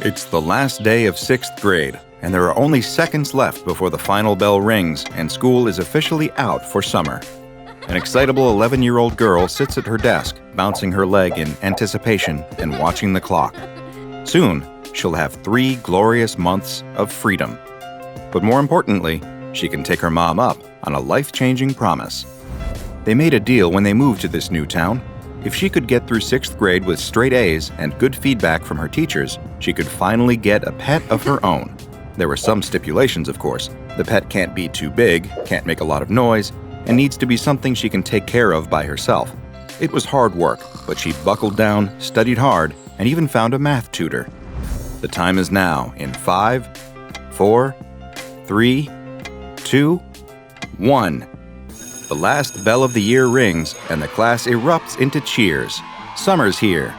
It's the last day of 6th grade, and there are only seconds left before the final bell rings and school is officially out for summer. An excitable 11-year-old girl sits at her desk, bouncing her leg in anticipation and watching the clock. Soon, she'll have 3 glorious months of freedom. But more importantly, she can take her mom up on a life-changing promise. They made a deal when they moved to this new town. If she could get through 6th grade with straight A's and good feedback from her teachers, she could finally get a pet of her own. There were some stipulations, of course. The pet can't be too big, can't make a lot of noise, and needs to be something she can take care of by herself. It was hard work, but she buckled down, studied hard, and even found a math tutor. The time is now in 5, 4, 3, 2, 1. The last bell of the year rings, and the class erupts into cheers. Summer's here.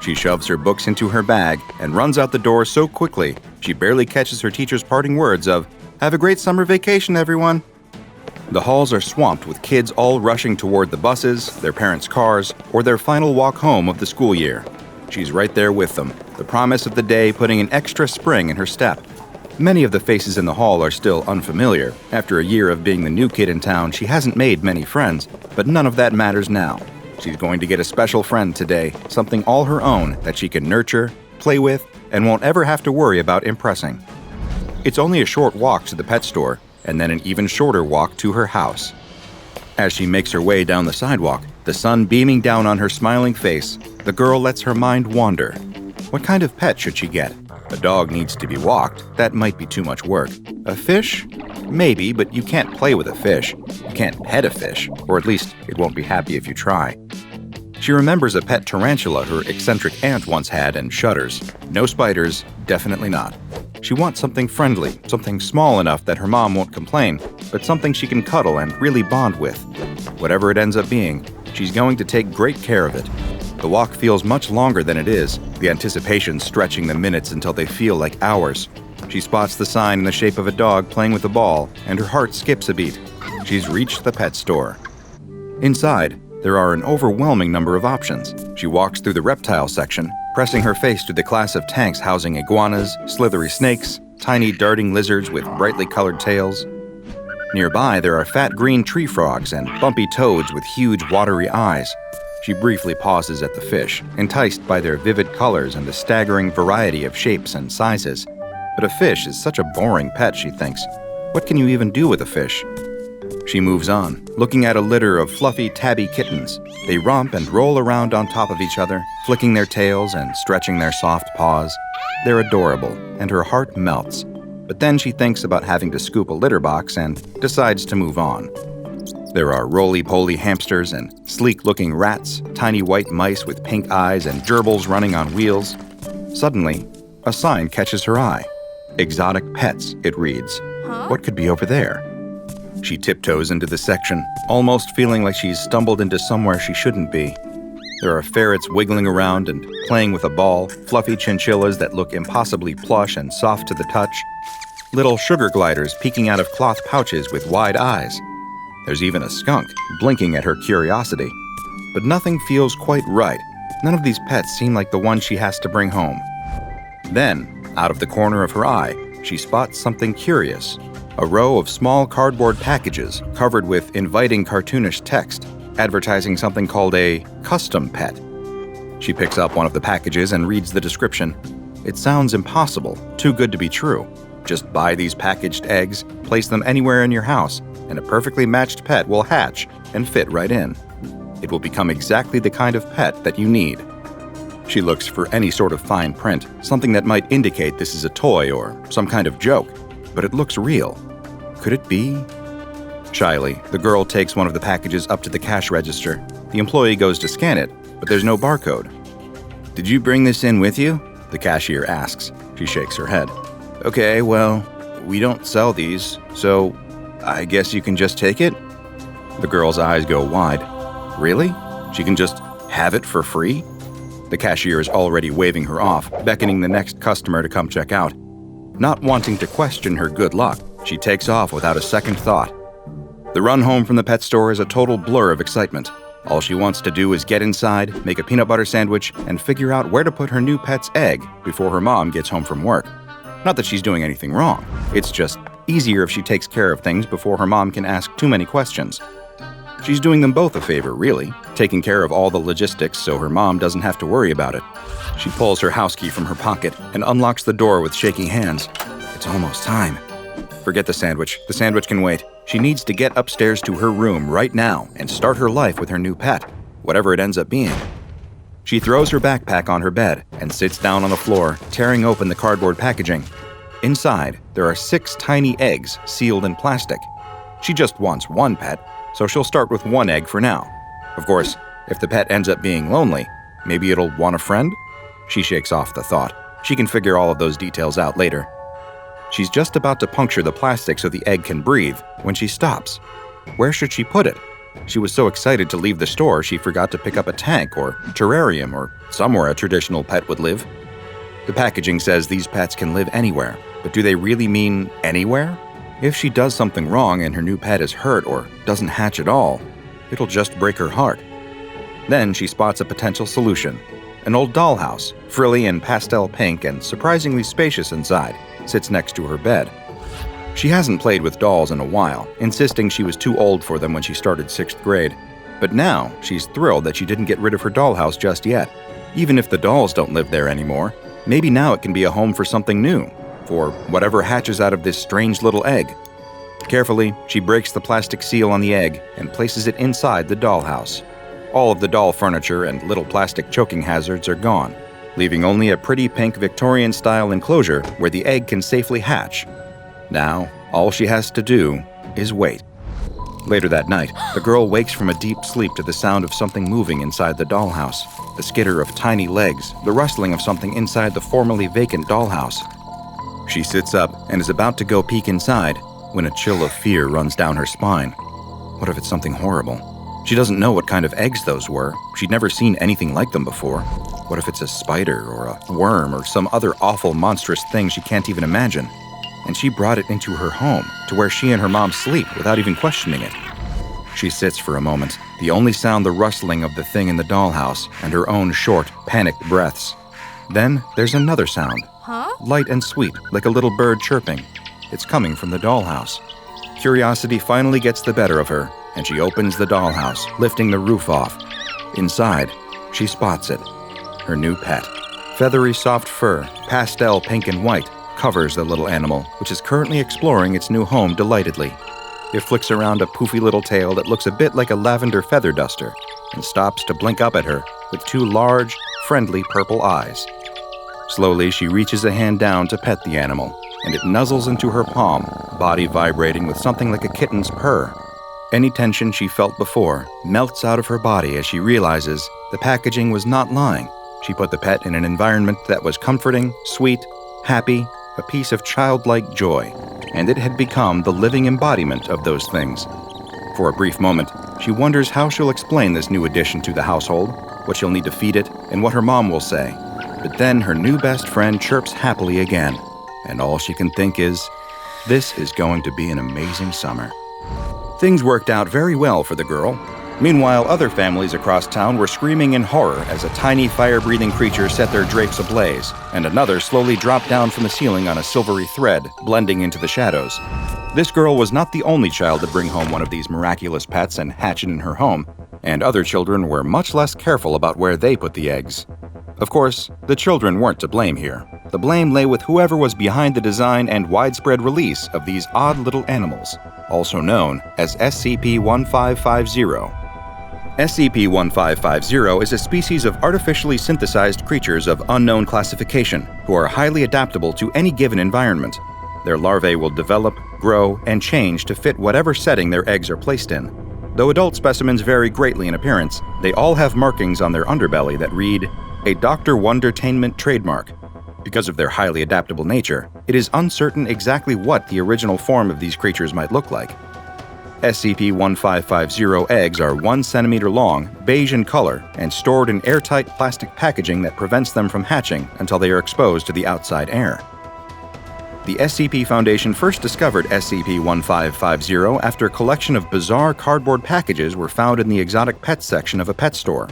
She shoves her books into her bag and runs out the door so quickly, she barely catches her teacher's parting words of, "Have a great summer vacation, everyone." The halls are swamped with kids all rushing toward the buses, their parents' cars, or their final walk home of the school year. She's right there with them, the promise of the day putting an extra spring in her step. Many of the faces in the hall are still unfamiliar. After a year of being the new kid in town, she hasn't made many friends, but none of that matters now. She's going to get a special friend today, something all her own that she can nurture, play with, and won't ever have to worry about impressing. It's only a short walk to the pet store, and then an even shorter walk to her house. As she makes her way down the sidewalk, the sun beaming down on her smiling face, the girl lets her mind wander. What kind of pet should she get? A dog needs to be walked. That might be too much work. A fish? Maybe, but you can't play with a fish. You can't pet a fish, or at least it won't be happy if you try. She remembers a pet tarantula her eccentric aunt once had and shudders. No spiders, definitely not. She wants something friendly, something small enough that her mom won't complain, but something she can cuddle and really bond with. Whatever it ends up being, she's going to take great care of it. The walk feels much longer than it is, the anticipation stretching the minutes until they feel like hours. She spots the sign in the shape of a dog playing with a ball, and her heart skips a beat. She's reached the pet store. Inside, there are an overwhelming number of options. She walks through the reptile section, pressing her face to the class of tanks housing iguanas, slithery snakes, tiny darting lizards with brightly colored tails. Nearby, there are fat green tree frogs and bumpy toads with huge watery eyes. She briefly pauses at the fish, enticed by their vivid colors and the staggering variety of shapes and sizes. But a fish is such a boring pet, she thinks. What can you even do with a fish? She moves on, looking at a litter of fluffy tabby kittens. They romp and roll around on top of each other, flicking their tails and stretching their soft paws. They're adorable, and her heart melts. But then she thinks about having to scoop a litter box and decides to move on. There are roly-poly hamsters and sleek-looking rats, tiny white mice with pink eyes and gerbils running on wheels. Suddenly, a sign catches her eye. Exotic pets, it reads. What could be over there? She tiptoes into the section, almost feeling like she's stumbled into somewhere she shouldn't be. There are ferrets wiggling around and playing with a ball, fluffy chinchillas that look impossibly plush and soft to the touch, little sugar gliders peeking out of cloth pouches with wide eyes. There's even a skunk, blinking at her curiosity. But nothing feels quite right. None of these pets seem like the one she has to bring home. Then, out of the corner of her eye, she spots something curious. A row of small cardboard packages covered with inviting cartoonish text, advertising something called a custom pet. She picks up one of the packages and reads the description. It sounds impossible, too good to be true. Just buy these packaged eggs, place them anywhere in your house, and a perfectly matched pet will hatch and fit right in. It will become exactly the kind of pet that you need. She looks for any sort of fine print, something that might indicate this is a toy or some kind of joke, but it looks real. Could it be? Shyly, the girl takes one of the packages up to the cash register. The employee goes to scan it, but there's no barcode. "Did you bring this in with you?" the cashier asks. She shakes her head. "Okay, well, we don't sell these, so I guess you can just take it?" The girl's eyes go wide. Really? She can just have it for free? The cashier is already waving her off, beckoning the next customer to come check out. Not wanting to question her good luck, she takes off without a second thought. The run home from the pet store is a total blur of excitement. All she wants to do is get inside, make a peanut butter sandwich, and figure out where to put her new pet's egg before her mom gets home from work. Not that she's doing anything wrong. It's just easier if she takes care of things before her mom can ask too many questions. She's doing them both a favor, really, taking care of all the logistics so her mom doesn't have to worry about it. She pulls her house key from her pocket and unlocks the door with shaky hands. It's almost time. Forget the sandwich. The sandwich can wait. She needs to get upstairs to her room right now and start her life with her new pet, whatever it ends up being. She throws her backpack on her bed and sits down on the floor, tearing open the cardboard packaging. Inside, there are 6 tiny eggs sealed in plastic. She just wants one pet, so she'll start with one egg for now. Of course, if the pet ends up being lonely, maybe it'll want a friend? She shakes off the thought. She can figure all of those details out later. She's just about to puncture the plastic so the egg can breathe when she stops. Where should she put it? She was so excited to leave the store she forgot to pick up a tank or terrarium or somewhere a traditional pet would live. The packaging says these pets can live anywhere, but do they really mean anywhere? If she does something wrong and her new pet is hurt or doesn't hatch at all, it'll just break her heart. Then she spots a potential solution. An old dollhouse, frilly and pastel pink and surprisingly spacious inside, sits next to her bed. She hasn't played with dolls in a while, insisting she was too old for them when she started 6th grade. But now, she's thrilled that she didn't get rid of her dollhouse just yet. Even if the dolls don't live there anymore, maybe now it can be a home for something new, for whatever hatches out of this strange little egg. Carefully, she breaks the plastic seal on the egg and places it inside the dollhouse. All of the doll furniture and little plastic choking hazards are gone, leaving only a pretty pink Victorian-style enclosure where the egg can safely hatch. Now, all she has to do is wait. Later that night, the girl wakes from a deep sleep to the sound of something moving inside the dollhouse. The skitter of tiny legs, the rustling of something inside the formerly vacant dollhouse. She sits up and is about to go peek inside when a chill of fear runs down her spine. What if it's something horrible? She doesn't know what kind of eggs those were. She'd never seen anything like them before. What if it's a spider or a worm or some other awful monstrous thing she can't even imagine? And she brought it into her home, to where she and her mom sleep without even questioning it. She sits for a moment, the only sound the rustling of the thing in the dollhouse and her own short, panicked breaths. Then there's another sound. Light and sweet, like a little bird chirping. It's coming from the dollhouse. Curiosity finally gets the better of her, and she opens the dollhouse, lifting the roof off. Inside, she spots it. Her new pet. Feathery soft fur, pastel pink and white, covers the little animal, which is currently exploring its new home delightedly. It flicks around a poofy little tail that looks a bit like a lavender feather duster, and stops to blink up at her with 2 large, friendly purple eyes. Slowly, she reaches a hand down to pet the animal, and it nuzzles into her palm, body vibrating with something like a kitten's purr. Any tension she felt before melts out of her body as she realizes the packaging was not lying. She put the pet in an environment that was comforting, sweet, happy, a piece of childlike joy, and it had become the living embodiment of those things. For a brief moment, she wonders how she'll explain this new addition to the household, what she'll need to feed it, and what her mom will say. But then her new best friend chirps happily again, and all she can think is, this is going to be an amazing summer. Things worked out very well for the girl. Meanwhile, other families across town were screaming in horror as a tiny fire-breathing creature set their drapes ablaze, and another slowly dropped down from the ceiling on a silvery thread, blending into the shadows. This girl was not the only child to bring home one of these miraculous pets and hatch it in her home, and other children were much less careful about where they put the eggs. Of course, the children weren't to blame here. The blame lay with whoever was behind the design and widespread release of these odd little animals, also known as SCP-1550. SCP-1550 is a species of artificially synthesized creatures of unknown classification who are highly adaptable to any given environment. Their larvae will develop, grow, and change to fit whatever setting their eggs are placed in. Though adult specimens vary greatly in appearance, they all have markings on their underbelly that read, a Dr. Wondertainment trademark. Because of their highly adaptable nature, it is uncertain exactly what the original form of these creatures might look like. SCP-1550 eggs are 1 centimeter long, beige in color, and stored in airtight plastic packaging that prevents them from hatching until they are exposed to the outside air. The SCP Foundation first discovered SCP-1550 after a collection of bizarre cardboard packages were found in the exotic pets section of a pet store.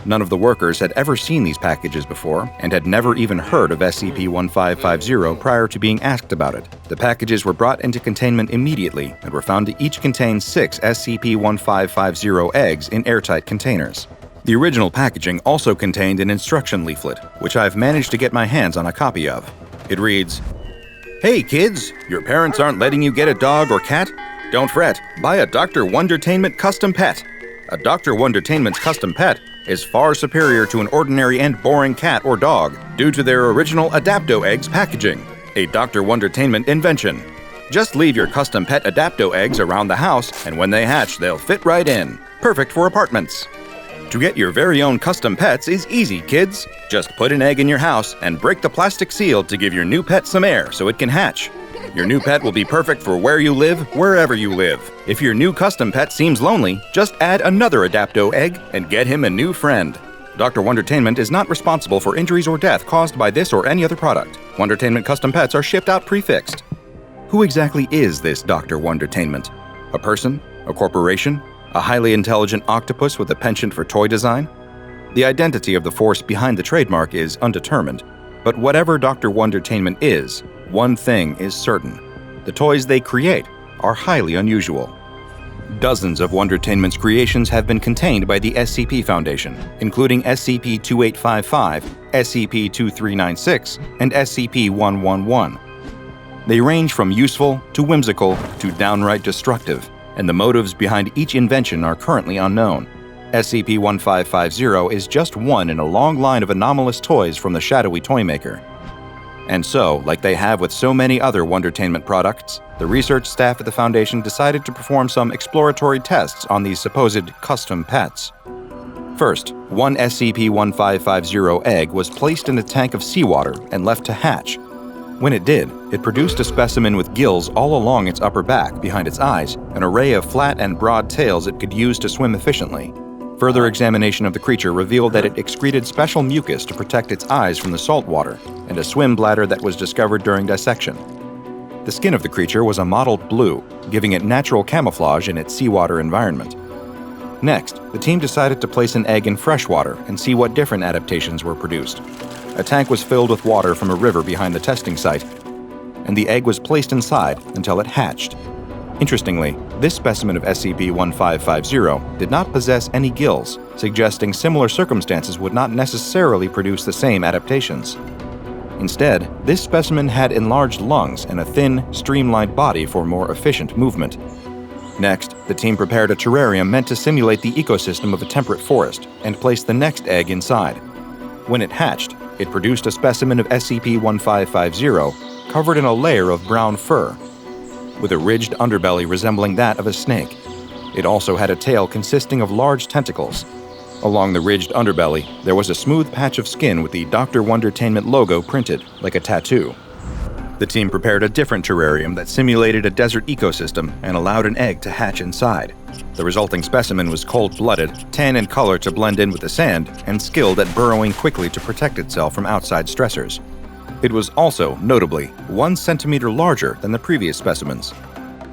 None of the workers had ever seen these packages before and had never even heard of SCP-1550 prior to being asked about it. The packages were brought into containment immediately and were found to each contain 6 SCP-1550 eggs in airtight containers. The original packaging also contained an instruction leaflet, which I've managed to get my hands on a copy of. It reads, "Hey kids, your parents aren't letting you get a dog or cat? Don't fret, buy a Dr. Wondertainment custom pet. A Dr. Wondertainment's custom pet is far superior to an ordinary and boring cat or dog due to their original Adapto Eggs packaging, a Dr. Wondertainment invention. Just leave your custom pet Adapto Eggs around the house, and when they hatch, they'll fit right in. Perfect for apartments. To get your very own custom pets is easy, kids. Just put an egg in your house and break the plastic seal to give your new pet some air so it can hatch. Your new pet will be perfect for where you live, wherever you live. If your new custom pet seems lonely, just add another Adapto egg and get him a new friend. Dr. Wondertainment is not responsible for injuries or death caused by this or any other product. Wondertainment custom pets are shipped out prefixed." Who exactly is this Dr. Wondertainment? A person? A corporation? A highly intelligent octopus with a penchant for toy design? The identity of the force behind the trademark is undetermined, but whatever Dr. Wondertainment is, one thing is certain: the toys they create are highly unusual. Dozens of Wondertainment's creations have been contained by the SCP Foundation, including SCP-2855, SCP-2396, and SCP-111. They range from useful to whimsical to downright destructive, and the motives behind each invention are currently unknown. SCP-1550 is just one in a long line of anomalous toys from the shadowy toymaker. And so, like they have with so many other Wondertainment products, the research staff at the Foundation decided to perform some exploratory tests on these supposed custom pets. First, one SCP-1550 egg was placed in a tank of seawater and left to hatch. When it did, it produced a specimen with gills all along its upper back, behind its eyes, an array of flat and broad tails it could use to swim efficiently. Further examination of the creature revealed that it excreted special mucus to protect its eyes from the salt water, and a swim bladder that was discovered during dissection. The skin of the creature was a mottled blue, giving it natural camouflage in its seawater environment. Next, the team decided to place an egg in fresh water and see what different adaptations were produced. A tank was filled with water from a river behind the testing site, and the egg was placed inside until it hatched. Interestingly, this specimen of SCP-1550 did not possess any gills, suggesting similar circumstances would not necessarily produce the same adaptations. Instead, this specimen had enlarged lungs and a thin, streamlined body for more efficient movement. Next, the team prepared a terrarium meant to simulate the ecosystem of a temperate forest and placed the next egg inside. When it hatched, it produced a specimen of SCP-1550 covered in a layer of brown fur, with a ridged underbelly resembling that of a snake. It also had a tail consisting of large tentacles. Along the ridged underbelly, there was a smooth patch of skin with the Dr. Wondertainment logo printed, like a tattoo. The team prepared a different terrarium that simulated a desert ecosystem and allowed an egg to hatch inside. The resulting specimen was cold-blooded, tan in color to blend in with the sand, and skilled at burrowing quickly to protect itself from outside stressors. It was also, notably, 1 centimeter larger than the previous specimens.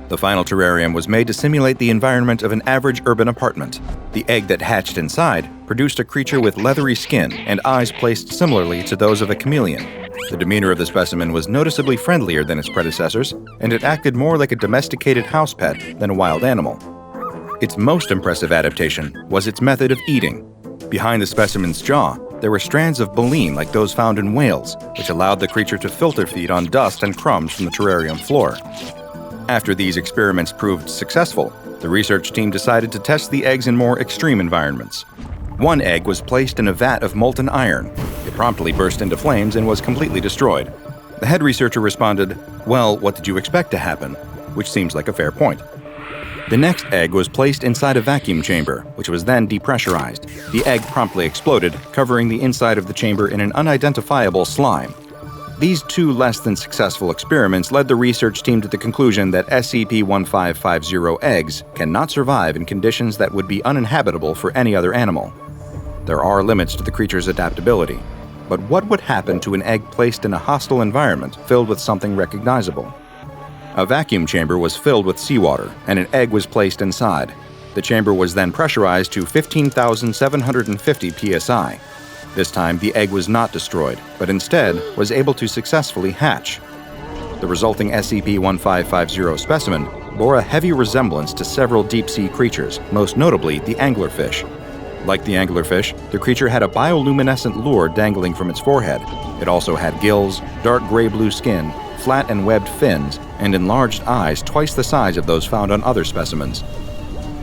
The final terrarium was made to simulate the environment of an average urban apartment. The egg that hatched inside produced a creature with leathery skin and eyes placed similarly to those of a chameleon. The demeanor of the specimen was noticeably friendlier than its predecessors, and it acted more like a domesticated house pet than a wild animal. Its most impressive adaptation was its method of eating. Behind the specimen's jaw, there were strands of baleen like those found in whales, which allowed the creature to filter feed on dust and crumbs from the terrarium floor. After these experiments proved successful, the research team decided to test the eggs in more extreme environments. One egg was placed in a vat of molten iron. It promptly burst into flames and was completely destroyed. The head researcher responded, "Well, what did you expect to happen?" Which seems like a fair point. The next egg was placed inside a vacuum chamber, which was then depressurized. The egg promptly exploded, covering the inside of the chamber in an unidentifiable slime. These 2 less than successful experiments led the research team to the conclusion that SCP-1550 eggs cannot survive in conditions that would be uninhabitable for any other animal. There are limits to the creature's adaptability. But what would happen to an egg placed in a hostile environment filled with something recognizable? A vacuum chamber was filled with seawater, and an egg was placed inside. The chamber was then pressurized to 15,750 psi. This time, the egg was not destroyed, but instead was able to successfully hatch. The resulting SCP-1550 specimen bore a heavy resemblance to several deep-sea creatures, most notably the anglerfish. Like the anglerfish, the creature had a bioluminescent lure dangling from its forehead. It also had gills, dark gray-blue skin, flat and webbed fins, and enlarged eyes twice the size of those found on other specimens.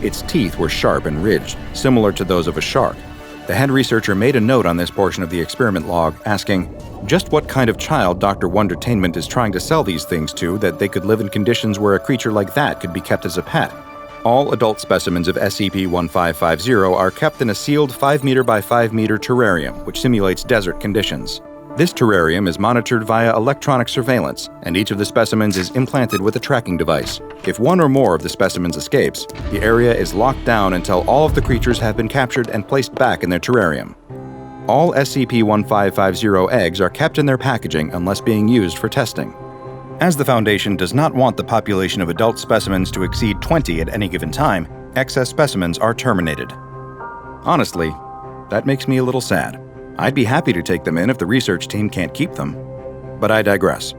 Its teeth were sharp and ridged, similar to those of a shark. The head researcher made a note on this portion of the experiment log, asking, just what kind of child Dr. Wondertainment is trying to sell these things to that they could live in conditions where a creature like that could be kept as a pet. All adult specimens of SCP-1550 are kept in a sealed 5 meter by 5 meter terrarium, which simulates desert conditions. This terrarium is monitored via electronic surveillance, and each of the specimens is implanted with a tracking device. If one or more of the specimens escapes, the area is locked down until all of the creatures have been captured and placed back in their terrarium. All SCP-1550 eggs are kept in their packaging unless being used for testing. As the Foundation does not want the population of adult specimens to exceed 20 at any given time, excess specimens are terminated. Honestly, that makes me a little sad. I'd be happy to take them in if the research team can't keep them. But I digress.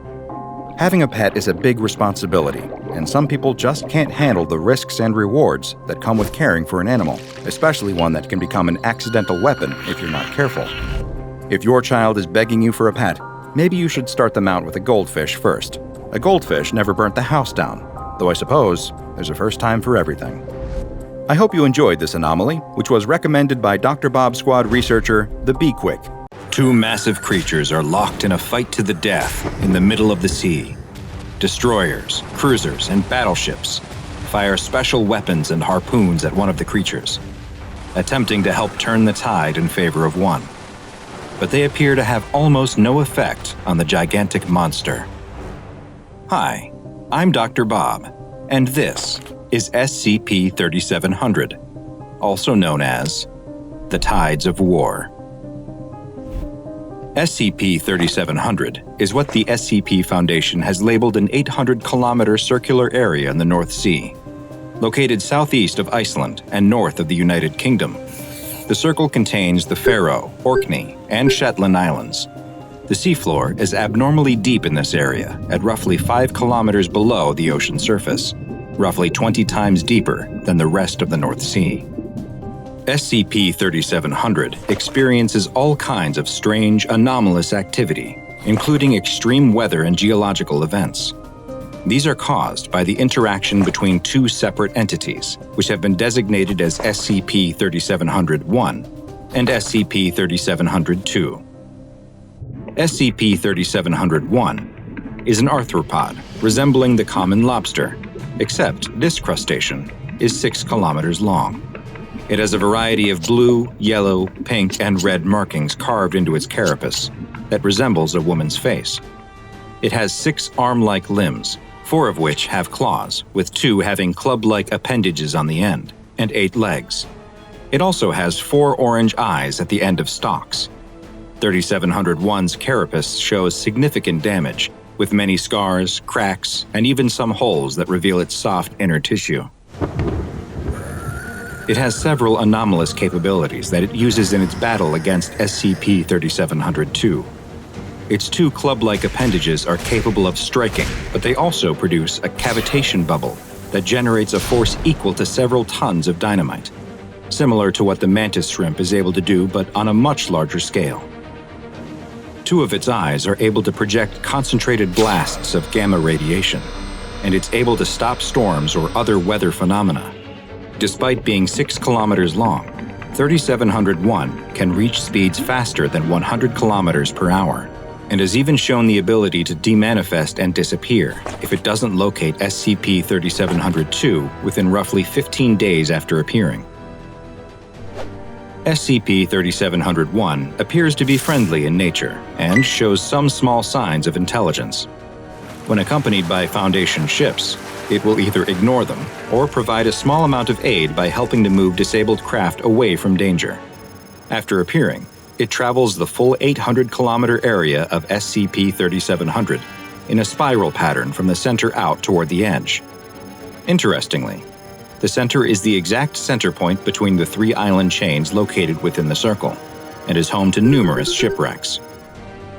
Having a pet is a big responsibility, and some people just can't handle the risks and rewards that come with caring for an animal, especially one that can become an accidental weapon if you're not careful. If your child is begging you for a pet, maybe you should start them out with a goldfish first. A goldfish never burnt the house down, though I suppose there's a first time for everything. I hope you enjoyed this anomaly, which was recommended by DrBob Squad researcher, the Be Quick. Two massive creatures are locked in a fight to the death in the middle of the sea. Destroyers, cruisers, and battleships fire special weapons and harpoons at one of the creatures, attempting to help turn the tide in favor of one. But they appear to have almost no effect on the gigantic monster. Hi, I'm DrBob, and this is SCP-3700, also known as the Tides of War. SCP-3700 is what the SCP Foundation has labeled an 800-kilometer circular area in the North Sea, located southeast of Iceland and north of the United Kingdom. The circle contains the Faroe, Orkney, and Shetland Islands. The seafloor is abnormally deep in this area, at roughly 5 kilometers below the ocean surface, roughly 20 times deeper than the rest of the North Sea. SCP-3700 experiences all kinds of strange, anomalous activity, including extreme weather and geological events. These are caused by the interaction between two separate entities, which have been designated as SCP-3700-1 and SCP-3700-2. SCP-3700-1 is an arthropod resembling the common lobster, except this crustacean is 6 kilometers long. It has a variety of blue, yellow, pink, and red markings carved into its carapace that resembles a woman's face. It has 6 arm-like limbs, 4 of which have claws, with 2 having club-like appendages on the end, and 8 legs. It also has 4 orange eyes at the end of stalks. 3700-1's carapace shows significant damage, with many scars, cracks, and even some holes that reveal its soft inner tissue. It has several anomalous capabilities that it uses in its battle against SCP-3700-2. Its 2 club-like appendages are capable of striking, but they also produce a cavitation bubble that generates a force equal to several tons of dynamite, similar to what the mantis shrimp is able to do but on a much larger scale. 2 of its eyes are able to project concentrated blasts of gamma radiation, and it's able to stop storms or other weather phenomena. Despite being 6 kilometers long, 3700-1 can reach speeds faster than 100 kilometers per hour, and has even shown the ability to demanifest and disappear if it doesn't locate SCP-3700-2 within roughly 15 days after appearing. SCP-3700-1 appears to be friendly in nature and shows some small signs of intelligence. When accompanied by Foundation ships, it will either ignore them or provide a small amount of aid by helping to move disabled craft away from danger. After appearing, It travels the full 800-kilometer area of SCP-3700 in a spiral pattern from the center out toward the edge. Interestingly, the center is the exact center point between the 3 island chains located within the circle, and is home to numerous shipwrecks.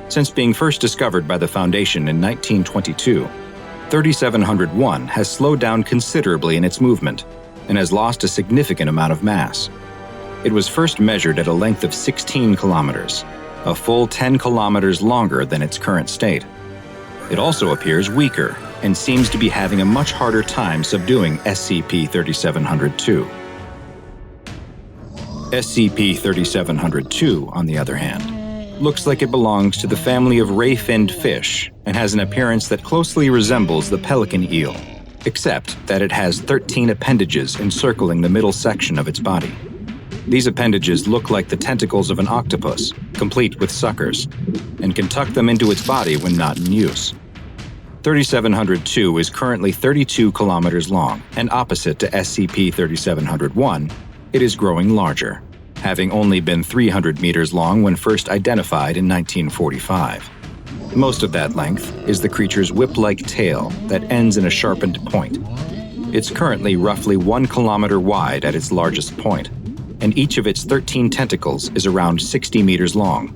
Since being first discovered by the Foundation in 1922, 3701 has slowed down considerably in its movement and has lost a significant amount of mass. It was first measured at a length of 16 kilometers, a full 10 kilometers longer than its current state. It also appears weaker and seems to be having a much harder time subduing SCP-3700-2. SCP-3700-2, on the other hand, looks like it belongs to the family of ray-finned fish and has an appearance that closely resembles the pelican eel, except that it has 13 appendages encircling the middle section of its body. These appendages look like the tentacles of an octopus, complete with suckers, and can tuck them into its body when not in use. 3700-2 is currently 32 kilometers long, and opposite to SCP-3701, it is growing larger, having only been 300 meters long when first identified in 1945. Most of that length is the creature's whip-like tail that ends in a sharpened point. It's currently roughly 1 kilometer wide at its largest point, and each of its 13 tentacles is around 60 meters long.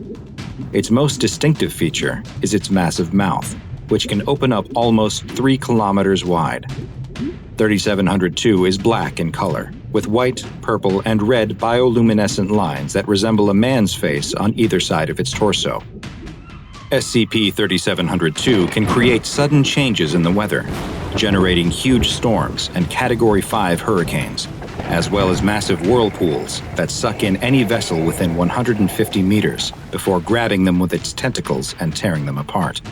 Its most distinctive feature is its massive mouth, which can open up almost 3 kilometers wide. 3700-2 is black in color, with white, purple, and red bioluminescent lines that resemble a man's face on either side of its torso. SCP-3700-2 can create sudden changes in the weather, generating huge storms and Category 5 hurricanes, as well as massive whirlpools that suck in any vessel within 150 meters before grabbing them with its tentacles and tearing them apart.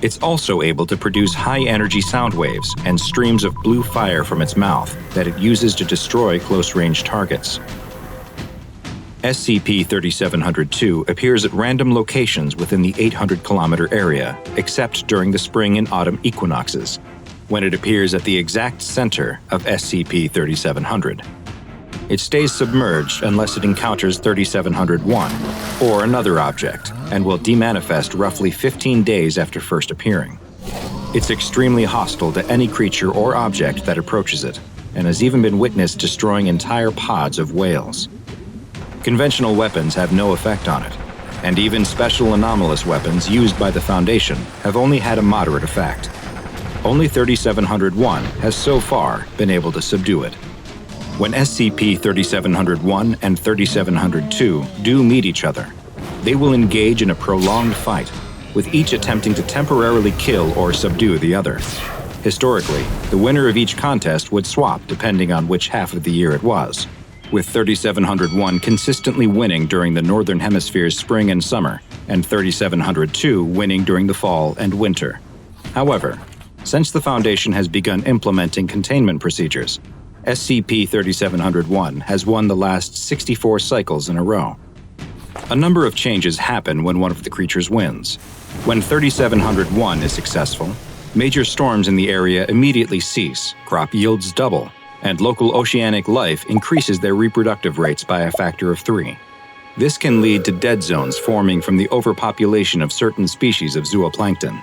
It's also able to produce high-energy sound waves and streams of blue fire from its mouth that it uses to destroy close-range targets. SCP-3700-2 appears at random locations within the 800-kilometer area, except during the spring and autumn equinoxes, when it appears at the exact center of SCP-3700. It stays submerged unless it encounters 3701 or another object, and will demanifest roughly 15 days after first appearing. It's extremely hostile to any creature or object that approaches it, and has even been witnessed destroying entire pods of whales. Conventional weapons have no effect on it, and even special anomalous weapons used by the Foundation have only had a moderate effect. Only 3701 has so far been able to subdue it. When SCP-3701 and 3702 do meet each other, they will engage in a prolonged fight, with each attempting to temporarily kill or subdue the other. Historically, the winner of each contest would swap depending on which half of the year it was, with 3701 consistently winning during the Northern Hemisphere's spring and summer, and 3702 winning during the fall and winter. However, since the Foundation has begun implementing containment procedures, SCP-3701 has won the last 64 cycles in a row. A number of changes happen when one of the creatures wins. When 3701 is successful, major storms in the area immediately cease, crop yields double, and local oceanic life increases their reproductive rates by a factor of 3. This can lead to dead zones forming from the overpopulation of certain species of zooplankton.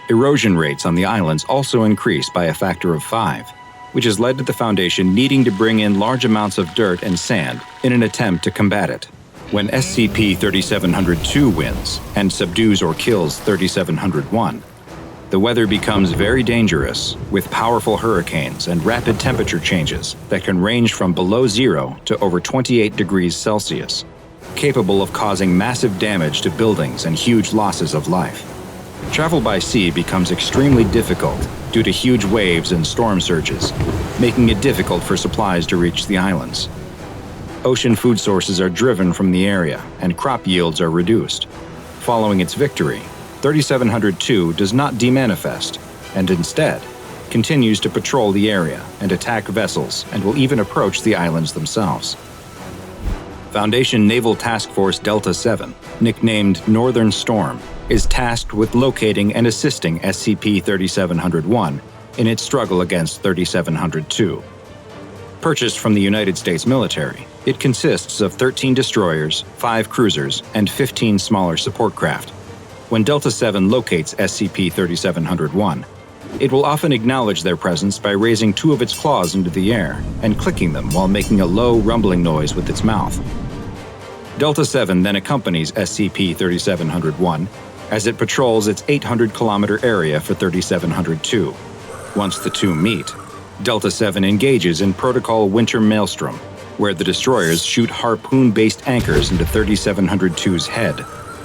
Erosion rates on the islands also increase by a factor of 5, which has led to the Foundation needing to bring in large amounts of dirt and sand in an attempt to combat it. When SCP-3702 wins and subdues or kills 3701, the weather becomes very dangerous, with powerful hurricanes and rapid temperature changes that can range from below 0 to over 28 degrees Celsius, capable of causing massive damage to buildings and huge losses of life. Travel by sea becomes extremely difficult due to huge waves and storm surges, making it difficult for supplies to reach the islands. Ocean food sources are driven from the area, and crop yields are reduced. Following its victory, 3702 does not demanifest, and instead continues to patrol the area and attack vessels, and will even approach the islands themselves. Foundation Naval Task Force Delta 7, nicknamed Northern Storm, is tasked with locating and assisting SCP-3701 in its struggle against 3702. Purchased from the United States military, It consists of 13 destroyers, 5 cruisers, and 15 smaller support craft. When Delta-7 locates SCP-3701, it will often acknowledge their presence by raising 2 of its claws into the air and clicking them while making a low, rumbling noise with its mouth. Delta-7 then accompanies SCP-3701 as it patrols its 800-kilometer area for 3702. Once the two meet, Delta-7 engages in Protocol Winter Maelstrom, where the destroyers shoot harpoon-based anchors into 3702's head,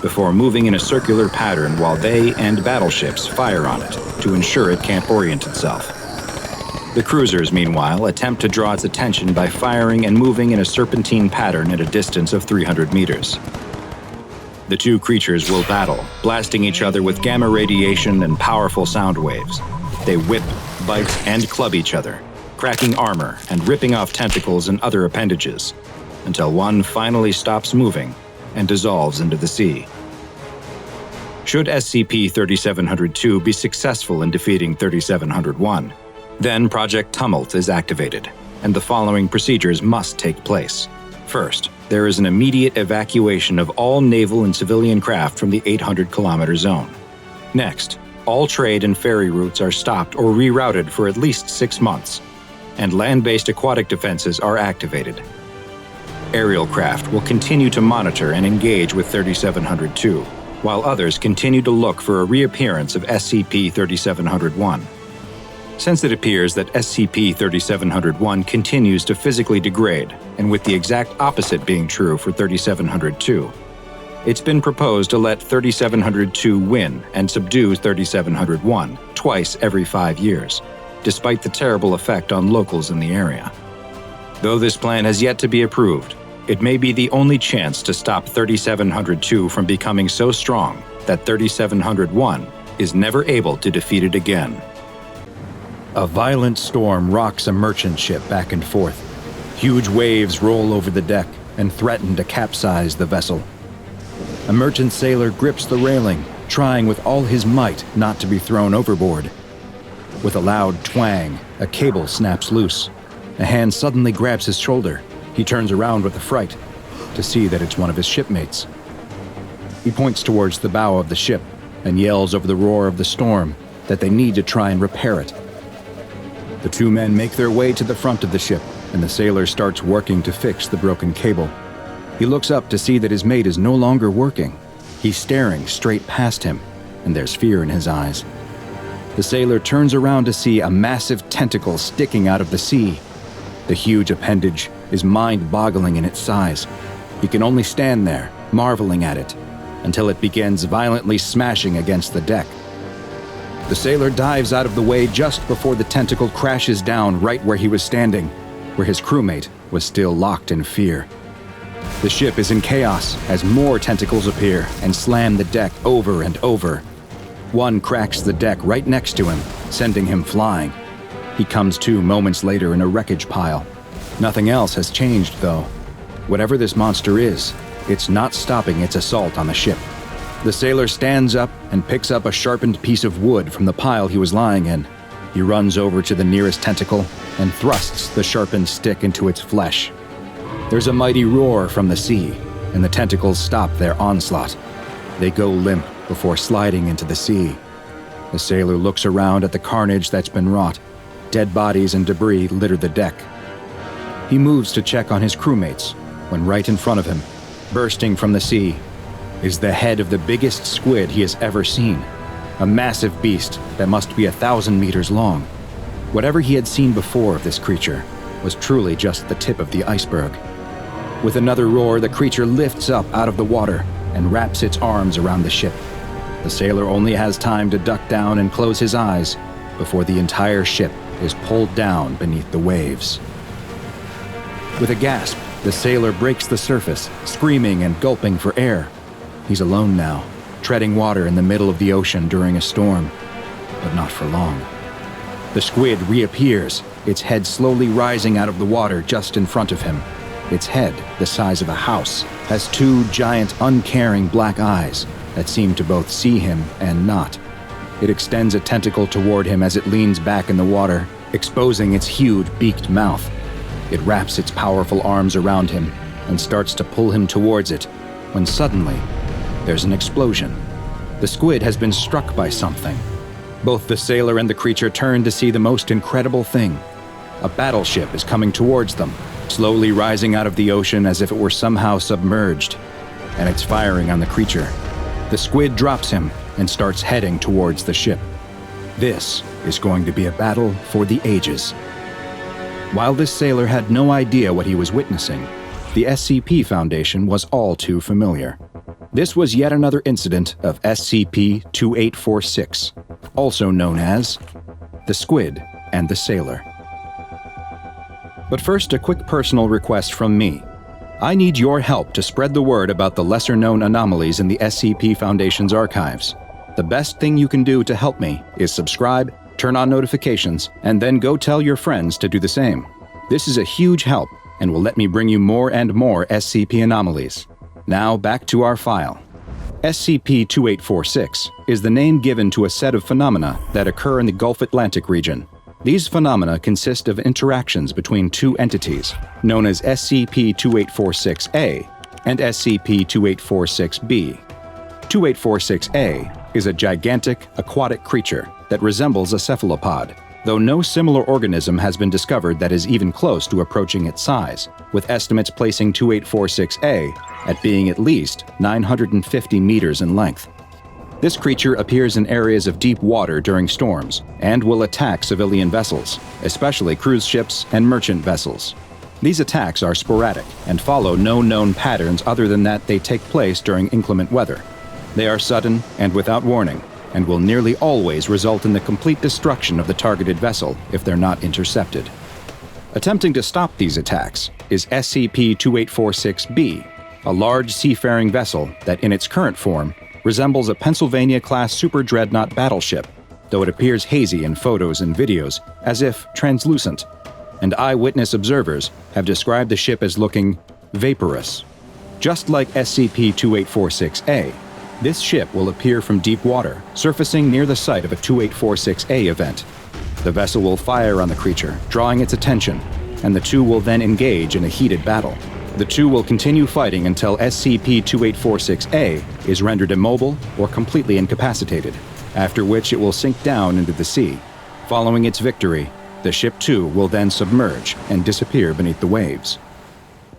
before moving in a circular pattern while they and battleships fire on it to ensure it can't orient itself. The cruisers, meanwhile, attempt to draw its attention by firing and moving in a serpentine pattern at a distance of 300 meters. The two creatures will battle, blasting each other with gamma radiation and powerful sound waves. They whip, bite, and club each other, cracking armor and ripping off tentacles and other appendages, until one finally stops moving and dissolves into the sea. Should SCP-3702 be successful in defeating 3701, then Project Tumult is activated, and the following procedures must take place. First, there is an immediate evacuation of all naval and civilian craft from the 800-kilometer zone. Next, all trade and ferry routes are stopped or rerouted for at least 6 months, and land-based aquatic defenses are activated. Aerial craft will continue to monitor and engage with 3702, while others continue to look for a reappearance of SCP-3701. Since it appears that SCP-3701 continues to physically degrade, and with the exact opposite being true for 3702, it's been proposed to let 3702 win and subdue 3701 twice every 5 years, despite the terrible effect on locals in the area. Though this plan has yet to be approved, it may be the only chance to stop 3702 from becoming so strong that 3701 is never able to defeat it again. A violent storm rocks a merchant ship back and forth. Huge waves roll over the deck and threaten to capsize the vessel. A merchant sailor grips the railing, trying with all his might not to be thrown overboard. With a loud twang, a cable snaps loose. A hand suddenly grabs his shoulder. He turns around with affright to see that it's one of his shipmates. He points towards the bow of the ship and yells over the roar of the storm that they need to try and repair it. The two men make their way to the front of the ship, and the sailor starts working to fix the broken cable. He looks up to see that his mate is no longer working. He's staring straight past him, and there's fear in his eyes. The sailor turns around to see a massive tentacle sticking out of the sea. The huge appendage is mind-boggling in its size. He can only stand there, marveling at it, until it begins violently smashing against the deck. The sailor dives out of the way just before the tentacle crashes down right where he was standing, where his crewmate was still locked in fear. The ship is in chaos as more tentacles appear and slam the deck over and over. One cracks the deck right next to him, sending him flying. He comes to moments later in a wreckage pile. Nothing else has changed, though. Whatever this monster is, it's not stopping its assault on the ship. The sailor stands up and picks up a sharpened piece of wood from the pile he was lying in. He runs over to the nearest tentacle and thrusts the sharpened stick into its flesh. There's a mighty roar from the sea, and the tentacles stop their onslaught. They go limp before sliding into the sea. The sailor looks around at the carnage that's been wrought. Dead bodies and debris litter the deck. He moves to check on his crewmates, when right in front of him, bursting from the sea, is the head of the biggest squid he has ever seen. A massive beast that must be 1,000 meters long. Whatever he had seen before of this creature was truly just the tip of the iceberg. With another roar, the creature lifts up out of the water and wraps its arms around the ship. The sailor only has time to duck down and close his eyes before the entire ship is pulled down beneath the waves. With a gasp, the sailor breaks the surface, screaming and gulping for air. He's alone now, treading water in the middle of the ocean during a storm, but not for long. The squid reappears, its head slowly rising out of the water just in front of him. Its head, the size of a house, has 2 giant, uncaring black eyes that seem to both see him and not. It extends a tentacle toward him as it leans back in the water, exposing its huge beaked mouth. It wraps its powerful arms around him and starts to pull him towards it, when suddenly, there's an explosion. The squid has been struck by something. Both the sailor and the creature turn to see the most incredible thing. A battleship is coming towards them, slowly rising out of the ocean as if it were somehow submerged, and it's firing on the creature. The squid drops him and starts heading towards the ship. This is going to be a battle for the ages. While this sailor had no idea what he was witnessing, the SCP Foundation was all too familiar. This was yet another incident of SCP-2846, also known as the Squid and the Sailor. But first, a quick personal request from me. I need your help to spread the word about the lesser-known anomalies in the SCP Foundation's archives. The best thing you can do to help me is subscribe, turn on notifications, and then go tell your friends to do the same. This is a huge help and will let me bring you more and more SCP anomalies. Now back to our file. SCP-2846 is the name given to a set of phenomena that occur in the Gulf Atlantic region. These phenomena consist of interactions between two entities, known as SCP-2846-A and SCP-2846-B. 2846-A is a gigantic, aquatic creature that resembles a cephalopod, though no similar organism has been discovered that is even close to approaching its size, with estimates placing 2846-A at being at least 950 meters in length. This creature appears in areas of deep water during storms and will attack civilian vessels, especially cruise ships and merchant vessels. These attacks are sporadic and follow no known patterns other than that they take place during inclement weather. They are sudden and without warning, and will nearly always result in the complete destruction of the targeted vessel if they're not intercepted. Attempting to stop these attacks is SCP-2846-B, a large seafaring vessel that in its current form resembles a Pennsylvania-class super dreadnought battleship, though it appears hazy in photos and videos, as if translucent, and eyewitness observers have described the ship as looking vaporous. Just like SCP-2846-A, this ship will appear from deep water, surfacing near the site of a 2846-A event. The vessel will fire on the creature, drawing its attention, and the two will then engage in a heated battle. The two will continue fighting until SCP-2846-A is rendered immobile or completely incapacitated, after which it will sink down into the sea. Following its victory, the ship too will then submerge and disappear beneath the waves.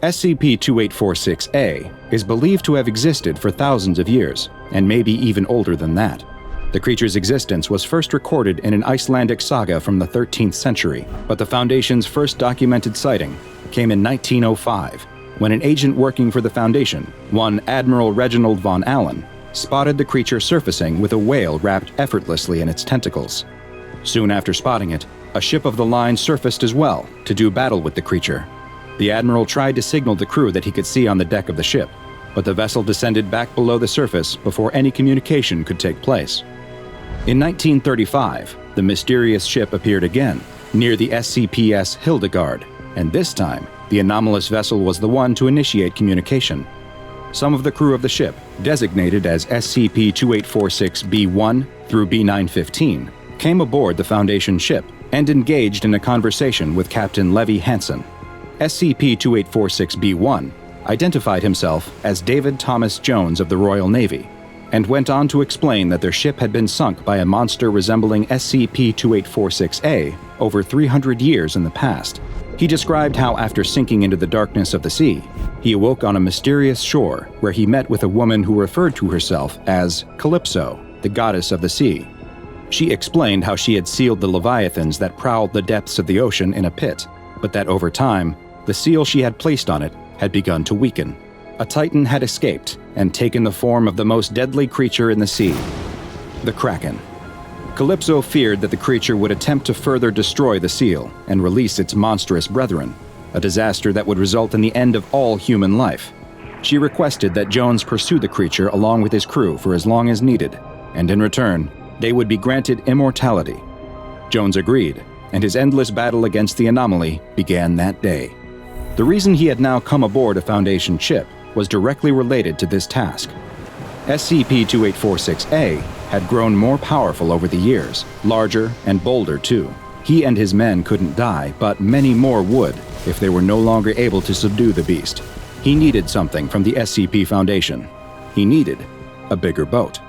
SCP-2846-A is believed to have existed for thousands of years, and maybe even older than that. The creature's existence was first recorded in an Icelandic saga from the 13th century, but the Foundation's first documented sighting came in 1905, when an agent working for the Foundation, one Admiral Reginald von Allen, spotted the creature surfacing with a whale wrapped effortlessly in its tentacles. Soon after spotting it, a ship of the line surfaced as well to do battle with the creature. The Admiral tried to signal the crew that he could see on the deck of the ship, but the vessel descended back below the surface before any communication could take place. In 1935, the mysterious ship appeared again, near the SCPS Hildegard, and this time, the anomalous vessel was the one to initiate communication. Some of the crew of the ship, designated as SCP-2846-B1 through B915, came aboard the Foundation ship and engaged in a conversation with Captain Levi Hansen. SCP-2846-B1 identified himself as David Thomas Jones of the Royal Navy, and went on to explain that their ship had been sunk by a monster resembling SCP-2846-A over 300 years in the past. He described how, after sinking into the darkness of the sea, he awoke on a mysterious shore where he met with a woman who referred to herself as Calypso, the goddess of the sea. She explained how she had sealed the leviathans that prowled the depths of the ocean in a pit, but that over time, the seal she had placed on it had begun to weaken. A titan had escaped and taken the form of the most deadly creature in the sea, the Kraken. Calypso feared that the creature would attempt to further destroy the seal and release its monstrous brethren, a disaster that would result in the end of all human life. She requested that Jones pursue the creature along with his crew for as long as needed, and in return, they would be granted immortality. Jones agreed, and his endless battle against the anomaly began that day. The reason he had now come aboard a Foundation ship was directly related to this task. SCP-2846-A had grown more powerful over the years, larger and bolder too. He and his men couldn't die, but many more would if they were no longer able to subdue the beast. He needed something from the SCP Foundation. He needed a bigger boat.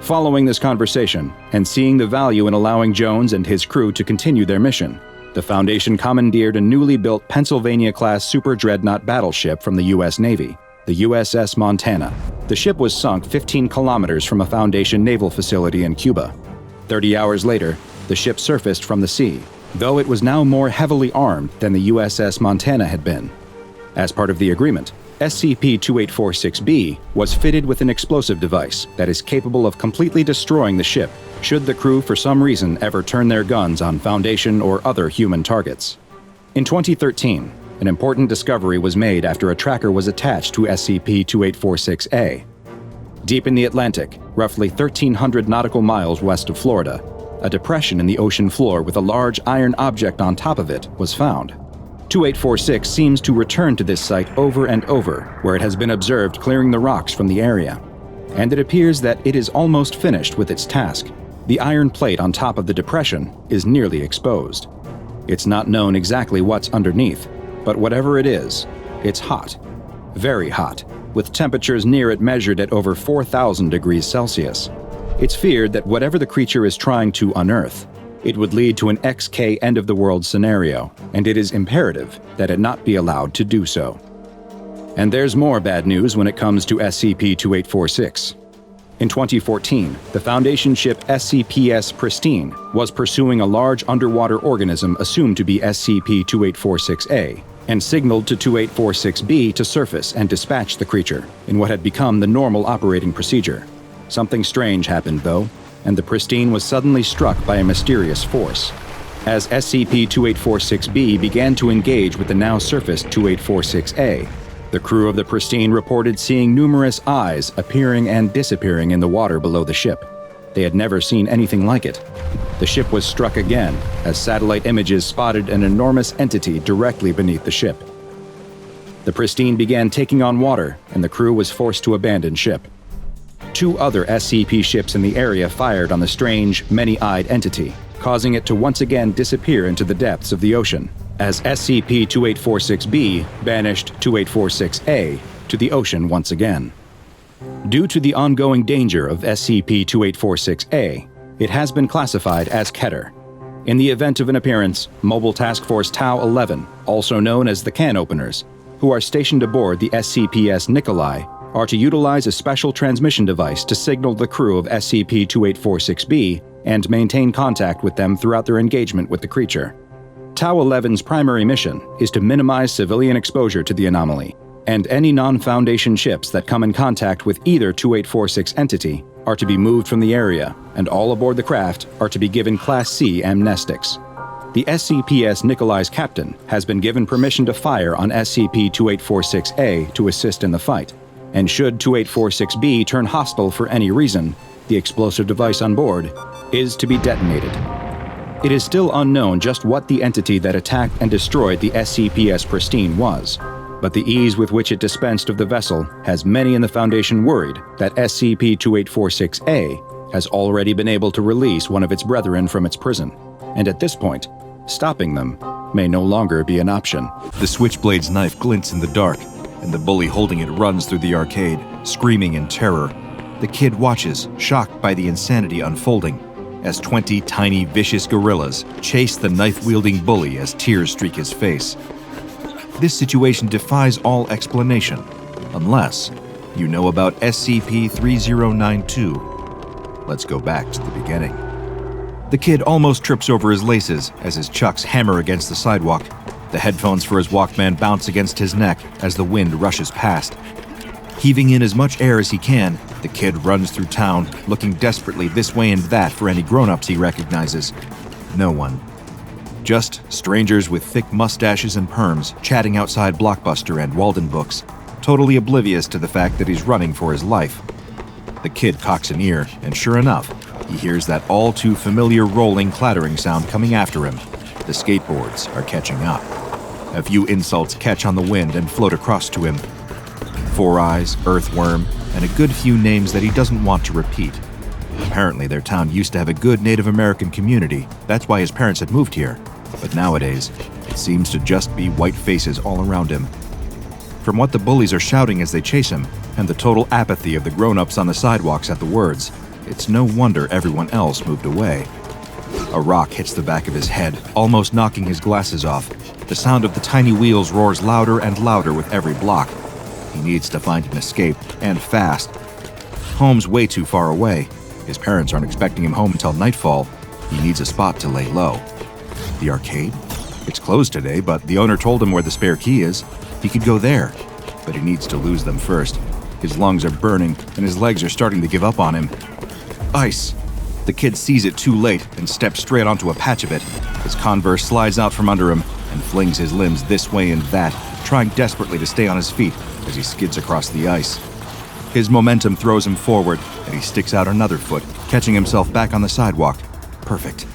Following this conversation, and seeing the value in allowing Jones and his crew to continue their mission, the Foundation commandeered a newly built Pennsylvania-class super dreadnought battleship from the U.S. Navy, the USS Montana. The ship was sunk 15 kilometers from a Foundation naval facility in Cuba. 30 hours later, the ship surfaced from the sea, though it was now more heavily armed than the USS Montana had been. As part of the agreement, SCP-2846-B was fitted with an explosive device that is capable of completely destroying the ship should the crew for some reason ever turn their guns on Foundation or other human targets. In 2013, an important discovery was made after a tracker was attached to SCP-2846-A. Deep in the Atlantic, roughly 1,300 nautical miles west of Florida, a depression in the ocean floor with a large iron object on top of it was found. 2846 seems to return to this site over and over, where it has been observed clearing the rocks from the area. And it appears that it is almost finished with its task. The iron plate on top of the depression is nearly exposed. It's not known exactly what's underneath, but whatever it is, it's hot. Very hot, with temperatures near it measured at over 4,000 degrees Celsius. It's feared that whatever the creature is trying to unearth, it would lead to an XK end-of-the-world scenario, and it is imperative that it not be allowed to do so. And there's more bad news when it comes to SCP-2846. In 2014, the Foundation ship SCP-Pristine was pursuing a large underwater organism assumed to be SCP-2846-A, and signaled to 2846-B to surface and dispatch the creature in what had become the normal operating procedure. Something strange happened, though, and the Pristine was suddenly struck by a mysterious force. As SCP-2846-B began to engage with the now surfaced 2846-A, the crew of the Pristine reported seeing numerous eyes appearing and disappearing in the water below the ship. They had never seen anything like it. The ship was struck again as satellite images spotted an enormous entity directly beneath the ship. The Pristine began taking on water, and the crew was forced to abandon ship. 2 other SCP ships in the area fired on the strange, many-eyed entity, causing it to once again disappear into the depths of the ocean, as SCP-2846-B banished 2846-A to the ocean once again. Due to the ongoing danger of SCP-2846-A, it has been classified as Keter. In the event of an appearance, Mobile Task Force Tau-11, also known as the Can Openers, who are stationed aboard the SCPS Nikolai, are to utilize a special transmission device to signal the crew of SCP-2846-B and maintain contact with them throughout their engagement with the creature. Tau-11's primary mission is to minimize civilian exposure to the anomaly, and any non-Foundation ships that come in contact with either 2846 entity are to be moved from the area, and all aboard the craft are to be given Class C amnestics. The SCPS Nikolai's captain has been given permission to fire on SCP-2846-A to assist in the fight, and should 2846-B turn hostile for any reason, the explosive device on board is to be detonated. It is still unknown just what the entity that attacked and destroyed the SCPS Pristine was, but the ease with which it dispensed of the vessel has many in the Foundation worried that SCP-2846-A has already been able to release one of its brethren from its prison, and at this point, stopping them may no longer be an option. The Switchblade's knife glints in the dark, and the bully holding it runs through the arcade, screaming in terror. The kid watches, shocked by the insanity unfolding, as 20 tiny, vicious gorillas chase the knife-wielding bully as tears streak his face. This situation defies all explanation, unless you know about SCP-3092. Let's go back to the beginning. The kid almost trips over his laces as his chucks hammer against the sidewalk. The headphones for his Walkman bounce against his neck as the wind rushes past. Heaving in as much air as he can, the kid runs through town, looking desperately this way and that for any grown-ups he recognizes. No one. Just strangers with thick mustaches and perms chatting outside Blockbuster and Walden Books, totally oblivious to the fact that he's running for his life. The kid cocks an ear, and sure enough, he hears that all-too-familiar rolling, clattering sound coming after him. The skateboards are catching up. A few insults catch on the wind and float across to him. Four Eyes, Earthworm, and a good few names that he doesn't want to repeat. Apparently, their town used to have a good Native American community. That's why his parents had moved here. But nowadays, it seems to just be white faces all around him. From what the bullies are shouting as they chase him, and the total apathy of the grown-ups on the sidewalks at the words, it's no wonder everyone else moved away. A rock hits the back of his head, almost knocking his glasses off. The sound of the tiny wheels roars louder and louder with every block. He needs to find an escape, and fast. Home's way too far away. His parents aren't expecting him home until nightfall. He needs a spot to lay low. The arcade? It's closed today, but the owner told him where the spare key is. He could go there, but he needs to lose them first. His lungs are burning, and his legs are starting to give up on him. Ice! The kid sees it too late and steps straight onto a patch of it. His Converse slides out from under him and flings his limbs this way and that, trying desperately to stay on his feet as he skids across the ice. His momentum throws him forward, and he sticks out another foot, catching himself back on the sidewalk. Perfect.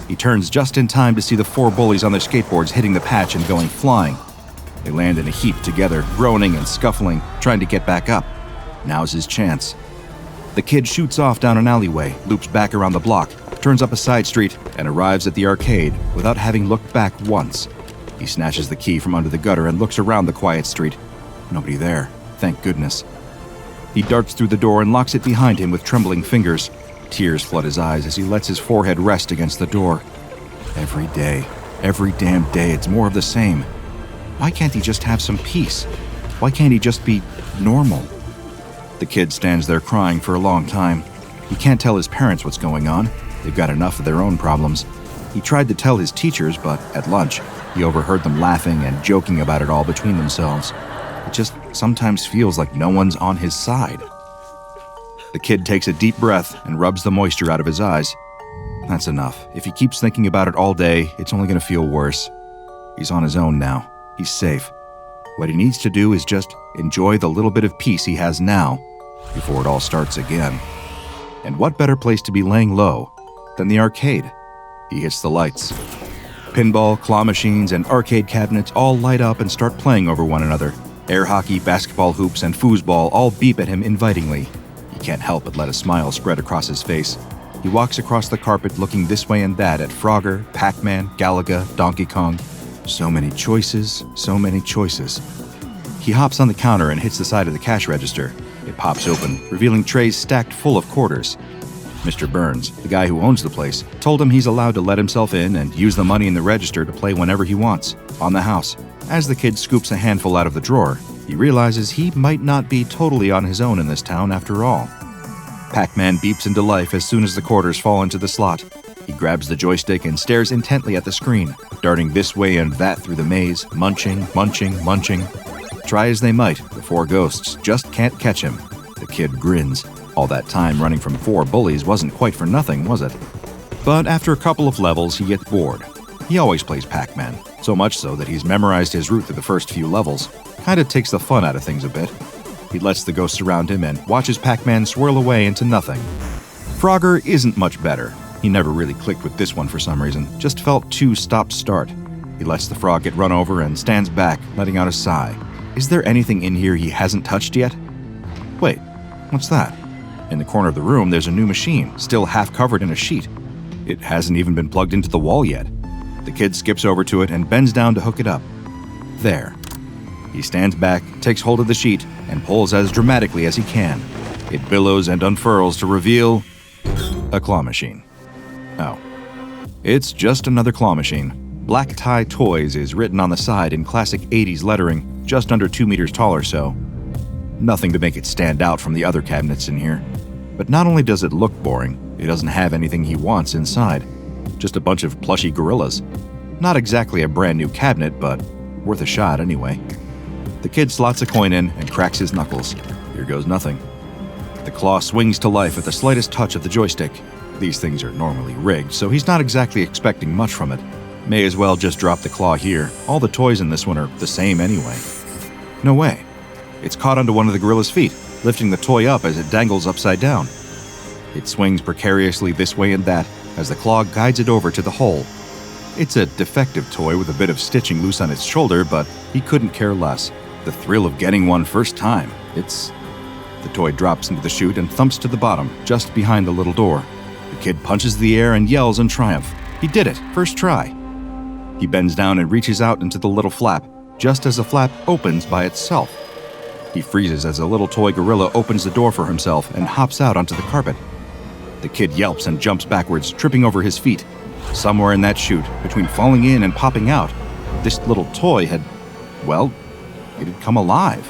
He turns just in time to see the 4 bullies on their skateboards hitting the patch and going flying. They land in a heap together, groaning and scuffling, trying to get back up. Now's his chance. The kid shoots off down an alleyway, loops back around the block, turns up a side street, and arrives at the arcade without having looked back once. He snatches the key from under the gutter and looks around the quiet street. Nobody there, thank goodness. He darts through the door and locks it behind him with trembling fingers. Tears flood his eyes as he lets his forehead rest against the door. Every damn day, it's more of the same. Why can't he just have some peace? Why can't he just be normal? The kid stands there crying for a long time. He can't tell his parents what's going on. They've got enough of their own problems. He tried to tell his teachers, but at lunch, he overheard them laughing and joking about it all between themselves. It just sometimes feels like no one's on his side. The kid takes a deep breath and rubs the moisture out of his eyes. That's enough. If he keeps thinking about it all day, it's only going to feel worse. He's on his own now. He's safe. What he needs to do is just enjoy the little bit of peace he has now before it all starts again. And what better place to be laying low than the arcade? He hits the lights. Pinball, claw machines, and arcade cabinets all light up and start playing over one another. Air hockey, basketball hoops, and foosball all beep at him invitingly. He can't help but let a smile spread across his face. He walks across the carpet looking this way and that at Frogger, Pac-Man, Galaga, Donkey Kong. So many choices, so many choices. He hops on the counter and hits the side of the cash register. It pops open, revealing trays stacked full of quarters. Mr. Burns, the guy who owns the place, told him he's allowed to let himself in and use the money in the register to play whenever he wants, on the house. As the kid scoops a handful out of the drawer, he realizes he might not be totally on his own in this town after all. Pac-Man beeps into life as soon as the quarters fall into the slot. He grabs the joystick and stares intently at the screen, darting this way and that through the maze, munching. Try as they might, the 4 ghosts just can't catch him. The kid grins. All that time running from 4 bullies wasn't quite for nothing, was it? But after a couple of levels, he gets bored. He always plays Pac-Man, so much so that he's memorized his route through the first few levels. Kinda takes the fun out of things a bit. He lets the ghosts around him and watches Pac-Man swirl away into nothing. Frogger isn't much better. He never really clicked with this one for some reason, just felt too stop-start. He lets the frog get run over and stands back, letting out a sigh. Is there anything in here he hasn't touched yet? Wait, what's that? In the corner of the room, there's a new machine, still half covered in a sheet. It hasn't even been plugged into the wall yet. The kid skips over to it and bends down to hook it up. There. He stands back, takes hold of the sheet, and pulls as dramatically as he can. It billows and unfurls to reveal a claw machine. Oh. It's just another claw machine. Black Tie Toys is written on the side in classic 80s lettering, just under 2 meters tall or so. Nothing to make it stand out from the other cabinets in here. But not only does it look boring, it doesn't have anything he wants inside. Just a bunch of plushy gorillas. Not exactly a brand new cabinet, but worth a shot anyway. The kid slots a coin in and cracks his knuckles. Here goes nothing. The claw swings to life at the slightest touch of the joystick. These things are normally rigged, so he's not exactly expecting much from it. May as well just drop the claw here. All the toys in this one are the same anyway. No way. It's caught onto one of the gorilla's feet, lifting the toy up as it dangles upside down. It swings precariously this way and that as the claw guides it over to the hole. It's a defective toy with a bit of stitching loose on its shoulder, but he couldn't care less. The thrill of getting one first time. It's The toy drops into the chute and thumps to the bottom, just behind the little door. The kid punches the air and yells in triumph. He did it, first try. He bends down and reaches out into the little flap, just as the flap opens by itself. He freezes as a little toy gorilla opens the door for himself and hops out onto the carpet. The kid yelps and jumps backwards, tripping over his feet. Somewhere in that chute, between falling in and popping out, this little toy had, well, it had come alive.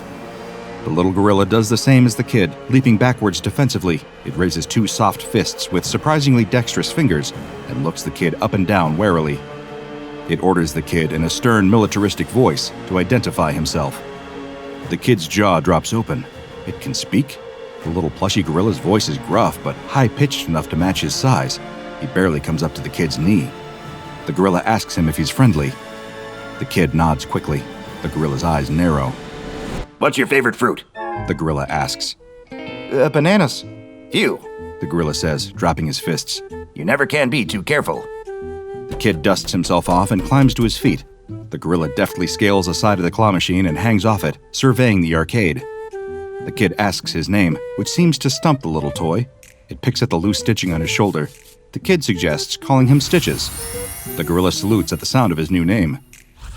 The little gorilla does the same as the kid, leaping backwards defensively. It raises two soft fists with surprisingly dexterous fingers and looks the kid up and down warily. It orders the kid in a stern, militaristic voice to identify himself. The kid's jaw drops open. It can speak? The little plushy gorilla's voice is gruff, but high-pitched enough to match his size. He barely comes up to the kid's knee. The gorilla asks him if he's friendly. The kid nods quickly. The gorilla's eyes narrow. What's your favorite fruit? The gorilla asks. Bananas. Phew, The gorilla says, dropping his fists. you never can be too careful. The kid dusts himself off and climbs to his feet. The gorilla deftly scales the side of the claw machine and hangs off it, surveying the arcade. The kid asks his name, which seems to stump the little toy. It picks at the loose stitching on his shoulder. The kid suggests calling him Stitches. The gorilla salutes at the sound of his new name.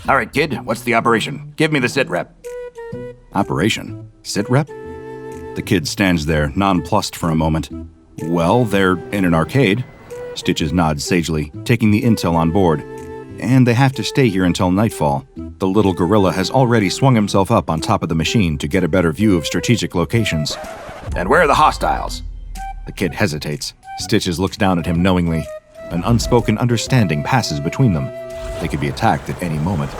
All right, kid, what's the operation? Give me the sit rep. Operation? Sit rep? The kid stands there, nonplussed for a moment. Well, they're in an arcade. Stitches nods sagely, taking the intel on board. And they have to stay here until nightfall. The little gorilla has already swung himself up on top of the machine to get a better view of strategic locations. And where are the hostiles? The kid hesitates. Stitches looks down at him knowingly. An unspoken understanding passes between them. They could be attacked at any moment.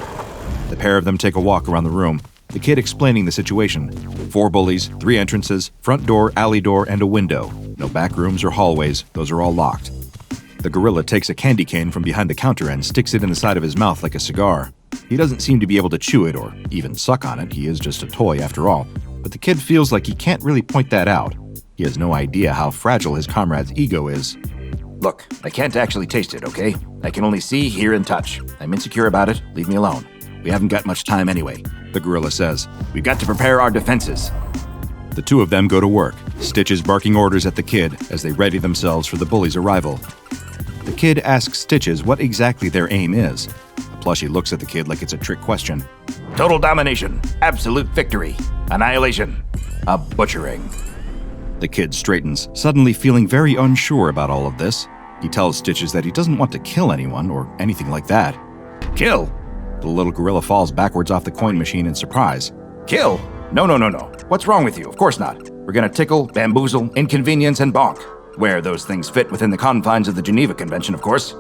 The pair of them take a walk around the room, the kid explaining the situation. 4 bullies, 3 entrances, front door, alley door, and a window. No back rooms or hallways, those are all locked. The gorilla takes a candy cane from behind the counter and sticks it in the side of his mouth like a cigar. He doesn't seem to be able to chew it or even suck on it. He is just a toy after all. But the kid feels like he can't really point that out. He has no idea how fragile his comrade's ego is. Look, I can't actually taste it, okay? I can only see, hear, and touch. I'm insecure about it. Leave me alone. We haven't got much time anyway, The gorilla says. We've got to prepare our defenses. The two of them go to work, Stitches barking orders at the kid as they ready themselves for the bully's arrival. The kid asks Stitches what exactly their aim is. The plushie looks at the kid like it's a trick question. Total domination, absolute victory, annihilation, a butchering. The kid straightens, suddenly feeling very unsure about all of this. He tells Stitches that he doesn't want to kill anyone or anything like that. Kill? The little gorilla falls backwards off the coin machine in surprise. Kill? No. What's wrong with you? Of course not. We're gonna tickle, bamboozle, inconvenience, and bonk. Where those things fit within the confines of the Geneva Convention, of course.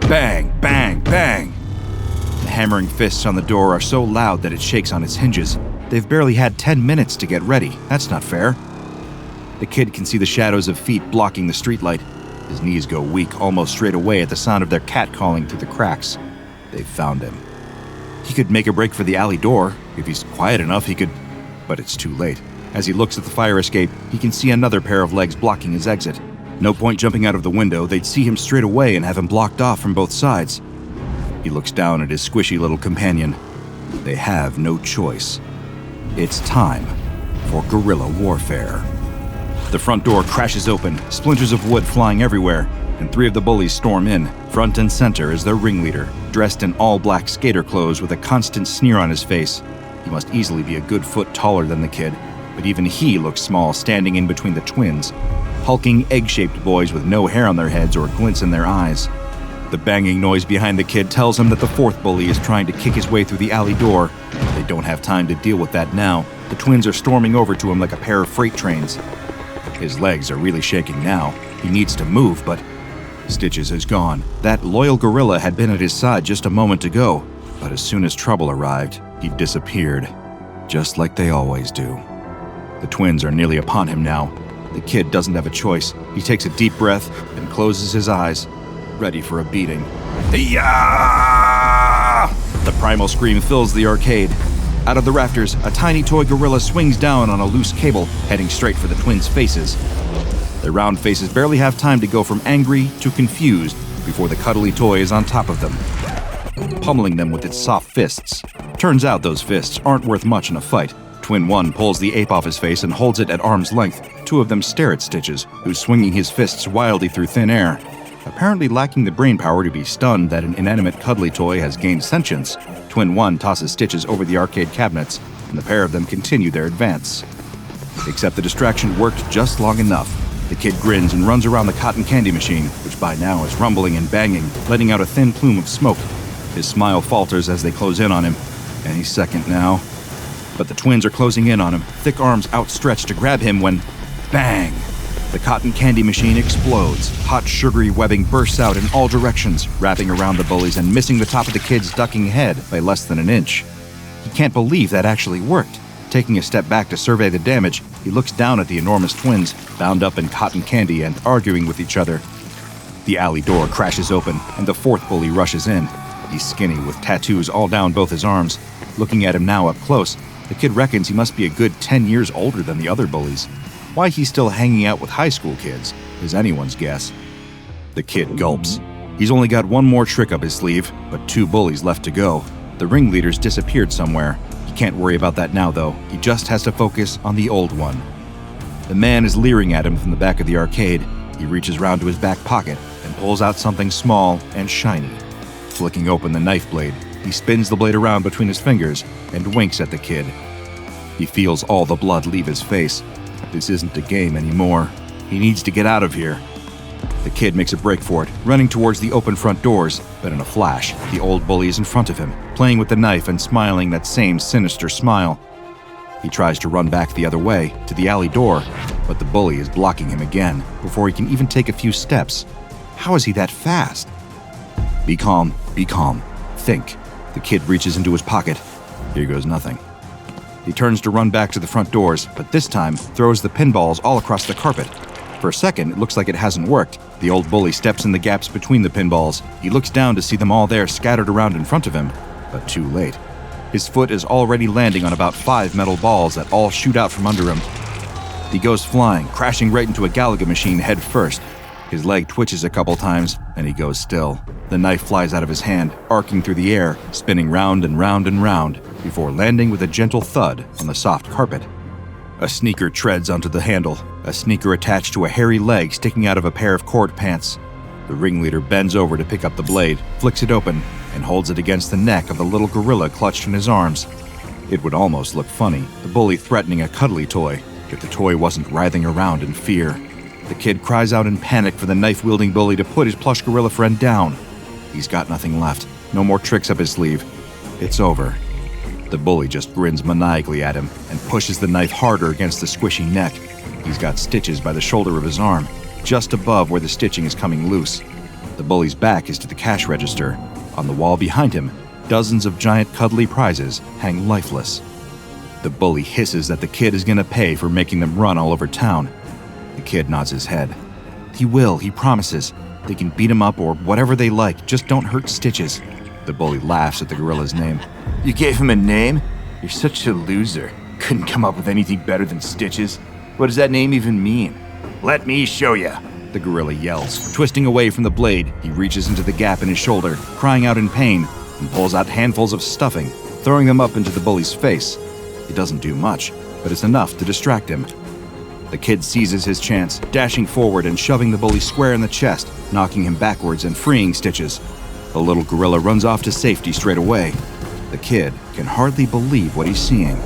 Bang, bang, bang! The hammering fists on the door are so loud that it shakes on its hinges. They've barely had 10 minutes to get ready. That's not fair. The kid can see the shadows of feet blocking the streetlight. His knees go weak almost straight away at the sound of their cat calling through the cracks. They've found him. He could make a break for the alley door. If he's quiet enough, he could... But it's too late. As he looks at the fire escape, he can see another pair of legs blocking his exit. No point jumping out of the window. They'd see him straight away and have him blocked off from both sides. He looks down at his squishy little companion. They have no choice. It's time for guerrilla warfare. The front door crashes open, splinters of wood flying everywhere, and 3 of the bullies storm in. Front and center is their ringleader, dressed in all-black skater clothes with a constant sneer on his face. He must easily be a good foot taller than the kid, but even he looks small standing in between the twins. Hulking, egg-shaped boys with no hair on their heads or glints in their eyes. The banging noise behind the kid tells him that the 4th bully is trying to kick his way through the alley door. They don't have time to deal with that now. The twins are storming over to him like a pair of freight trains. His legs are really shaking now. He needs to move, but Stitches is gone. That loyal gorilla had been at his side just a moment ago, but as soon as trouble arrived, he disappeared, just like they always do. The twins are nearly upon him now. The kid doesn't have a choice. He takes a deep breath and closes his eyes, ready for a beating. Yeah! The primal scream fills the arcade. Out of the rafters, a tiny toy gorilla swings down on a loose cable, heading straight for the twins' faces. Their round faces barely have time to go from angry to confused before the cuddly toy is on top of them, pummeling them with its soft fists. Turns out those fists aren't worth much in a fight. Twin 1 pulls the ape off his face and holds it at arm's length. Two of them stare at Stitches, who's swinging his fists wildly through thin air. Apparently lacking the brainpower to be stunned that an inanimate cuddly toy has gained sentience, Twin 1 tosses Stitches over the arcade cabinets, and the pair of them continue their advance. Except the distraction worked just long enough. The kid grins and runs around the cotton candy machine, which by now is rumbling and banging, letting out a thin plume of smoke. His smile falters as they close in on him. Any second now. But the twins are closing in on him, thick arms outstretched to grab him when... bang! The cotton candy machine explodes. Hot, sugary webbing bursts out in all directions, wrapping around the bullies and missing the top of the kid's ducking head by less than an inch. He can't believe that actually worked. Taking a step back to survey the damage, he looks down at the enormous twins, bound up in cotton candy and arguing with each other. The alley door crashes open, and the fourth bully rushes in. He's skinny, with tattoos all down both his arms. Looking at him now up close, the kid reckons he must be a good 10 years older than the other bullies. Why he's still hanging out with high school kids is anyone's guess. The kid gulps. He's only got one more trick up his sleeve, but 2 bullies left to go. The ringleader's disappeared somewhere. He can't worry about that now, though. He just has to focus on the old one. The man is leering at him from the back of the arcade. He reaches round to his back pocket and pulls out something small and shiny. Flicking open the knife blade, he spins the blade around between his fingers and winks at the kid. He feels all the blood leave his face. This isn't a game anymore. He needs to get out of here. The kid makes a break for it, running towards the open front doors, but in a flash, the old bully is in front of him, playing with the knife and smiling that same sinister smile. He tries to run back the other way, to the alley door, but the bully is blocking him again, before he can even take a few steps. How is he that fast? Be calm, think. The kid reaches into his pocket. Here goes nothing. He turns to run back to the front doors, but this time throws the pinballs all across the carpet. For a second, it looks like it hasn't worked. The old bully steps in the gaps between the pinballs. He looks down to see them all there scattered around in front of him, but too late. His foot is already landing on about 5 metal balls that all shoot out from under him. He goes flying, crashing right into a Galaga machine head first. His leg twitches a couple times, and he goes still. The knife flies out of his hand, arcing through the air, spinning round and round and round, before landing with a gentle thud on the soft carpet. A sneaker treads onto the handle, a sneaker attached to a hairy leg sticking out of a pair of cord pants. The ringleader bends over to pick up the blade, flicks it open, and holds it against the neck of the little gorilla clutched in his arms. It would almost look funny, the bully threatening a cuddly toy, if the toy wasn't writhing around in fear. The kid cries out in panic for the knife-wielding bully to put his plush gorilla friend down. He's got nothing left, no more tricks up his sleeve. It's over. The bully just grins maniacally at him and pushes the knife harder against the squishy neck. He's got stitches by the shoulder of his arm, just above where the stitching is coming loose. The bully's back is to the cash register. On the wall behind him, dozens of giant cuddly prizes hang lifeless. The bully hisses that the kid is gonna pay for making them run all over town. The kid nods his head. He will, he promises. They can beat him up or whatever they like, just don't hurt Stitches. The bully laughs at the gorilla's name. You gave him a name? You're such a loser. Couldn't come up with anything better than Stitches. What does that name even mean? Let me show ya, the gorilla yells. Twisting away from the blade, he reaches into the gap in his shoulder, crying out in pain, and pulls out handfuls of stuffing, throwing them up into the bully's face. It doesn't do much, but it's enough to distract him. The kid seizes his chance, dashing forward and shoving the bully square in the chest, knocking him backwards and freeing Stitches. The little gorilla runs off to safety straight away. The kid can hardly believe what he's seeing.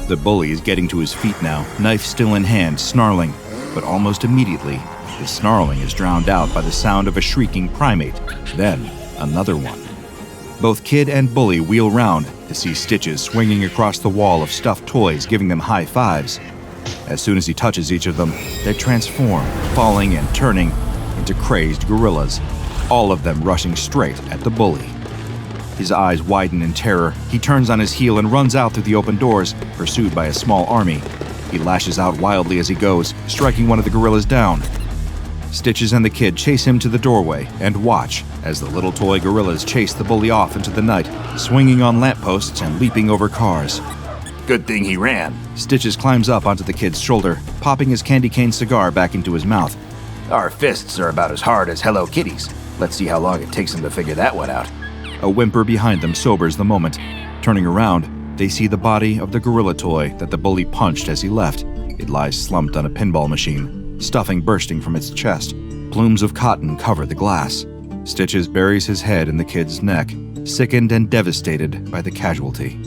The bully is getting to his feet now, knife still in hand, snarling, but almost immediately, his snarling is drowned out by the sound of a shrieking primate, then another one. Both kid and bully wheel round to see Stitches swinging across the wall of stuffed toys, giving them high fives. As soon as he touches each of them, they transform, falling and turning into crazed gorillas, all of them rushing straight at the bully. His eyes widen in terror. He turns on his heel and runs out through the open doors, pursued by a small army. He lashes out wildly as he goes, striking one of the gorillas down. Stitches and the kid chase him to the doorway and watch as the little toy gorillas chase the bully off into the night, swinging on lampposts and leaping over cars. Good thing he ran. Stitches climbs up onto the kid's shoulder, popping his candy cane cigar back into his mouth. Our fists are about as hard as Hello Kitty's. Let's see how long it takes him to figure that one out. A whimper behind them sobers the moment. Turning around, They see the body of the gorilla toy that the bully punched as he left. It lies slumped on a pinball machine, stuffing bursting from its chest. Plumes of cotton cover the glass. Stitches buries his head in the kid's neck, sickened and devastated by the casualty.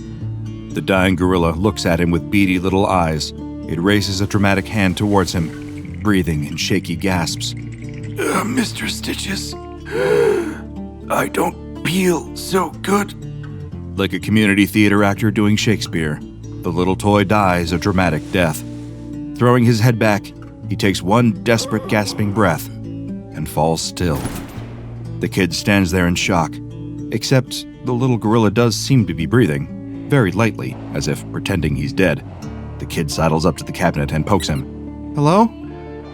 The dying gorilla looks at him with beady little eyes. It raises a dramatic hand towards him, breathing in shaky gasps. Mr. Stitches, I don't feel so good. Like a community theater actor doing Shakespeare, the little toy dies a dramatic death. Throwing his head back, he takes one desperate gasping breath and falls still. The kid stands there in shock, except the little gorilla does seem to be breathing, very lightly, as if pretending he's dead. The kid sidles up to the cabinet and pokes him. "Hello?"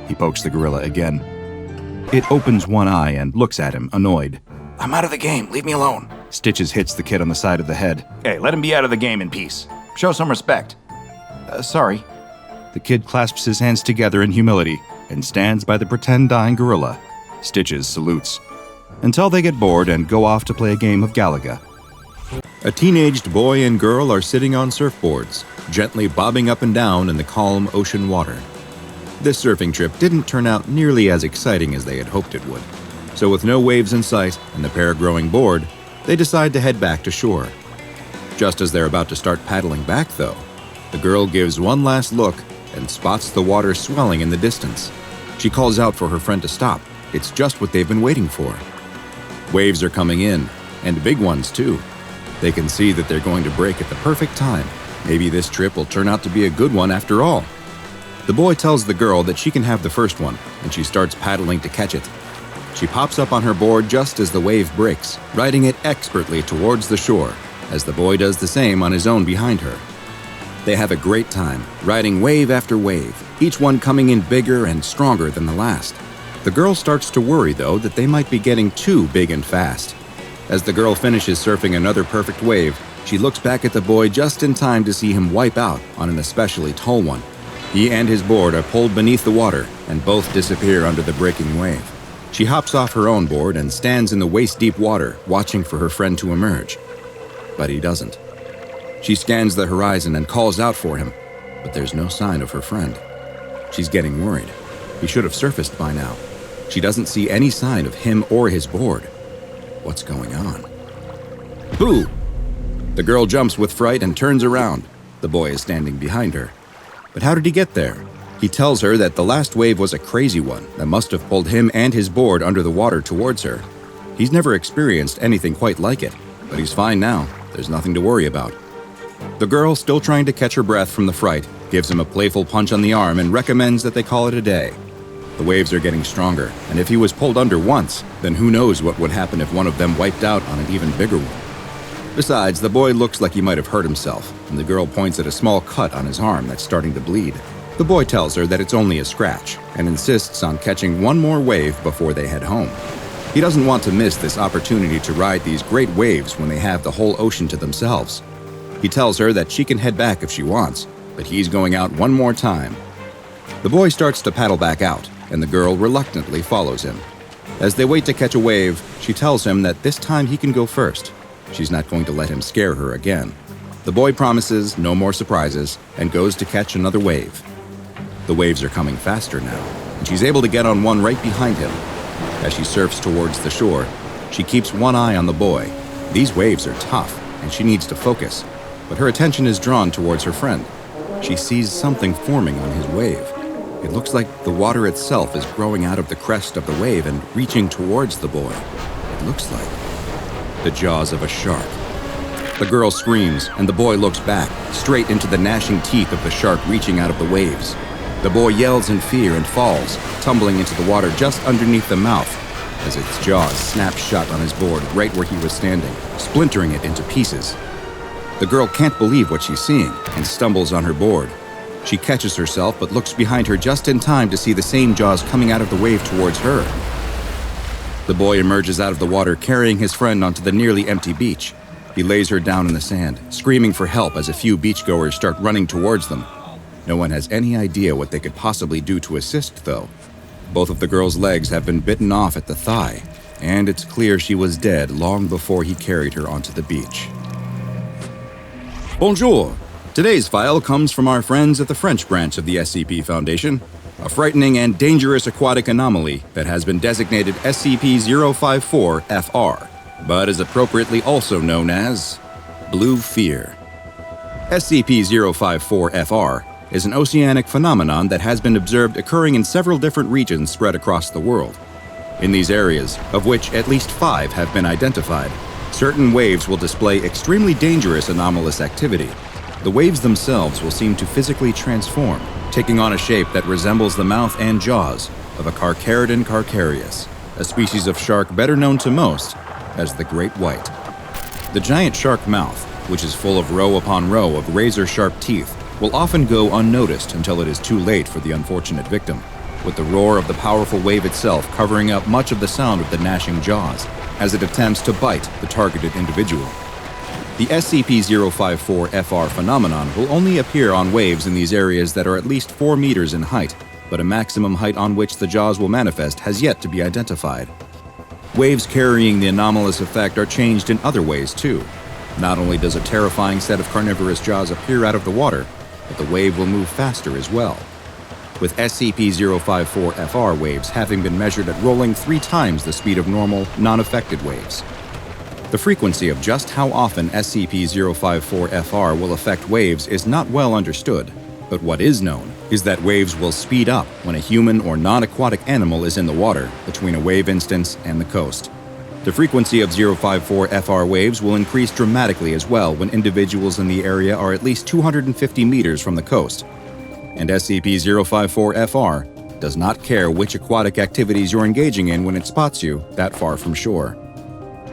He pokes the gorilla again. It opens one eye and looks at him, annoyed. I'm out of the game. Leave me alone. Stitches hits the kid on the side of the head. Hey, let him be out of the game in peace. Show some respect. Sorry. The kid clasps his hands together in humility and stands by the pretend dying gorilla. Stitches salutes. Until they get bored and go off to play a game of Galaga. A teenaged boy and girl are sitting on surfboards, gently bobbing up and down in the calm ocean water. This surfing trip didn't turn out nearly as exciting as they had hoped it would. So with no waves in sight and the pair growing bored, they decide to head back to shore. Just as they're about to start paddling back, though, the girl gives one last look and spots the water swelling in the distance. She calls out for her friend to stop. It's just what they've been waiting for. Waves are coming in, and big ones too. They can see that they're going to break at the perfect time. Maybe this trip will turn out to be a good one after all. The boy tells the girl that she can have the first one, and she starts paddling to catch it. She pops up on her board just as the wave breaks, riding it expertly towards the shore, as the boy does the same on his own behind her. They have a great time, riding wave after wave, each one coming in bigger and stronger than the last. The girl starts to worry, though, that they might be getting too big and fast. As the girl finishes surfing another perfect wave, she looks back at the boy just in time to see him wipe out on an especially tall one. He and his board are pulled beneath the water, and both disappear under the breaking wave. She hops off her own board and stands in the waist-deep water, watching for her friend to emerge. But he doesn't. She scans the horizon and calls out for him, but there's no sign of her friend. She's getting worried. He should have surfaced by now. She doesn't see any sign of him or his board. What's going on? Boo! The girl jumps with fright and turns around. The boy is standing behind her. But how did he get there? He tells her that the last wave was a crazy one that must have pulled him and his board under the water towards her. He's never experienced anything quite like it, but he's fine now. There's nothing to worry about. The girl, still trying to catch her breath from the fright, gives him a playful punch on the arm and recommends that they call it a day. The waves are getting stronger, and if he was pulled under once, then who knows what would happen if one of them wiped out on an even bigger one. Besides, the boy looks like he might have hurt himself, and the girl points at a small cut on his arm that's starting to bleed. The boy tells her that it's only a scratch, and insists on catching one more wave before they head home. He doesn't want to miss this opportunity to ride these great waves when they have the whole ocean to themselves. He tells her that she can head back if she wants, but he's going out one more time. The boy starts to paddle back out, and the girl reluctantly follows him. As they wait to catch a wave, she tells him that this time he can go first. She's not going to let him scare her again. The boy promises no more surprises and goes to catch another wave. The waves are coming faster now, and she's able to get on one right behind him. As she surfs towards the shore, she keeps one eye on the boy. These waves are tough, and she needs to focus, but her attention is drawn towards her friend. She sees something forming on his wave. It looks like the water itself is growing out of the crest of the wave and reaching towards the boy. It looks like the jaws of a shark. The girl screams, and the boy looks back, straight into the gnashing teeth of the shark reaching out of the waves. The boy yells in fear and falls, tumbling into the water just underneath the mouth, as its jaws snap shut on his board right where he was standing, splintering it into pieces. The girl can't believe what she's seeing and stumbles on her board. She catches herself but looks behind her just in time to see the same jaws coming out of the wave towards her. The boy emerges out of the water carrying his friend onto the nearly empty beach. He lays her down in the sand, screaming for help as a few beachgoers start running towards them. No one has any idea what they could possibly do to assist, though. Both of the girl's legs have been bitten off at the thigh, and it's clear she was dead long before he carried her onto the beach. Bonjour! Today's file comes from our friends at the French branch of the SCP Foundation, a frightening and dangerous aquatic anomaly that has been designated SCP-054-FR, but is appropriately also known as Blue Fear. SCP-054-FR is an oceanic phenomenon that has been observed occurring in several different regions spread across the world. In these areas, of which at least 5 have been identified, certain waves will display extremely dangerous anomalous activity. The waves themselves will seem to physically transform, taking on a shape that resembles the mouth and jaws of a Carcharodon carcharius, a species of shark better known to most as the great white. The giant shark mouth, which is full of row upon row of razor-sharp teeth, will often go unnoticed until it is too late for the unfortunate victim, with the roar of the powerful wave itself covering up much of the sound of the gnashing jaws as it attempts to bite the targeted individual. The SCP-054-FR phenomenon will only appear on waves in these areas that are at least 4 meters in height, but a maximum height on which the jaws will manifest has yet to be identified. Waves carrying the anomalous effect are changed in other ways too. Not only does a terrifying set of carnivorous jaws appear out of the water, but the wave will move faster as well, with SCP-054-FR waves having been measured at rolling 3 times the speed of normal, non-affected waves. The frequency of just how often SCP-054-FR will affect waves is not well understood, but what is known is that waves will speed up when a human or non-aquatic animal is in the water between a wave instance and the coast. The frequency of 054-FR waves will increase dramatically as well when individuals in the area are at least 250 meters from the coast. And SCP-054-FR does not care which aquatic activities you're engaging in when it spots you that far from shore.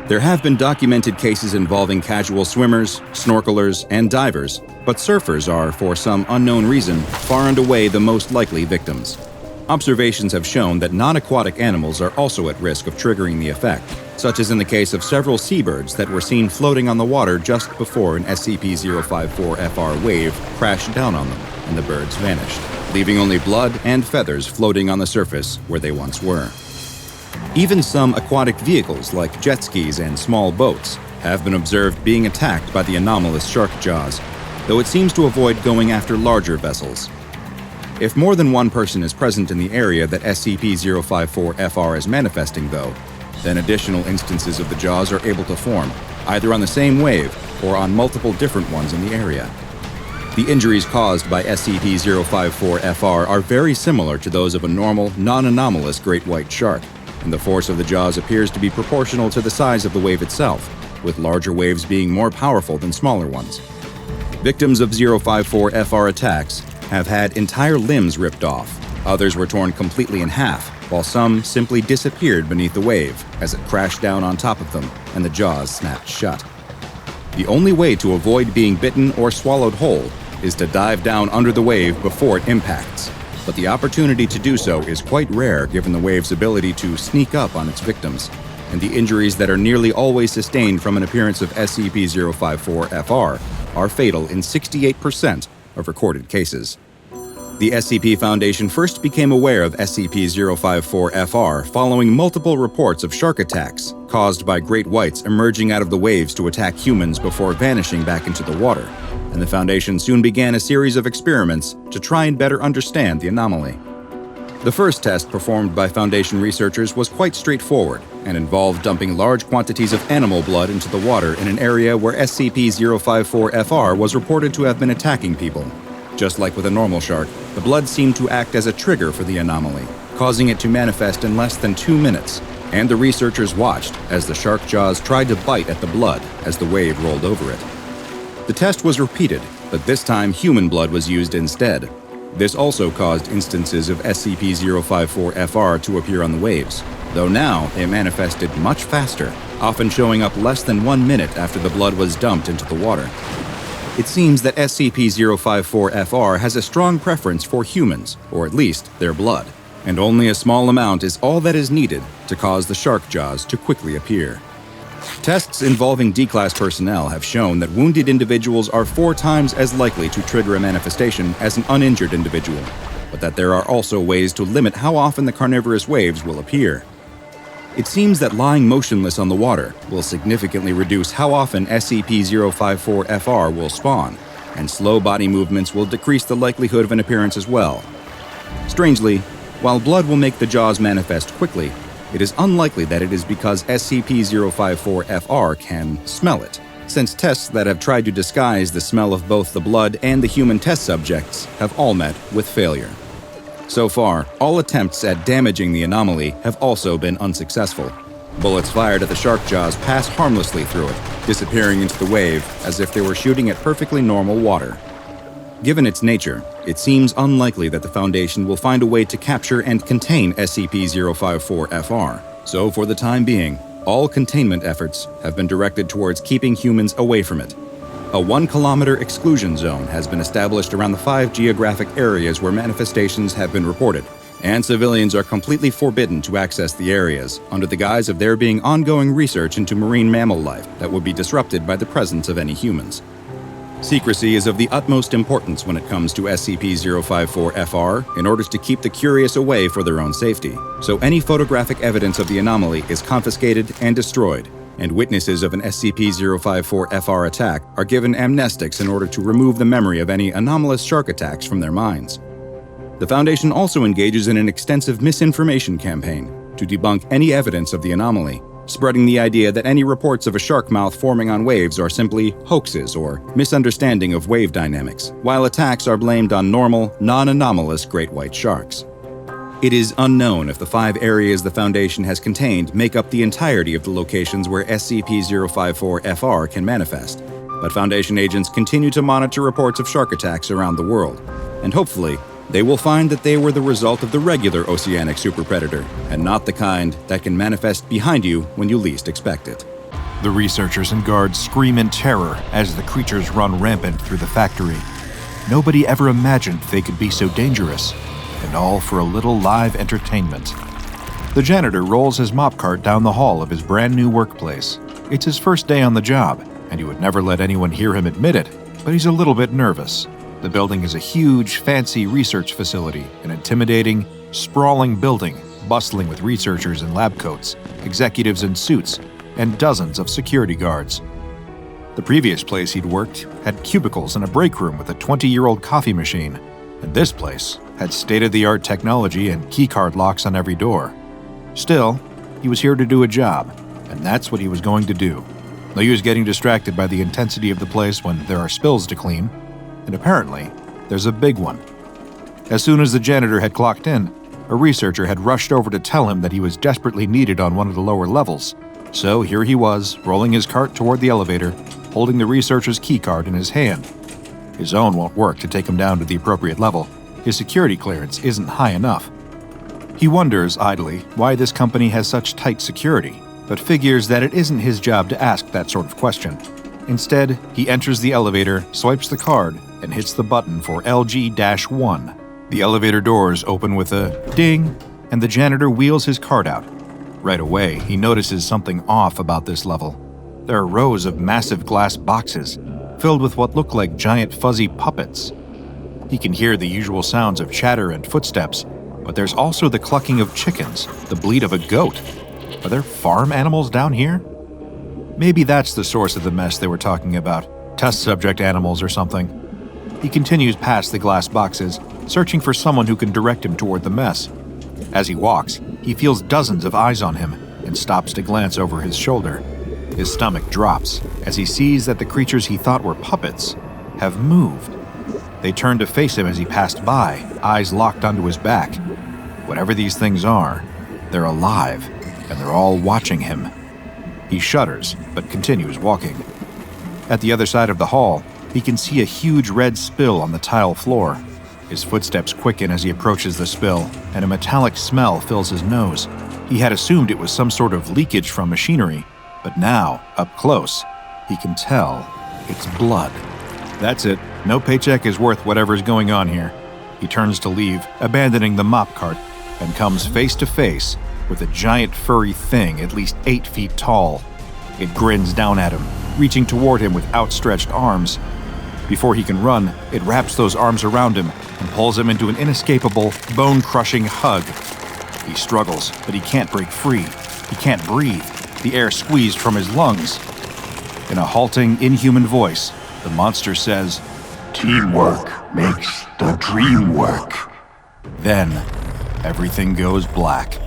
There have been documented cases involving casual swimmers, snorkelers, and divers, but surfers are, for some unknown reason, far and away the most likely victims. Observations have shown that non-aquatic animals are also at risk of triggering the effect, such as in the case of several seabirds that were seen floating on the water just before an SCP-054-FR wave crashed down on them, and the birds vanished, leaving only blood and feathers floating on the surface where they once were. Even some aquatic vehicles like jet skis and small boats have been observed being attacked by the anomalous shark jaws, though it seems to avoid going after larger vessels. If more than one person is present in the area that SCP-054-FR is manifesting, though, then additional instances of the jaws are able to form, either on the same wave or on multiple different ones in the area. The injuries caused by SCP-054-FR are very similar to those of a normal, non-anomalous great white shark, and the force of the jaws appears to be proportional to the size of the wave itself, with larger waves being more powerful than smaller ones. Victims of 054-FR attacks have had entire limbs ripped off, others were torn completely in half, while some simply disappeared beneath the wave as it crashed down on top of them and the jaws snapped shut. The only way to avoid being bitten or swallowed whole is to dive down under the wave before it impacts, but the opportunity to do so is quite rare given the wave's ability to sneak up on its victims, and the injuries that are nearly always sustained from an appearance of SCP-054-FR are fatal in 68% of recorded cases. The SCP Foundation first became aware of SCP-054-FR following multiple reports of shark attacks caused by great whites emerging out of the waves to attack humans before vanishing back into the water, and the Foundation soon began a series of experiments to try and better understand the anomaly. The first test performed by Foundation researchers was quite straightforward and involved dumping large quantities of animal blood into the water in an area where SCP-054-FR was reported to have been attacking people. Just like with a normal shark, the blood seemed to act as a trigger for the anomaly, causing it to manifest in less than 2 minutes, and the researchers watched as the shark jaws tried to bite at the blood as the wave rolled over it. The test was repeated, but this time human blood was used instead. This also caused instances of SCP-054-FR to appear on the waves, though now they manifested much faster, often showing up less than 1 minute after the blood was dumped into the water. It seems that SCP-054-FR has a strong preference for humans, or at least their blood, and only a small amount is all that is needed to cause the shark jaws to quickly appear. Tests involving D-Class personnel have shown that wounded individuals are 4 times as likely to trigger a manifestation as an uninjured individual, but that there are also ways to limit how often the carnivorous waves will appear. It seems that lying motionless on the water will significantly reduce how often SCP-054-FR will spawn, and slow body movements will decrease the likelihood of an appearance as well. Strangely, while blood will make the jaws manifest quickly, it is unlikely that it is because SCP-054-FR can smell it, since tests that have tried to disguise the smell of both the blood and the human test subjects have all met with failure. So far, all attempts at damaging the anomaly have also been unsuccessful. Bullets fired at the shark jaws pass harmlessly through it, disappearing into the wave as if they were shooting at perfectly normal water. Given its nature, it seems unlikely that the Foundation will find a way to capture and contain SCP-054-FR, so for the time being, all containment efforts have been directed towards keeping humans away from it. A 1-kilometer exclusion zone has been established around the 5 geographic areas where manifestations have been reported, and civilians are completely forbidden to access the areas under the guise of there being ongoing research into marine mammal life that would be disrupted by the presence of any humans. Secrecy is of the utmost importance when it comes to SCP-054-FR in order to keep the curious away for their own safety, so any photographic evidence of the anomaly is confiscated and destroyed, and witnesses of an SCP-054-FR attack are given amnestics in order to remove the memory of any anomalous shark attacks from their minds. The Foundation also engages in an extensive misinformation campaign to debunk any evidence of the anomaly, spreading the idea that any reports of a shark mouth forming on waves are simply hoaxes or misunderstanding of wave dynamics, while attacks are blamed on normal, non-anomalous great white sharks. It is unknown if the 5 areas the Foundation has contained make up the entirety of the locations where SCP-054-FR can manifest, but Foundation agents continue to monitor reports of shark attacks around the world, and hopefully, they will find that they were the result of the regular oceanic superpredator, and not the kind that can manifest behind you when you least expect it. The researchers and guards scream in terror as the creatures run rampant through the factory. Nobody ever imagined they could be so dangerous, and all for a little live entertainment. The janitor rolls his mop cart down the hall of his brand new workplace. It's his first day on the job, and he would never let anyone hear him admit it, but he's a little bit nervous. The building is a huge, fancy research facility, an intimidating, sprawling building, bustling with researchers in lab coats, executives in suits, and dozens of security guards. The previous place he'd worked had cubicles and a break room with a 20-year-old coffee machine, and this place had state-of-the-art technology and keycard locks on every door. Still, he was here to do a job, and that's what he was going to do. Though he was getting distracted by the intensity of the place when there are spills to clean, and apparently, there's a big one. As soon as the janitor had clocked in, a researcher had rushed over to tell him that he was desperately needed on one of the lower levels. So here he was, rolling his cart toward the elevator, holding the researcher's keycard in his hand. His own won't work to take him down to the appropriate level. His security clearance isn't high enough. He wonders, idly, why this company has such tight security, but figures that it isn't his job to ask that sort of question. Instead, he enters the elevator, swipes the card, and hits the button for LG-1. The elevator doors open with a ding, and the janitor wheels his card out. Right away, he notices something off about this level. There are rows of massive glass boxes, filled with what look like giant fuzzy puppets. He can hear the usual sounds of chatter and footsteps, but there's also the clucking of chickens, the bleat of a goat. Are there farm animals down here? Maybe that's the source of the mess they were talking about, test subject animals or something. He continues past the glass boxes, searching for someone who can direct him toward the mess. As he walks, he feels dozens of eyes on him and stops to glance over his shoulder. His stomach drops as he sees that the creatures he thought were puppets have moved. They turn to face him as he passed by, eyes locked onto his back. Whatever these things are, they're alive, and they're all watching him. He shudders, but continues walking. At the other side of the hall, he can see a huge red spill on the tile floor. His footsteps quicken as he approaches the spill, and a metallic smell fills his nose. He had assumed it was some sort of leakage from machinery, but now, up close, he can tell it's blood. That's it. No paycheck is worth whatever's going on here. He turns to leave, abandoning the mop cart, and comes face to face with a giant furry thing at least 8 feet tall. It grins down at him, reaching toward him with outstretched arms. Before he can run, it wraps those arms around him and pulls him into an inescapable, bone-crushing hug. He struggles, but he can't break free. He can't breathe, the air squeezed from his lungs. In a halting, inhuman voice, the monster says, "Teamwork makes the dream work." Then, everything goes black.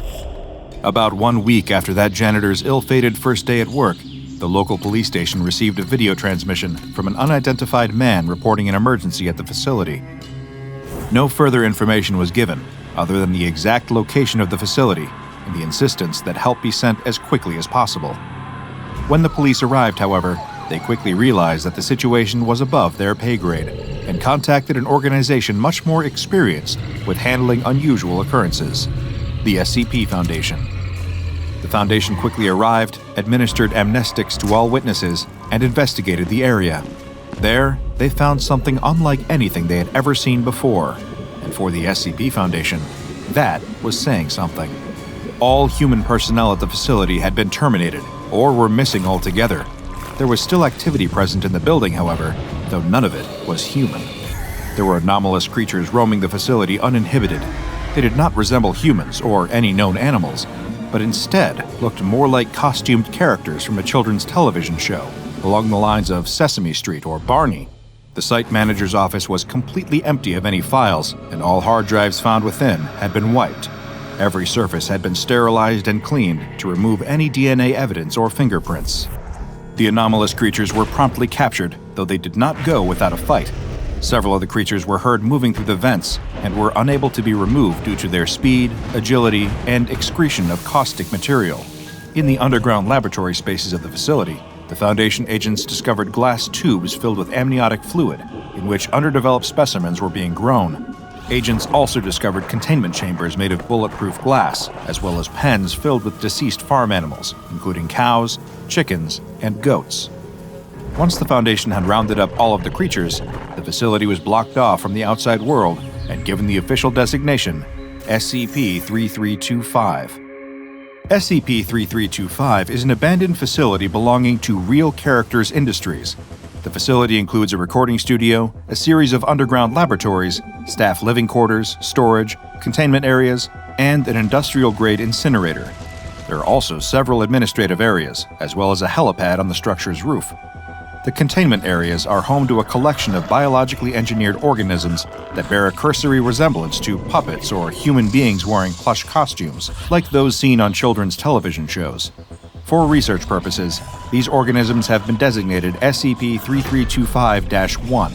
About 1 week after that janitor's ill-fated first day at work, the local police station received a video transmission from an unidentified man reporting an emergency at the facility. No further information was given, other than the exact location of the facility and the insistence that help be sent as quickly as possible. When the police arrived, however, they quickly realized that the situation was above their pay grade and contacted an organization much more experienced with handling unusual occurrences, the SCP Foundation. The Foundation quickly arrived, administered amnestics to all witnesses, and investigated the area. There, they found something unlike anything they had ever seen before, and for the SCP Foundation, that was saying something. All human personnel at the facility had been terminated or were missing altogether. There was still activity present in the building, however, though none of it was human. There were anomalous creatures roaming the facility uninhibited. They did not resemble humans or any known animals, but instead looked more like costumed characters from a children's television show, along the lines of Sesame Street or Barney. The site manager's office was completely empty of any files, and all hard drives found within had been wiped. Every surface had been sterilized and cleaned to remove any DNA evidence or fingerprints. The anomalous creatures were promptly captured, though they did not go without a fight. Several of the creatures were heard moving through the vents and were unable to be removed due to their speed, agility, and excretion of caustic material. In the underground laboratory spaces of the facility, the Foundation agents discovered glass tubes filled with amniotic fluid, in which underdeveloped specimens were being grown. Agents also discovered containment chambers made of bulletproof glass, as well as pens filled with deceased farm animals, including cows, chickens, and goats. Once the Foundation had rounded up all of the creatures, the facility was blocked off from the outside world and given the official designation SCP-3325. SCP-3325 is an abandoned facility belonging to Real Characters Industries. The facility includes a recording studio, a series of underground laboratories, staff living quarters, storage, containment areas, and an industrial-grade incinerator. There are also several administrative areas, as well as a helipad on the structure's roof. The containment areas are home to a collection of biologically engineered organisms that bear a cursory resemblance to puppets or human beings wearing plush costumes, like those seen on children's television shows. For research purposes, these organisms have been designated SCP-3325-1.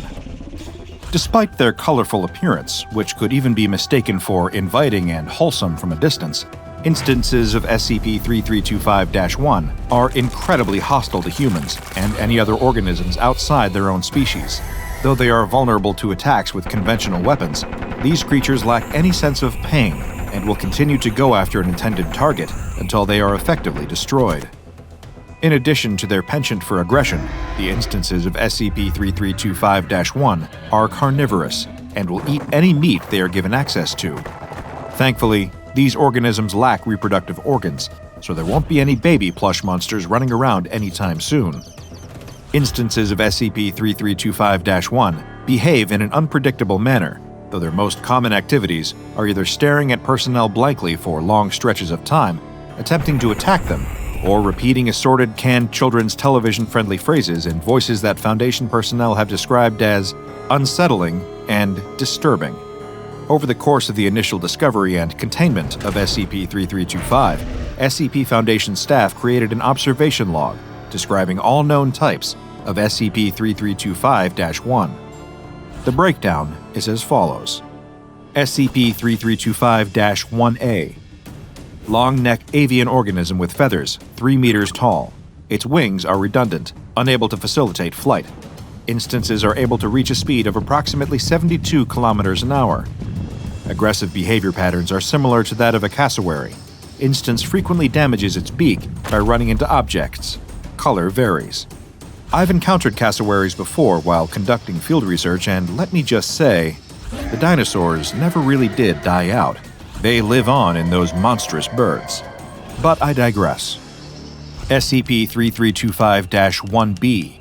Despite their colorful appearance, which could even be mistaken for inviting and wholesome from a distance, instances of SCP-3325-1 are incredibly hostile to humans and any other organisms outside their own species. Though they are vulnerable to attacks with conventional weapons, these creatures lack any sense of pain and will continue to go after an intended target until they are effectively destroyed. In addition to their penchant for aggression, the instances of SCP-3325-1 are carnivorous and will eat any meat they are given access to. Thankfully, these organisms lack reproductive organs, so there won't be any baby plush monsters running around anytime soon. Instances of SCP-3325-1 behave in an unpredictable manner, though their most common activities are either staring at personnel blankly for long stretches of time, attempting to attack them, or repeating assorted canned children's television-friendly phrases in voices that Foundation personnel have described as unsettling and disturbing. Over the course of the initial discovery and containment of SCP-3325, SCP Foundation staff created an observation log describing all known types of SCP-3325-1. The breakdown is as follows. SCP-3325-1A. Long-neck avian organism with feathers, 3 meters tall. Its wings are redundant, unable to facilitate flight. Instances are able to reach a speed of approximately 72 kilometers an hour. Aggressive behavior patterns are similar to that of a cassowary. Instance frequently damages its beak by running into objects. Color varies. I've encountered cassowaries before while conducting field research, and let me just say, the dinosaurs never really did die out. They live on in those monstrous birds. But I digress. SCP-3325-1B.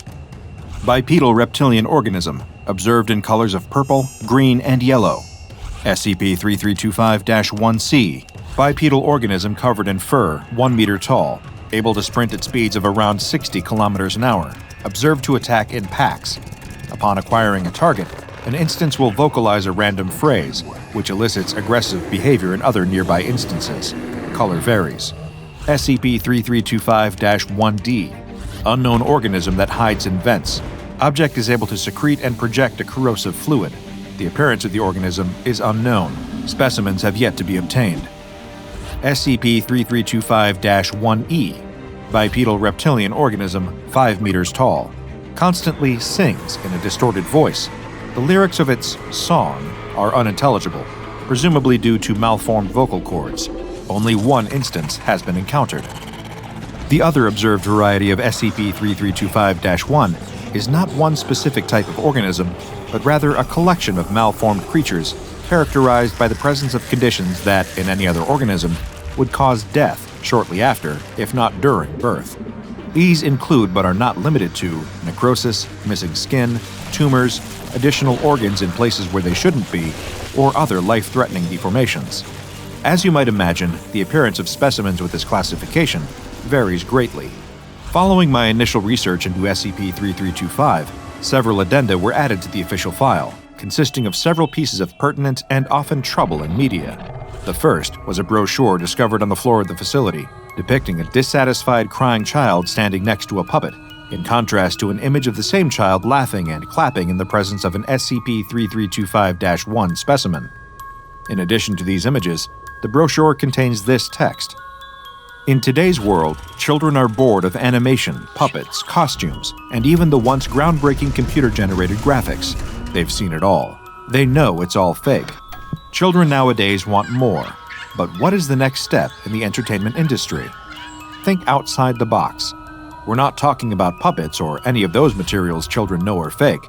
Bipedal reptilian organism, observed in colors of purple, green, and yellow. SCP-3325-1C. Bipedal organism covered in fur, 1 meter tall, able to sprint at speeds of around 60 kilometers an hour, observed to attack in packs. Upon acquiring a target, an instance will vocalize a random phrase, which elicits aggressive behavior in other nearby instances. Color varies. SCP-3325-1D. Unknown organism that hides in vents. Object is able to secrete and project a corrosive fluid. The appearance of the organism is unknown. Specimens have yet to be obtained. SCP-3325-1E. Bipedal reptilian organism, 5 meters tall. Constantly sings in a distorted voice. The lyrics of its song are unintelligible, presumably due to malformed vocal cords. Only one instance has been encountered. The other observed variety of SCP-3325-1 is not one specific type of organism, but rather a collection of malformed creatures characterized by the presence of conditions that, in any other organism, would cause death shortly after, if not during, birth. These include, but are not limited to, necrosis, missing skin, tumors, additional organs in places where they shouldn't be, or other life-threatening deformations. As you might imagine, the appearance of specimens with this classification varies greatly. Following my initial research into SCP-3325, several addenda were added to the official file, consisting of several pieces of pertinent and often troubling media. The first was a brochure discovered on the floor of the facility, depicting a dissatisfied crying child standing next to a puppet, in contrast to an image of the same child laughing and clapping in the presence of an SCP-3325-1 specimen. In addition to these images, the brochure contains this text. In today's world, children are bored of animation, puppets, costumes, and even the once groundbreaking computer-generated graphics. They've seen it all. They know it's all fake. Children nowadays want more. But what is the next step in the entertainment industry? Think outside the box. We're not talking about puppets or any of those materials children know are fake.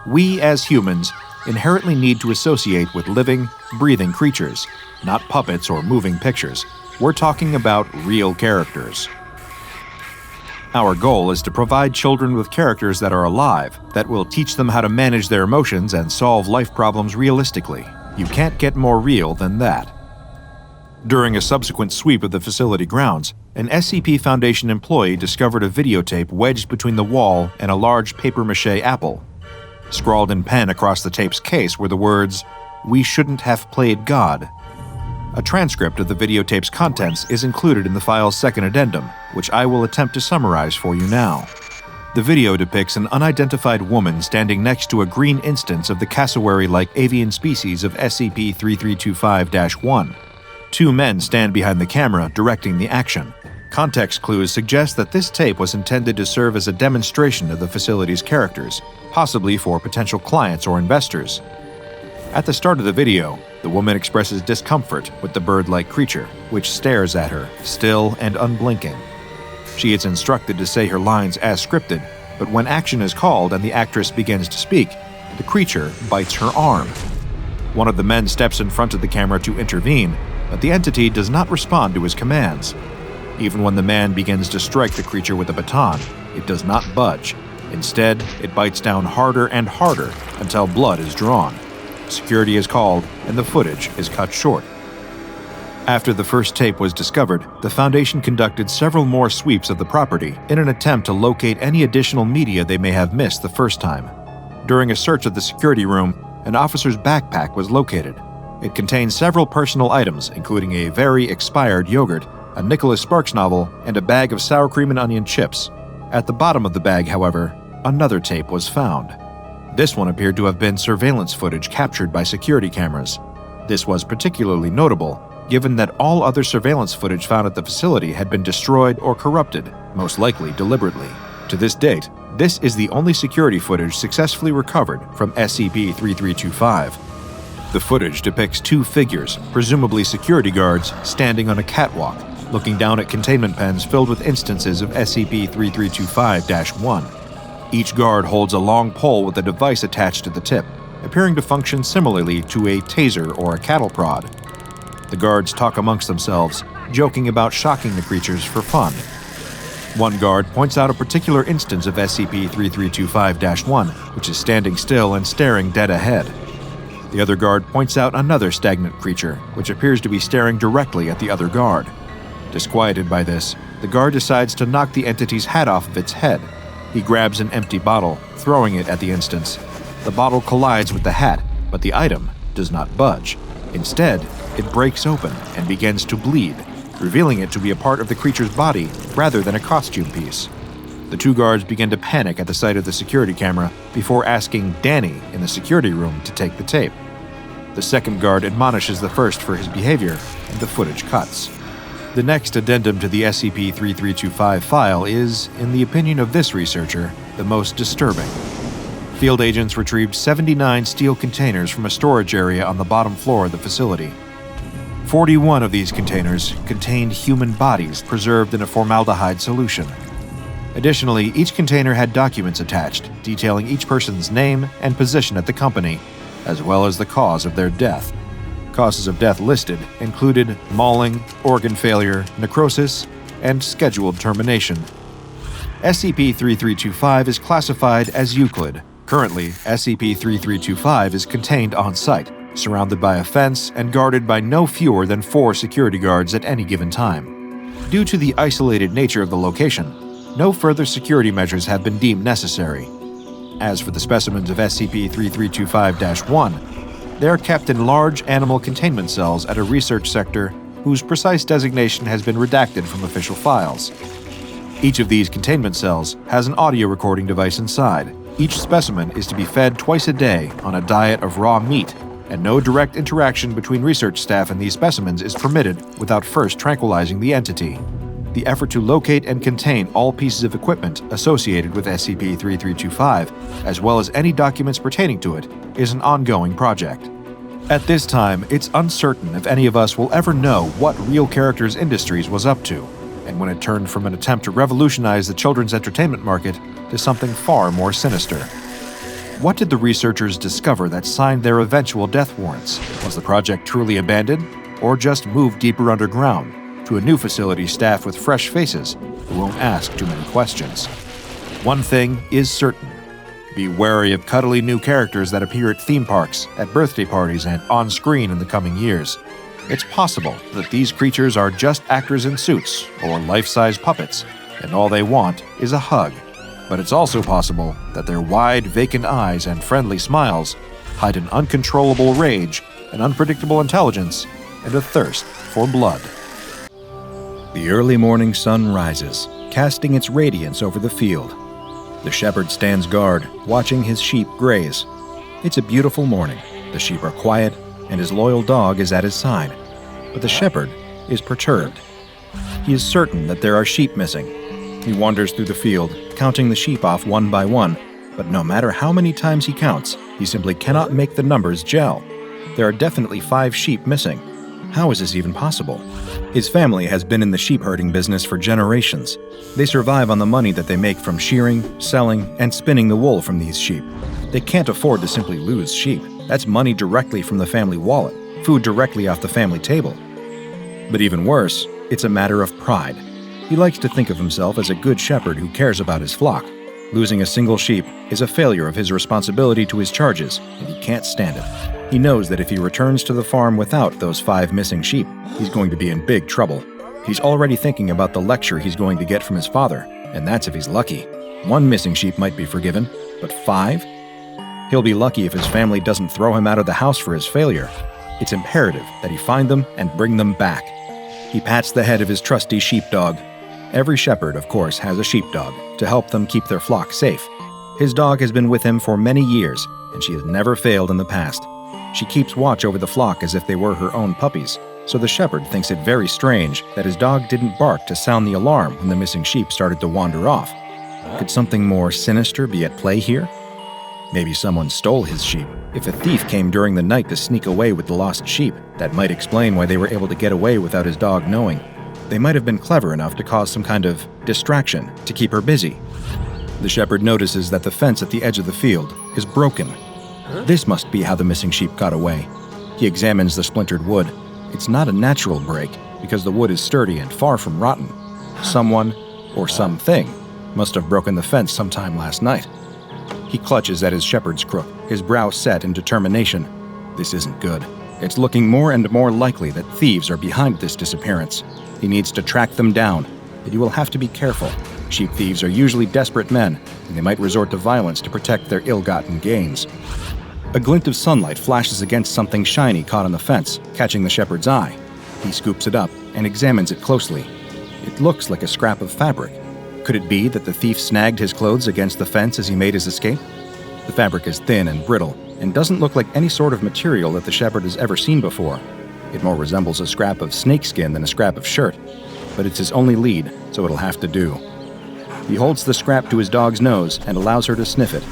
We, as humans, inherently need to associate with living, breathing creatures, not puppets or moving pictures. We're talking about real characters. Our goal is to provide children with characters that are alive, that will teach them how to manage their emotions and solve life problems realistically. You can't get more real than that. During a subsequent sweep of the facility grounds, an SCP Foundation employee discovered a videotape wedged between the wall and a large papier-mâché apple. Scrawled in pen across the tape's case were the words, "We shouldn't have played God." A transcript of the videotape's contents is included in the file's second addendum, which I will attempt to summarize for you now. The video depicts an unidentified woman standing next to a green instance of the cassowary-like avian species of SCP-3325-1. Two men stand behind the camera, directing the action. Context clues suggest that this tape was intended to serve as a demonstration of the facility's characters, possibly for potential clients or investors. At the start of the video, the woman expresses discomfort with the bird-like creature, which stares at her, still and unblinking. She is instructed to say her lines as scripted, but when action is called and the actress begins to speak, the creature bites her arm. One of the men steps in front of the camera to intervene, but the entity does not respond to his commands. Even when the man begins to strike the creature with a baton, it does not budge. Instead, it bites down harder and harder until blood is drawn. Security is called, and the footage is cut short. After the first tape was discovered, the Foundation conducted several more sweeps of the property in an attempt to locate any additional media they may have missed the first time. During a search of the security room, an officer's backpack was located. It contained several personal items, including a very expired yogurt, a Nicholas Sparks novel, and a bag of sour cream and onion chips. At the bottom of the bag, however, another tape was found. This one appeared to have been surveillance footage captured by security cameras. This was particularly notable, given that all other surveillance footage found at the facility had been destroyed or corrupted, most likely deliberately. To this date, this is the only security footage successfully recovered from SCP-3325. The footage depicts two figures, presumably security guards, standing on a catwalk, looking down at containment pens filled with instances of SCP-3325-1. Each guard holds a long pole with a device attached to the tip, appearing to function similarly to a taser or a cattle prod. The guards talk amongst themselves, joking about shocking the creatures for fun. One guard points out a particular instance of SCP-3325-1, which is standing still and staring dead ahead. The other guard points out another stagnant creature, which appears to be staring directly at the other guard. Disquieted by this, the guard decides to knock the entity's hat off of its head. He grabs an empty bottle, throwing it at the instance. The bottle collides with the hat, but the item does not budge. Instead, it breaks open and begins to bleed, revealing it to be a part of the creature's body rather than a costume piece. The two guards begin to panic at the sight of the security camera before asking Danny in the security room to take the tape. The second guard admonishes the first for his behavior, and the footage cuts. The next addendum to the SCP-3325 file is, in the opinion of this researcher, the most disturbing. Field agents retrieved 79 steel containers from a storage area on the bottom floor of the facility. 41 of these containers contained human bodies preserved in a formaldehyde solution. Additionally, each container had documents attached detailing each person's name and position at the company, as well as the cause of their death. Causes of death listed included mauling, organ failure, necrosis, and scheduled termination. SCP-3325 is classified as Euclid. Currently, SCP-3325 is contained on-site, surrounded by a fence and guarded by no fewer than 4 security guards at any given time. Due to the isolated nature of the location, no further security measures have been deemed necessary. As for the specimens of SCP-3325-1, they are kept in large animal containment cells at a research sector whose precise designation has been redacted from official files. Each of these containment cells has an audio recording device inside. Each specimen is to be fed twice a day on a diet of raw meat, and no direct interaction between research staff and these specimens is permitted without first tranquilizing the entity. The effort to locate and contain all pieces of equipment associated with SCP-3325, as well as any documents pertaining to it, is an ongoing project. At this time, it's uncertain if any of us will ever know what Real Characters Industries was up to, and when it turned from an attempt to revolutionize the children's entertainment market to something far more sinister. What did the researchers discover that signed their eventual death warrants? Was the project truly abandoned, or just moved deeper underground, to a new facility staffed with fresh faces who won't ask too many questions? One thing is certain. Be wary of cuddly new characters that appear at theme parks, at birthday parties, and on-screen in the coming years. It's possible that these creatures are just actors in suits or life-size puppets, and all they want is a hug. But it's also possible that their wide, vacant eyes and friendly smiles hide an uncontrollable rage, an unpredictable intelligence, and a thirst for blood. The early morning sun rises, casting its radiance over the field. The shepherd stands guard, watching his sheep graze. It's a beautiful morning. The sheep are quiet, and his loyal dog is at his side. But the shepherd is perturbed. He is certain that there are sheep missing. He wanders through the field, counting the sheep off one by one, but no matter how many times he counts, he simply cannot make the numbers gel. There are definitely 5 sheep missing. How is this even possible? His family has been in the sheep herding business for generations. They survive on the money that they make from shearing, selling, and spinning the wool from these sheep. They can't afford to simply lose sheep. That's money directly from the family wallet, food directly off the family table. But even worse, it's a matter of pride. He likes to think of himself as a good shepherd who cares about his flock. Losing a single sheep is a failure of his responsibility to his charges, and he can't stand it. He knows that if he returns to the farm without those 5 missing sheep, he's going to be in big trouble. He's already thinking about the lecture he's going to get from his father, and that's if he's lucky. 1 missing sheep might be forgiven, but 5? He'll be lucky if his family doesn't throw him out of the house for his failure. It's imperative that he find them and bring them back. He pats the head of his trusty sheepdog. Every shepherd, of course, has a sheepdog to help them keep their flock safe. His dog has been with him for many years, and she has never failed in the past. She keeps watch over the flock as if they were her own puppies, so the shepherd thinks it very strange that his dog didn't bark to sound the alarm when the missing sheep started to wander off. Could something more sinister be at play here? Maybe someone stole his sheep. If a thief came during the night to sneak away with the lost sheep, that might explain why they were able to get away without his dog knowing. They might have been clever enough to cause some kind of distraction to keep her busy. The shepherd notices that the fence at the edge of the field is broken. This must be how the missing sheep got away. He examines the splintered wood. It's not a natural break because the wood is sturdy and far from rotten. Someone, or something, must have broken the fence sometime last night. He clutches at his shepherd's crook, his brow set in determination. This isn't good. It's looking more and more likely that thieves are behind this disappearance. He needs to track them down, but you will have to be careful. Sheep thieves are usually desperate men, and they might resort to violence to protect their ill-gotten gains. A glint of sunlight flashes against something shiny caught on the fence, catching the shepherd's eye. He scoops it up and examines it closely. It looks like a scrap of fabric. Could it be that the thief snagged his clothes against the fence as he made his escape? The fabric is thin and brittle, and doesn't look like any sort of material that the shepherd has ever seen before. It more resembles a scrap of snakeskin than a scrap of shirt, but it's his only lead, so it'll have to do. He holds the scrap to his dog's nose and allows her to sniff it.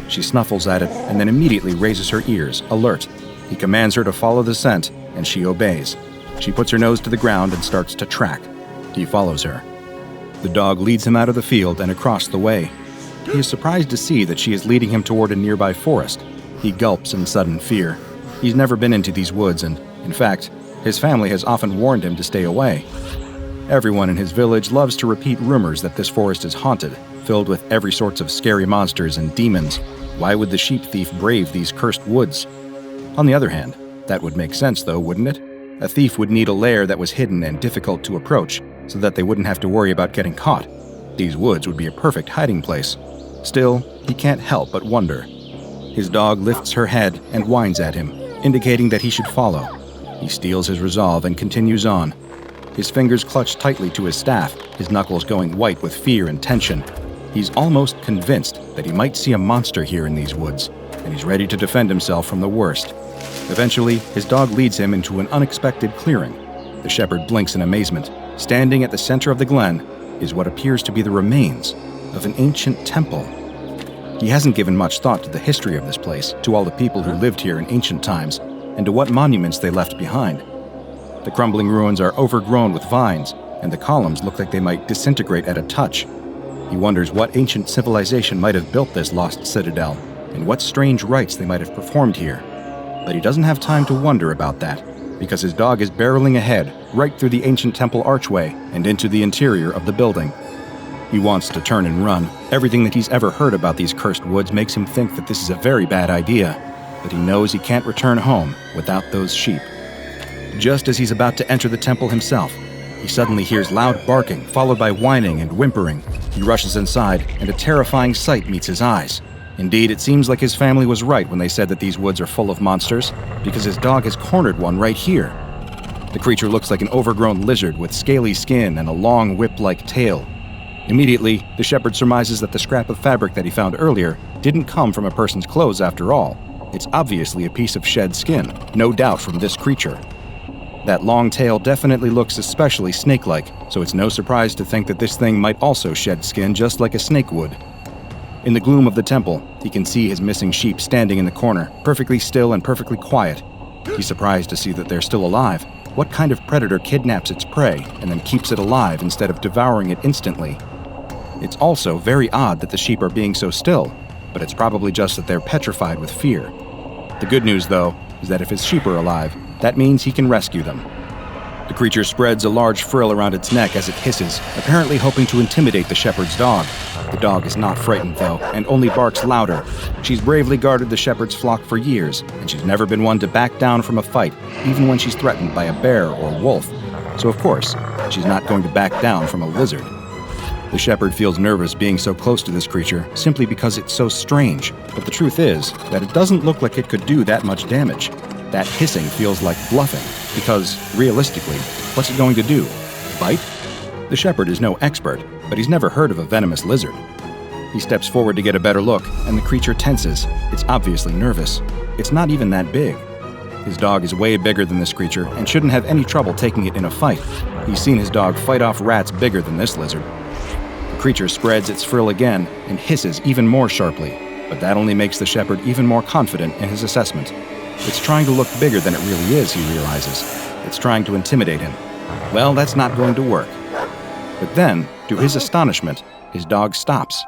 She snuffles at it and then immediately raises her ears, alert. He commands her to follow the scent, and she obeys. She puts her nose to the ground and starts to track. He follows her. The dog leads him out of the field and across the way. He is surprised to see that she is leading him toward a nearby forest. He gulps in sudden fear. He's never been into these woods and, in fact, his family has often warned him to stay away. Everyone in his village loves to repeat rumors that this forest is haunted, filled with every sorts of scary monsters and demons. Why would the sheep thief brave these cursed woods? On the other hand, that would make sense though, wouldn't it? A thief would need a lair that was hidden and difficult to approach, so that they wouldn't have to worry about getting caught. These woods would be a perfect hiding place. Still, he can't help but wonder. His dog lifts her head and whines at him, indicating that he should follow. He steels his resolve and continues on. His fingers clutch tightly to his staff, his knuckles going white with fear and tension. He's almost convinced that he might see a monster here in these woods, and he's ready to defend himself from the worst. Eventually, his dog leads him into an unexpected clearing. The shepherd blinks in amazement. Standing at the center of the glen is what appears to be the remains of an ancient temple. He hasn't given much thought to the history of this place, to all the people who lived here in ancient times, and to what monuments they left behind. The crumbling ruins are overgrown with vines, and the columns look like they might disintegrate at a touch. He wonders what ancient civilization might have built this lost citadel, and what strange rites they might have performed here. But he doesn't have time to wonder about that, because his dog is barreling ahead, right through the ancient temple archway and into the interior of the building. He wants to turn and run. Everything that he's ever heard about these cursed woods makes him think that this is a very bad idea, but he knows he can't return home without those sheep. Just as he's about to enter the temple himself, he suddenly hears loud barking, followed by whining and whimpering. He rushes inside, and a terrifying sight meets his eyes. Indeed, it seems like his family was right when they said that these woods are full of monsters, because his dog has cornered one right here. The creature looks like an overgrown lizard with scaly skin and a long whip-like tail. Immediately, the shepherd surmises that the scrap of fabric that he found earlier didn't come from a person's clothes after all. It's obviously a piece of shed skin, no doubt from this creature. That long tail definitely looks especially snake-like, so it's no surprise to think that this thing might also shed skin just like a snake would. In the gloom of the temple, he can see his missing sheep standing in the corner, perfectly still and perfectly quiet. He's surprised to see that they're still alive. What kind of predator kidnaps its prey and then keeps it alive instead of devouring it instantly? It's also very odd that the sheep are being so still, but it's probably just that they're petrified with fear. The good news, though, is that if his sheep are alive, that means he can rescue them. The creature spreads a large frill around its neck as it hisses, apparently hoping to intimidate the shepherd's dog. The dog is not frightened, though, and only barks louder. She's bravely guarded the shepherd's flock for years, and she's never been one to back down from a fight, even when she's threatened by a bear or wolf. So of course, she's not going to back down from a lizard. The shepherd feels nervous being so close to this creature, simply because it's so strange. But the truth is that it doesn't look like it could do that much damage. That hissing feels like bluffing, because, realistically, what's it going to do? Bite? The shepherd is no expert, but he's never heard of a venomous lizard. He steps forward to get a better look, and the creature tenses. It's obviously nervous. It's not even that big. His dog is way bigger than this creature and shouldn't have any trouble taking it in a fight. He's seen his dog fight off rats bigger than this lizard. The creature spreads its frill again and hisses even more sharply, but that only makes the shepherd even more confident in his assessment. It's trying to look bigger than it really is, he realizes. It's trying to intimidate him. Well, that's not going to work. But then, to his astonishment, his dog stops.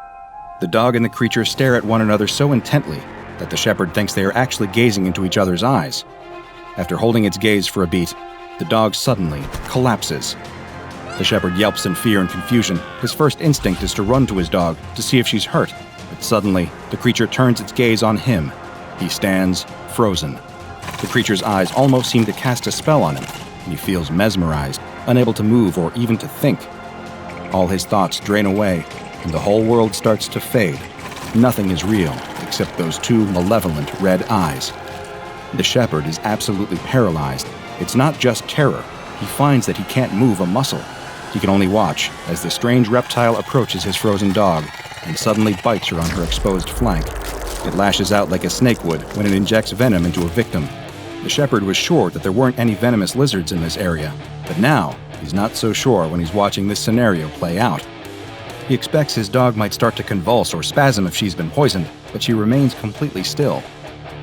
The dog and the creature stare at one another so intently that the shepherd thinks they are actually gazing into each other's eyes. After holding its gaze for a beat, the dog suddenly collapses. The shepherd yelps in fear and confusion. His first instinct is to run to his dog to see if she's hurt, but suddenly, the creature turns its gaze on him. He stands frozen. The creature's eyes almost seem to cast a spell on him, and he feels mesmerized, unable to move or even to think. All his thoughts drain away, and the whole world starts to fade. Nothing is real except those two malevolent red eyes. The shepherd is absolutely paralyzed. It's not just terror. He finds that he can't move a muscle. He can only watch as the strange reptile approaches his frozen dog and suddenly bites her on her exposed flank. It lashes out like a snake would when it injects venom into a victim. The shepherd was sure that there weren't any venomous lizards in this area, but now he's not so sure when he's watching this scenario play out. He expects his dog might start to convulse or spasm if she's been poisoned, but she remains completely still.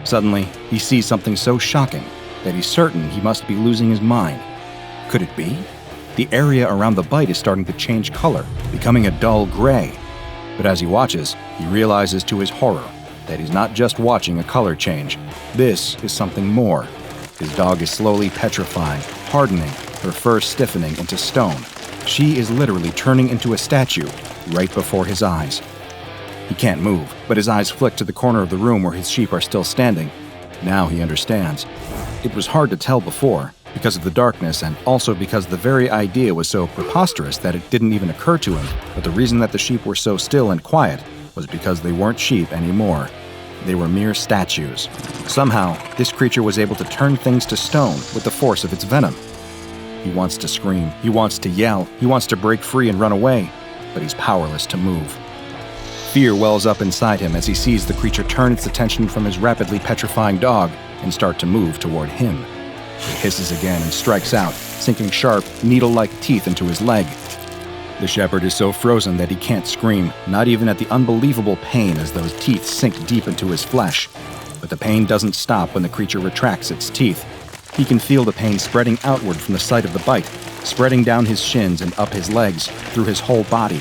Suddenly, he sees something so shocking that he's certain he must be losing his mind. Could it be? The area around the bite is starting to change color, becoming a dull gray. But as he watches, he realizes to his horror that he's not just watching a color change. This is something more. His dog is slowly petrifying, hardening, her fur stiffening into stone. She is literally turning into a statue right before his eyes. He can't move, but his eyes flick to the corner of the room where his sheep are still standing. Now he understands. It was hard to tell before, because of the darkness and also because the very idea was so preposterous that it didn't even occur to him. But the reason that the sheep were so still and quiet was because they weren't sheep anymore. They were mere statues. Somehow, this creature was able to turn things to stone with the force of its venom. He wants to scream, he wants to yell, he wants to break free and run away, but he's powerless to move. Fear wells up inside him as he sees the creature turn its attention from his rapidly petrifying dog and start to move toward him. It hisses again and strikes out, sinking sharp, needle-like teeth into his leg. The shepherd is so frozen that he can't scream, not even at the unbelievable pain as those teeth sink deep into his flesh. But the pain doesn't stop when the creature retracts its teeth. He can feel the pain spreading outward from the site of the bite, spreading down his shins and up his legs, through his whole body.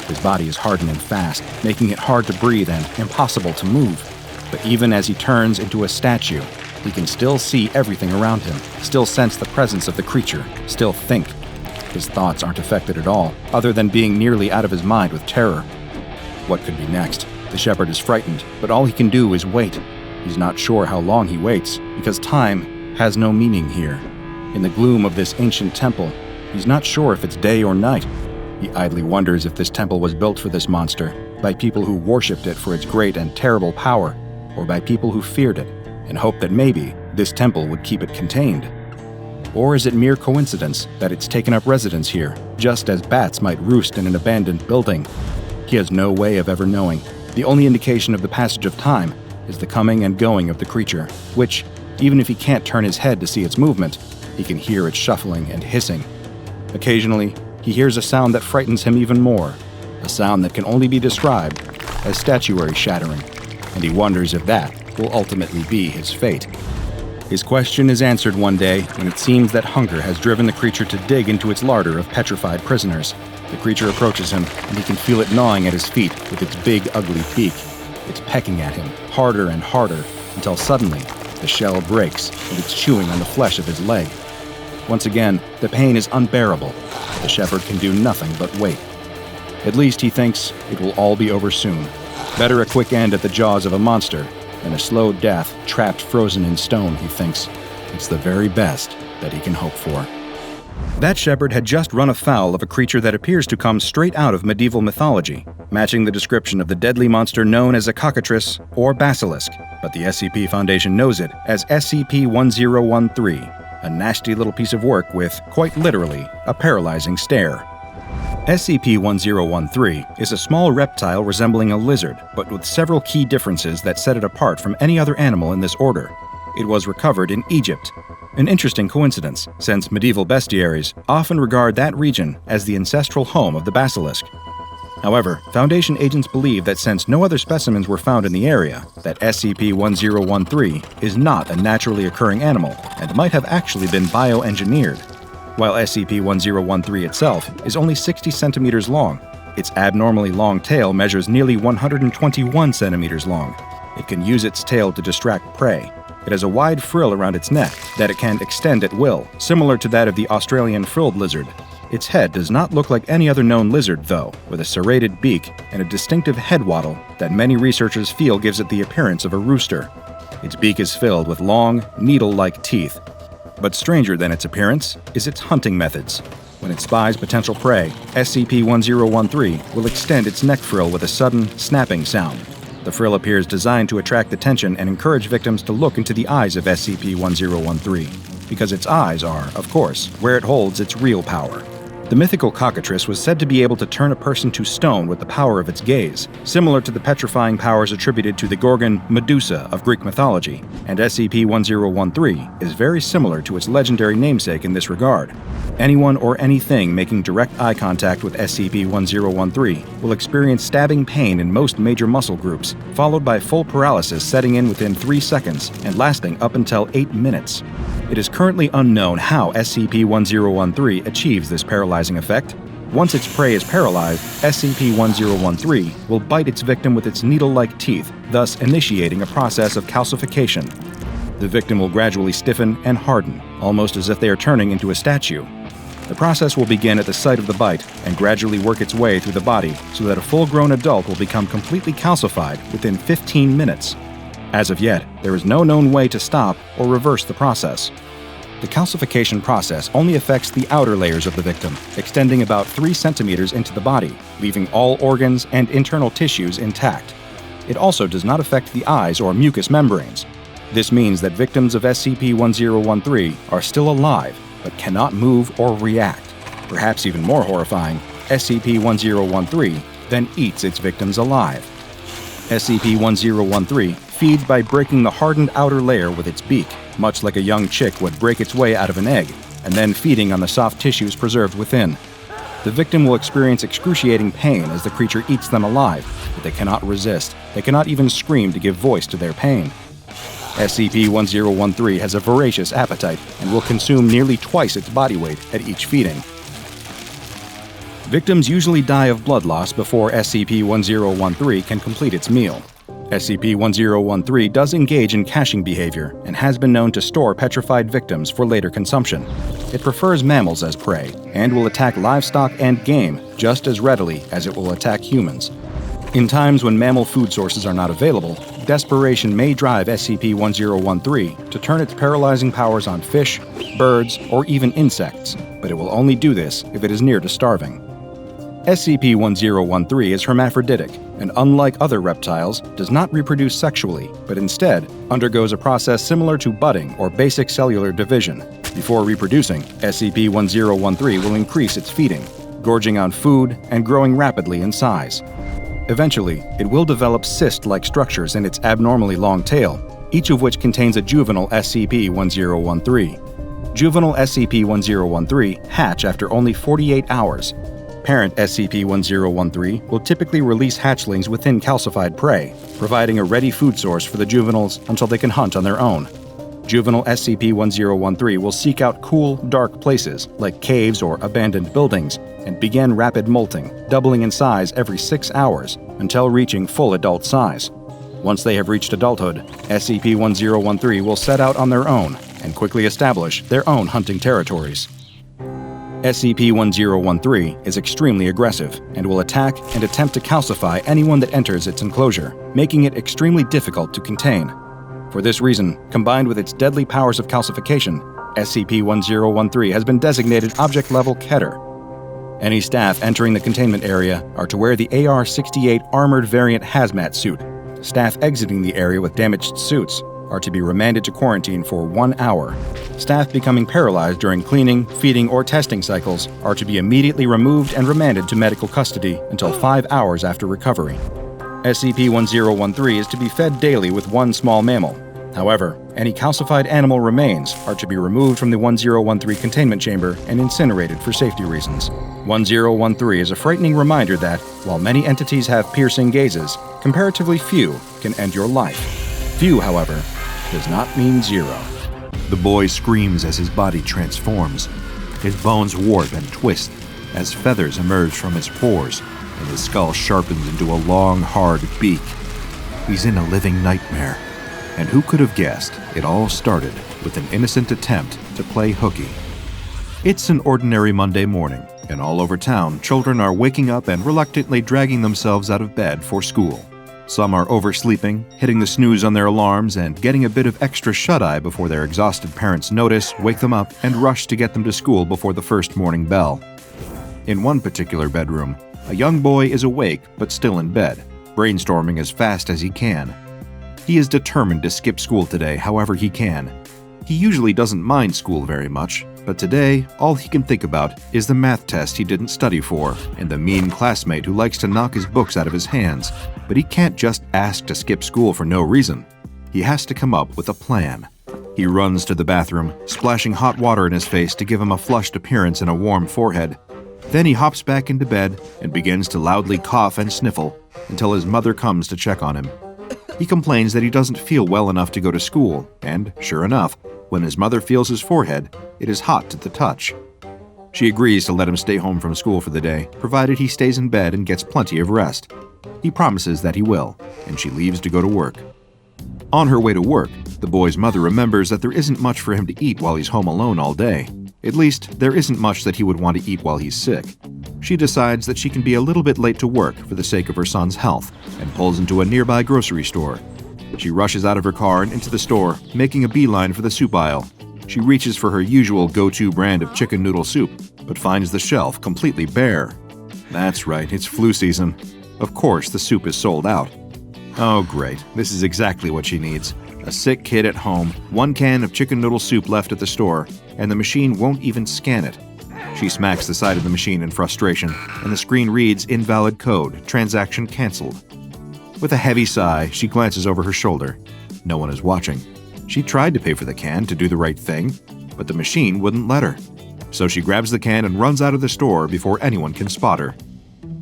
His body is hardening fast, making it hard to breathe and impossible to move. But even as he turns into a statue, he can still see everything around him, still sense the presence of the creature, still think. His thoughts aren't affected at all, other than being nearly out of his mind with terror. What could be next? The shepherd is frightened, but all he can do is wait. He's not sure how long he waits, because time has no meaning here. In the gloom of this ancient temple, he's not sure if it's day or night. He idly wonders if this temple was built for this monster, by people who worshipped it for its great and terrible power, or by people who feared it, and hoped that maybe this temple would keep it contained. Or is it mere coincidence that it's taken up residence here, just as bats might roost in an abandoned building? He has no way of ever knowing. The only indication of the passage of time is the coming and going of the creature, which, even if he can't turn his head to see its movement, he can hear it shuffling and hissing. Occasionally, he hears a sound that frightens him even more, a sound that can only be described as statuary shattering, and he wonders if that will ultimately be his fate. His question is answered one day when it seems that hunger has driven the creature to dig into its larder of petrified prisoners. The creature approaches him, and he can feel it gnawing at his feet with its big, ugly beak. It's pecking at him, harder and harder, until suddenly the shell breaks and it's chewing on the flesh of his leg. Once again, the pain is unbearable. The shepherd can do nothing but wait. At least he thinks it will all be over soon. Better a quick end at the jaws of a monster than a slow death trapped frozen in stone, he thinks. It's the very best that he can hope for. That shepherd had just run afoul of a creature that appears to come straight out of medieval mythology, matching the description of the deadly monster known as a cockatrice or basilisk, but the SCP Foundation knows it as SCP-1013, a nasty little piece of work with, quite literally, a paralyzing stare. SCP-1013 is a small reptile resembling a lizard, but with several key differences that set it apart from any other animal in this order. It was recovered in Egypt. An interesting coincidence, since medieval bestiaries often regard that region as the ancestral home of the basilisk. However, Foundation agents believe that since no other specimens were found in the area, that SCP-1013 is not a naturally occurring animal and might have actually been bioengineered. While SCP-1013 itself is only 60 centimeters long, its abnormally long tail measures nearly 121 centimeters long. It can use its tail to distract prey. It has a wide frill around its neck that it can extend at will, similar to that of the Australian frilled lizard. Its head does not look like any other known lizard, though, with a serrated beak and a distinctive head wattle that many researchers feel gives it the appearance of a rooster. Its beak is filled with long, needle-like teeth. But stranger than its appearance is its hunting methods. When it spies potential prey, SCP-1013 will extend its neck frill with a sudden, snapping sound. The frill appears designed to attract attention and encourage victims to look into the eyes of SCP-1013, because its eyes are, of course, where it holds its real power. The mythical Cockatrice was said to be able to turn a person to stone with the power of its gaze, similar to the petrifying powers attributed to the Gorgon Medusa of Greek mythology, and SCP-1013 is very similar to its legendary namesake in this regard. Anyone or anything making direct eye contact with SCP-1013 will experience stabbing pain in most major muscle groups, followed by full paralysis setting in within 3 seconds and lasting up until 8 minutes. It is currently unknown how SCP-1013 achieves this paralyzing effect. Once its prey is paralyzed, SCP-1013 will bite its victim with its needle-like teeth, thus initiating a process of calcification. The victim will gradually stiffen and harden, almost as if they are turning into a statue. The process will begin at the site of the bite and gradually work its way through the body so that a full-grown adult will become completely calcified within 15 minutes. As of yet, there is no known way to stop or reverse the process. The calcification process only affects the outer layers of the victim, extending about 3 centimeters into the body, leaving all organs and internal tissues intact. It also does not affect the eyes or mucous membranes. This means that victims of SCP-1013 are still alive, but cannot move or react. Perhaps even more horrifying, SCP-1013 then eats its victims alive. SCP-1013 feeds by breaking the hardened outer layer with its beak, much like a young chick would break its way out of an egg, and then feeding on the soft tissues preserved within. The victim will experience excruciating pain as the creature eats them alive, but they cannot resist. They cannot even scream to give voice to their pain. SCP-1013 has a voracious appetite and will consume nearly twice its body weight at each feeding. Victims usually die of blood loss before SCP-1013 can complete its meal. SCP-1013 does engage in caching behavior and has been known to store petrified victims for later consumption. It prefers mammals as prey and will attack livestock and game just as readily as it will attack humans. In times when mammal food sources are not available, desperation may drive SCP-1013 to turn its paralyzing powers on fish, birds, or even insects, but it will only do this if it is near to starving. SCP-1013 is hermaphroditic and, unlike other reptiles, does not reproduce sexually, but instead undergoes a process similar to budding or basic cellular division. Before reproducing, SCP-1013 will increase its feeding, gorging on food and growing rapidly in size. Eventually, it will develop cyst-like structures in its abnormally long tail, each of which contains a juvenile SCP-1013. Juvenile SCP-1013 hatch after only 48 hours. Parent SCP-1013 will typically release hatchlings within calcified prey, providing a ready food source for the juveniles until they can hunt on their own. Juvenile SCP-1013 will seek out cool, dark places like caves or abandoned buildings and begin rapid molting, doubling in size every 6 hours until reaching full adult size. Once they have reached adulthood, SCP-1013 will set out on their own and quickly establish their own hunting territories. SCP-1013 is extremely aggressive and will attack and attempt to calcify anyone that enters its enclosure, making it extremely difficult to contain. For this reason, combined with its deadly powers of calcification, SCP-1013 has been designated Object-Level Keter. Any staff entering the containment area are to wear the AR-68 Armored Variant Hazmat suit. Staff exiting the area with damaged suits are to be remanded to quarantine for 1 hour. Staff becoming paralyzed during cleaning, feeding, or testing cycles are to be immediately removed and remanded to medical custody until 5 hours after recovery. SCP-1013 is to be fed daily with 1 small mammal. However, any calcified animal remains are to be removed from the 1013 containment chamber and incinerated for safety reasons. 1013 is a frightening reminder that, while many entities have piercing gazes, comparatively few can end your life. Few, however, does not mean zero. The boy screams as his body transforms. His bones warp and twist as feathers emerge from his pores, and his skull sharpens into a long, hard beak. He's in a living nightmare. And who could have guessed it all started with an innocent attempt to play hooky? It's an ordinary Monday morning, and all over town, children are waking up and reluctantly dragging themselves out of bed for school. Some are oversleeping, hitting the snooze on their alarms, and getting a bit of extra shut-eye before their exhausted parents notice, wake them up, and rush to get them to school before the first morning bell. In one particular bedroom, a young boy is awake but still in bed, brainstorming as fast as he can. He is determined to skip school today however he can. He usually doesn't mind school very much, but today, all he can think about is the math test he didn't study for and the mean classmate who likes to knock his books out of his hands. But he can't just ask to skip school for no reason. He has to come up with a plan. He runs to the bathroom, splashing hot water in his face to give him a flushed appearance and a warm forehead. Then he hops back into bed and begins to loudly cough and sniffle until his mother comes to check on him. He complains that he doesn't feel well enough to go to school, and sure enough, when his mother feels his forehead, it is hot to the touch. She agrees to let him stay home from school for the day, provided he stays in bed and gets plenty of rest. He promises that he will, and she leaves to go to work. On her way to work, the boy's mother remembers that there isn't much for him to eat while he's home alone all day. At least, there isn't much that he would want to eat while he's sick. She decides that she can be a little bit late to work for the sake of her son's health, and pulls into a nearby grocery store. She rushes out of her car and into the store, making a beeline for the soup aisle. She reaches for her usual go-to brand of chicken noodle soup, but finds the shelf completely bare. That's right, it's flu season. Of course, the soup is sold out. Oh great, this is exactly what she needs. A sick kid at home, one can of chicken noodle soup left at the store, and the machine won't even scan it. She smacks the side of the machine in frustration, and the screen reads invalid code, transaction canceled. With a heavy sigh, she glances over her shoulder. No one is watching. She tried to pay for the can to do the right thing, but the machine wouldn't let her. So she grabs the can and runs out of the store before anyone can spot her.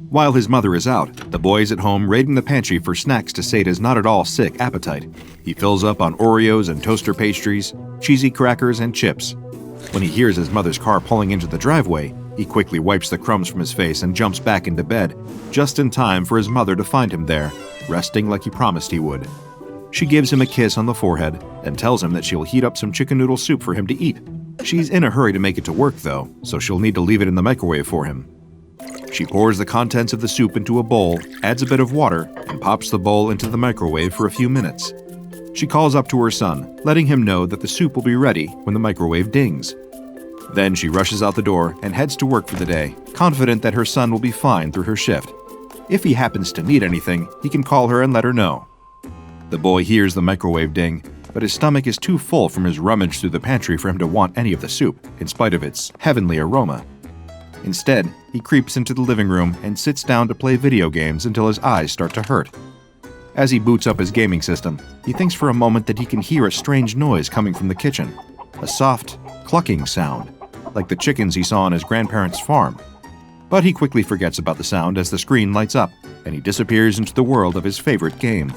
While his mother is out, the boy is at home raiding the pantry for snacks to sate his not at all sick appetite. He fills up on Oreos and toaster pastries, cheesy crackers, and chips. When he hears his mother's car pulling into the driveway, he quickly wipes the crumbs from his face and jumps back into bed, just in time for his mother to find him there, resting like he promised he would. She gives him a kiss on the forehead and tells him that she'll heat up some chicken noodle soup for him to eat. She's in a hurry to make it to work, though, so she'll need to leave it in the microwave for him. She pours the contents of the soup into a bowl, adds a bit of water, and pops the bowl into the microwave for a few minutes. She calls up to her son, letting him know that the soup will be ready when the microwave dings. Then she rushes out the door and heads to work for the day, confident that her son will be fine through her shift. If he happens to need anything, he can call her and let her know. The boy hears the microwave ding, but his stomach is too full from his rummage through the pantry for him to want any of the soup, in spite of its heavenly aroma. Instead, he creeps into the living room and sits down to play video games until his eyes start to hurt. As he boots up his gaming system, he thinks for a moment that he can hear a strange noise coming from the kitchen, a soft, clucking sound, like the chickens he saw on his grandparents' farm. But he quickly forgets about the sound as the screen lights up, and he disappears into the world of his favorite game.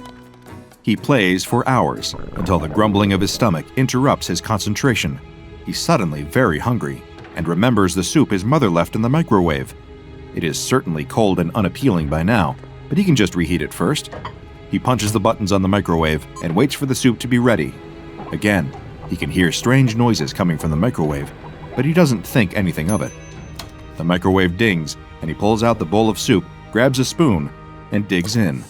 He plays for hours, until the grumbling of his stomach interrupts his concentration. He's suddenly very hungry, and remembers the soup his mother left in the microwave. It is certainly cold and unappealing by now, but he can just reheat it first. He punches the buttons on the microwave and waits for the soup to be ready. Again, he can hear strange noises coming from the microwave, but he doesn't think anything of it. The microwave dings, and he pulls out the bowl of soup, grabs a spoon, and digs in.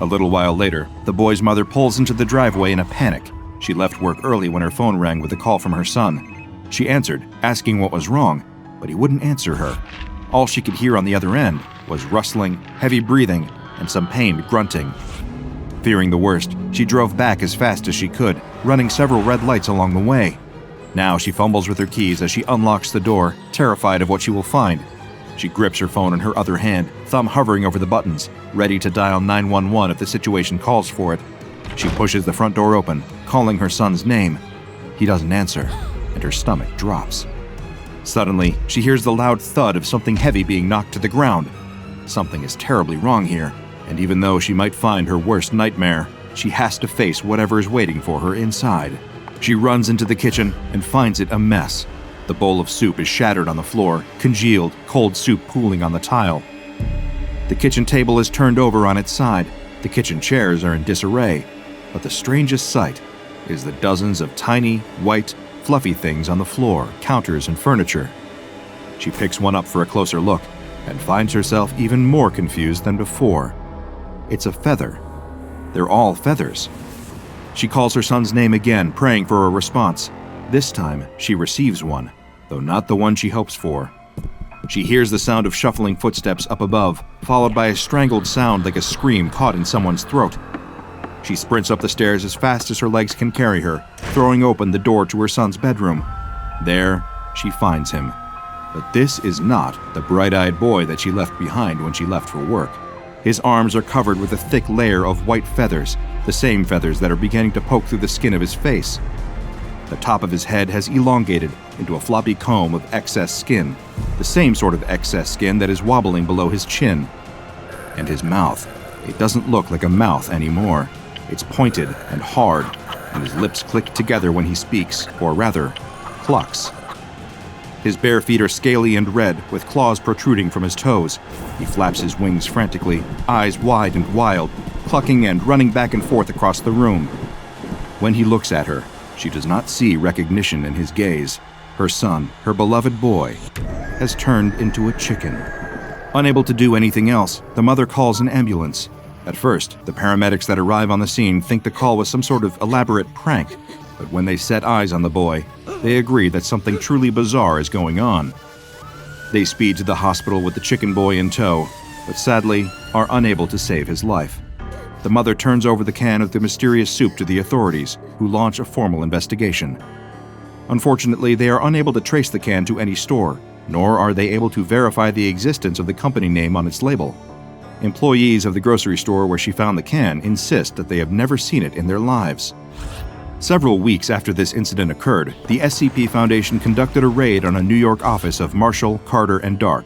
A little while later, the boy's mother pulls into the driveway in a panic. She left work early when her phone rang with a call from her son. She answered, asking what was wrong, but he wouldn't answer her. All she could hear on the other end was rustling, heavy breathing, and some pained grunting. Fearing the worst, she drove back as fast as she could, running several red lights along the way. Now she fumbles with her keys as she unlocks the door, terrified of what she will find. She grips her phone in her other hand, thumb hovering over the buttons, ready to dial 911 if the situation calls for it. She pushes the front door open, calling her son's name. He doesn't answer, and her stomach drops. Suddenly, she hears the loud thud of something heavy being knocked to the ground. Something is terribly wrong here, and even though she might find her worst nightmare, she has to face whatever is waiting for her inside. She runs into the kitchen and finds it a mess. The bowl of soup is shattered on the floor, congealed, cold soup pooling on the tile. The kitchen table is turned over on its side. The kitchen chairs are in disarray. But the strangest sight is the dozens of tiny, white, fluffy things on the floor, counters, and furniture. She picks one up for a closer look and finds herself even more confused than before. It's a feather. They're all feathers. She calls her son's name again, praying for a response. This time, she receives one, though not the one she hopes for. She hears the sound of shuffling footsteps up above, followed by a strangled sound like a scream caught in someone's throat. She sprints up the stairs as fast as her legs can carry her, throwing open the door to her son's bedroom. There, she finds him. But this is not the bright-eyed boy that she left behind when she left for work. His arms are covered with a thick layer of white feathers, the same feathers that are beginning to poke through the skin of his face. The top of his head has elongated into a floppy comb of excess skin, the same sort of excess skin that is wobbling below his chin. And his mouth, it doesn't look like a mouth anymore. It's pointed and hard, and his lips click together when he speaks, or rather, clucks. His bare feet are scaly and red, with claws protruding from his toes. He flaps his wings frantically, eyes wide and wild, clucking and running back and forth across the room. When he looks at her, she does not see recognition in his gaze. Her son, her beloved boy, has turned into a chicken. Unable to do anything else, the mother calls an ambulance. At first, the paramedics that arrive on the scene think the call was some sort of elaborate prank, but when they set eyes on the boy, they agree that something truly bizarre is going on. They speed to the hospital with the chicken boy in tow, but sadly are unable to save his life. The mother turns over the can of the mysterious soup to the authorities, who launch a formal investigation. Unfortunately, they are unable to trace the can to any store, nor are they able to verify the existence of the company name on its label. Employees of the grocery store where she found the can insist that they have never seen it in their lives. Several weeks after this incident occurred, the SCP Foundation conducted a raid on a New York office of Marshall, Carter, and Dark.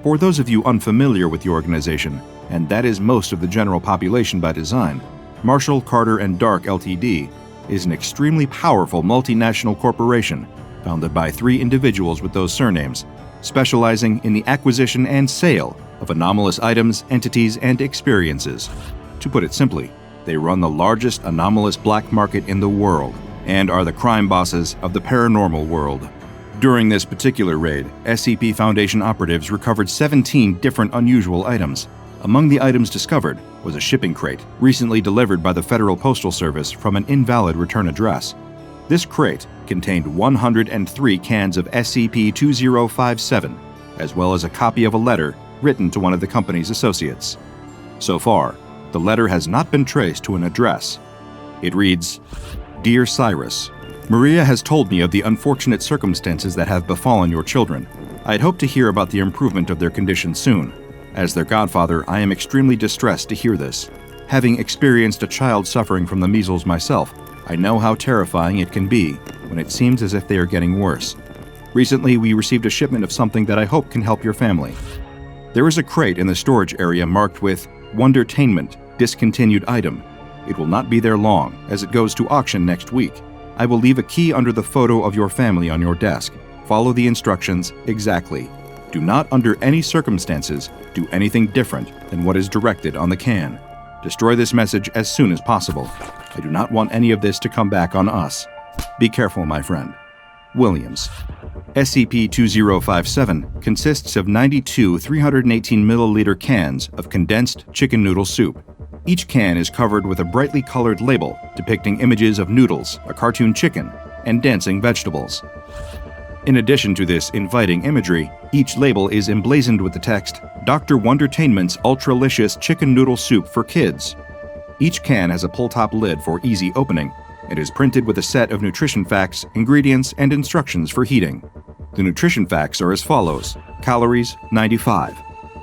For those of you unfamiliar with the organization, and that is most of the general population by design, Marshall, Carter, and Dark Ltd. is an extremely powerful multinational corporation founded by 3 individuals with those surnames, specializing in the acquisition and sale of anomalous items, entities, and experiences. To put it simply, they run the largest anomalous black market in the world and are the crime bosses of the paranormal world. During this particular raid, SCP Foundation operatives recovered 17 different unusual items. Among the items discovered was a shipping crate, recently delivered by the Federal Postal Service from an invalid return address. This crate contained 103 cans of SCP-2057, as well as a copy of a letter written to one of the company's associates. So far, the letter has not been traced to an address. It reads, "Dear Cyrus, Maria has told me of the unfortunate circumstances that have befallen your children. I'd hope to hear about the improvement of their condition soon. As their godfather, I am extremely distressed to hear this. Having experienced a child suffering from the measles myself, I know how terrifying it can be when it seems as if they are getting worse. Recently, we received a shipment of something that I hope can help your family. There is a crate in the storage area marked with Wondertainment, discontinued item. It will not be there long, as it goes to auction next week. I will leave a key under the photo of your family on your desk. Follow the instructions exactly. Do not, under any circumstances, do anything different than what is directed on the can. Destroy this message as soon as possible. I do not want any of this to come back on us. Be careful, my friend. Williams." SCP-2057 consists of 92 318 milliliter cans of condensed chicken noodle soup. Each can is covered with a brightly colored label depicting images of noodles, a cartoon chicken, and dancing vegetables. In addition to this inviting imagery, each label is emblazoned with the text, "Dr. Wondertainment's Ultralicious Chicken Noodle Soup for Kids." Each can has a pull-top lid for easy opening and is printed with a set of nutrition facts, ingredients, and instructions for heating. The nutrition facts are as follows: calories, 95,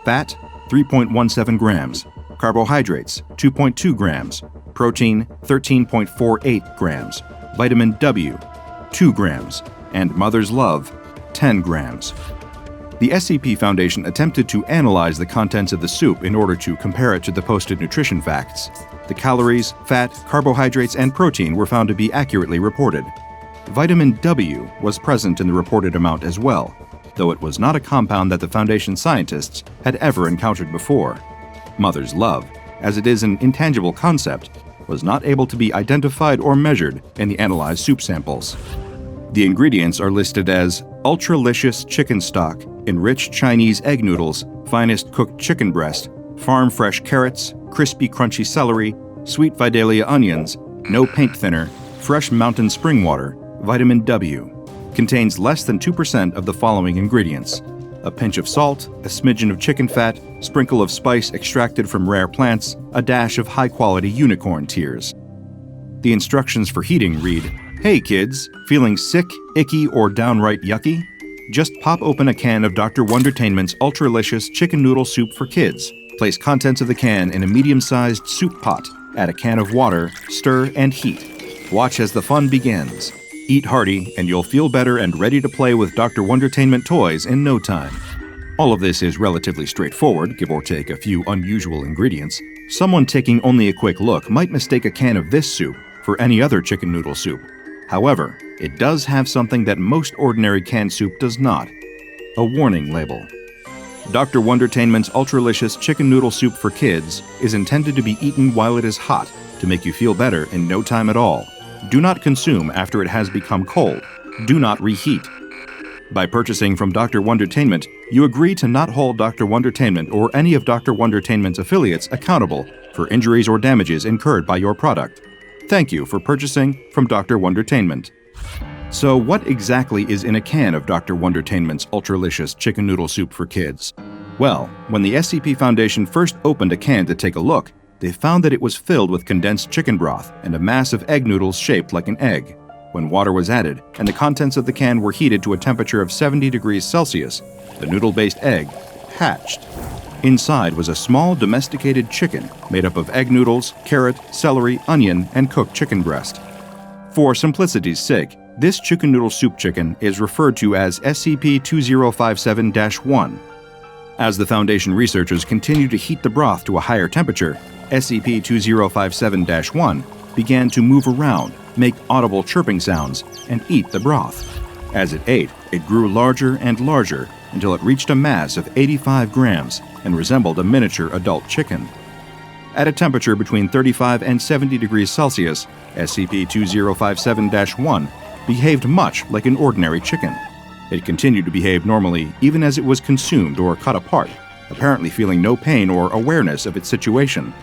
fat, 3.17 grams, carbohydrates, 2.2 grams, protein, 13.48 grams, vitamin W, 2 grams, and mother's love, 10 grams. The SCP Foundation attempted to analyze the contents of the soup in order to compare it to the posted nutrition facts. The calories, fat, carbohydrates, and protein were found to be accurately reported. Vitamin W was present in the reported amount as well, though it was not a compound that the Foundation scientists had ever encountered before. Mother's love, as it is an intangible concept, was not able to be identified or measured in the analyzed soup samples. The ingredients are listed as ultralicious chicken stock, enriched Chinese egg noodles, finest cooked chicken breast, farm fresh carrots, crispy crunchy celery, sweet Vidalia onions, no paint thinner, fresh mountain spring water, vitamin W. Contains less than 2% of the following ingredients: a pinch of salt, a smidgen of chicken fat, sprinkle of spice extracted from rare plants, a dash of high-quality unicorn tears. The instructions for heating read, "Hey kids, feeling sick, icky, or downright yucky? Just pop open a can of Dr. Wondertainment's ultralicious chicken noodle soup for kids. Place contents of the can in a medium-sized soup pot. Add a can of water, stir, and heat. Watch as the fun begins. Eat hearty, and you'll feel better and ready to play with Dr. Wondertainment toys in no time." All of this is relatively straightforward, give or take a few unusual ingredients. Someone taking only a quick look might mistake a can of this soup for any other chicken noodle soup. However, it does have something that most ordinary canned soup does not: a warning label. Dr. Wondertainment's ultralicious chicken noodle soup for kids is intended to be eaten while it is hot to make you feel better in no time at all. Do not consume after it has become cold. Do not reheat. By purchasing from Dr. Wondertainment, you agree to not hold Dr. Wondertainment or any of Dr. Wondertainment's affiliates accountable for injuries or damages incurred by your product. Thank you for purchasing from Dr. Wondertainment. So what exactly is in a can of Dr. Wondertainment's ultralicious chicken noodle soup for kids? Well, when the SCP Foundation first opened a can to take a look, they found that it was filled with condensed chicken broth and a mass of egg noodles shaped like an egg. When water was added and the contents of the can were heated to a temperature of 70 degrees Celsius, the noodle-based egg hatched. Inside was a small domesticated chicken made up of egg noodles, carrot, celery, onion, and cooked chicken breast. For simplicity's sake, this chicken noodle soup chicken is referred to as SCP-2057-1. As the Foundation researchers continued to heat the broth to a higher temperature, SCP-2057-1 began to move around, make audible chirping sounds, and eat the broth. As it ate, it grew larger and larger until it reached a mass of 85 grams and resembled a miniature adult chicken. At a temperature between 35 and 70 degrees Celsius, SCP-2057-1 behaved much like an ordinary chicken. It continued to behave normally even as it was consumed or cut apart, apparently feeling no pain or awareness of its situation.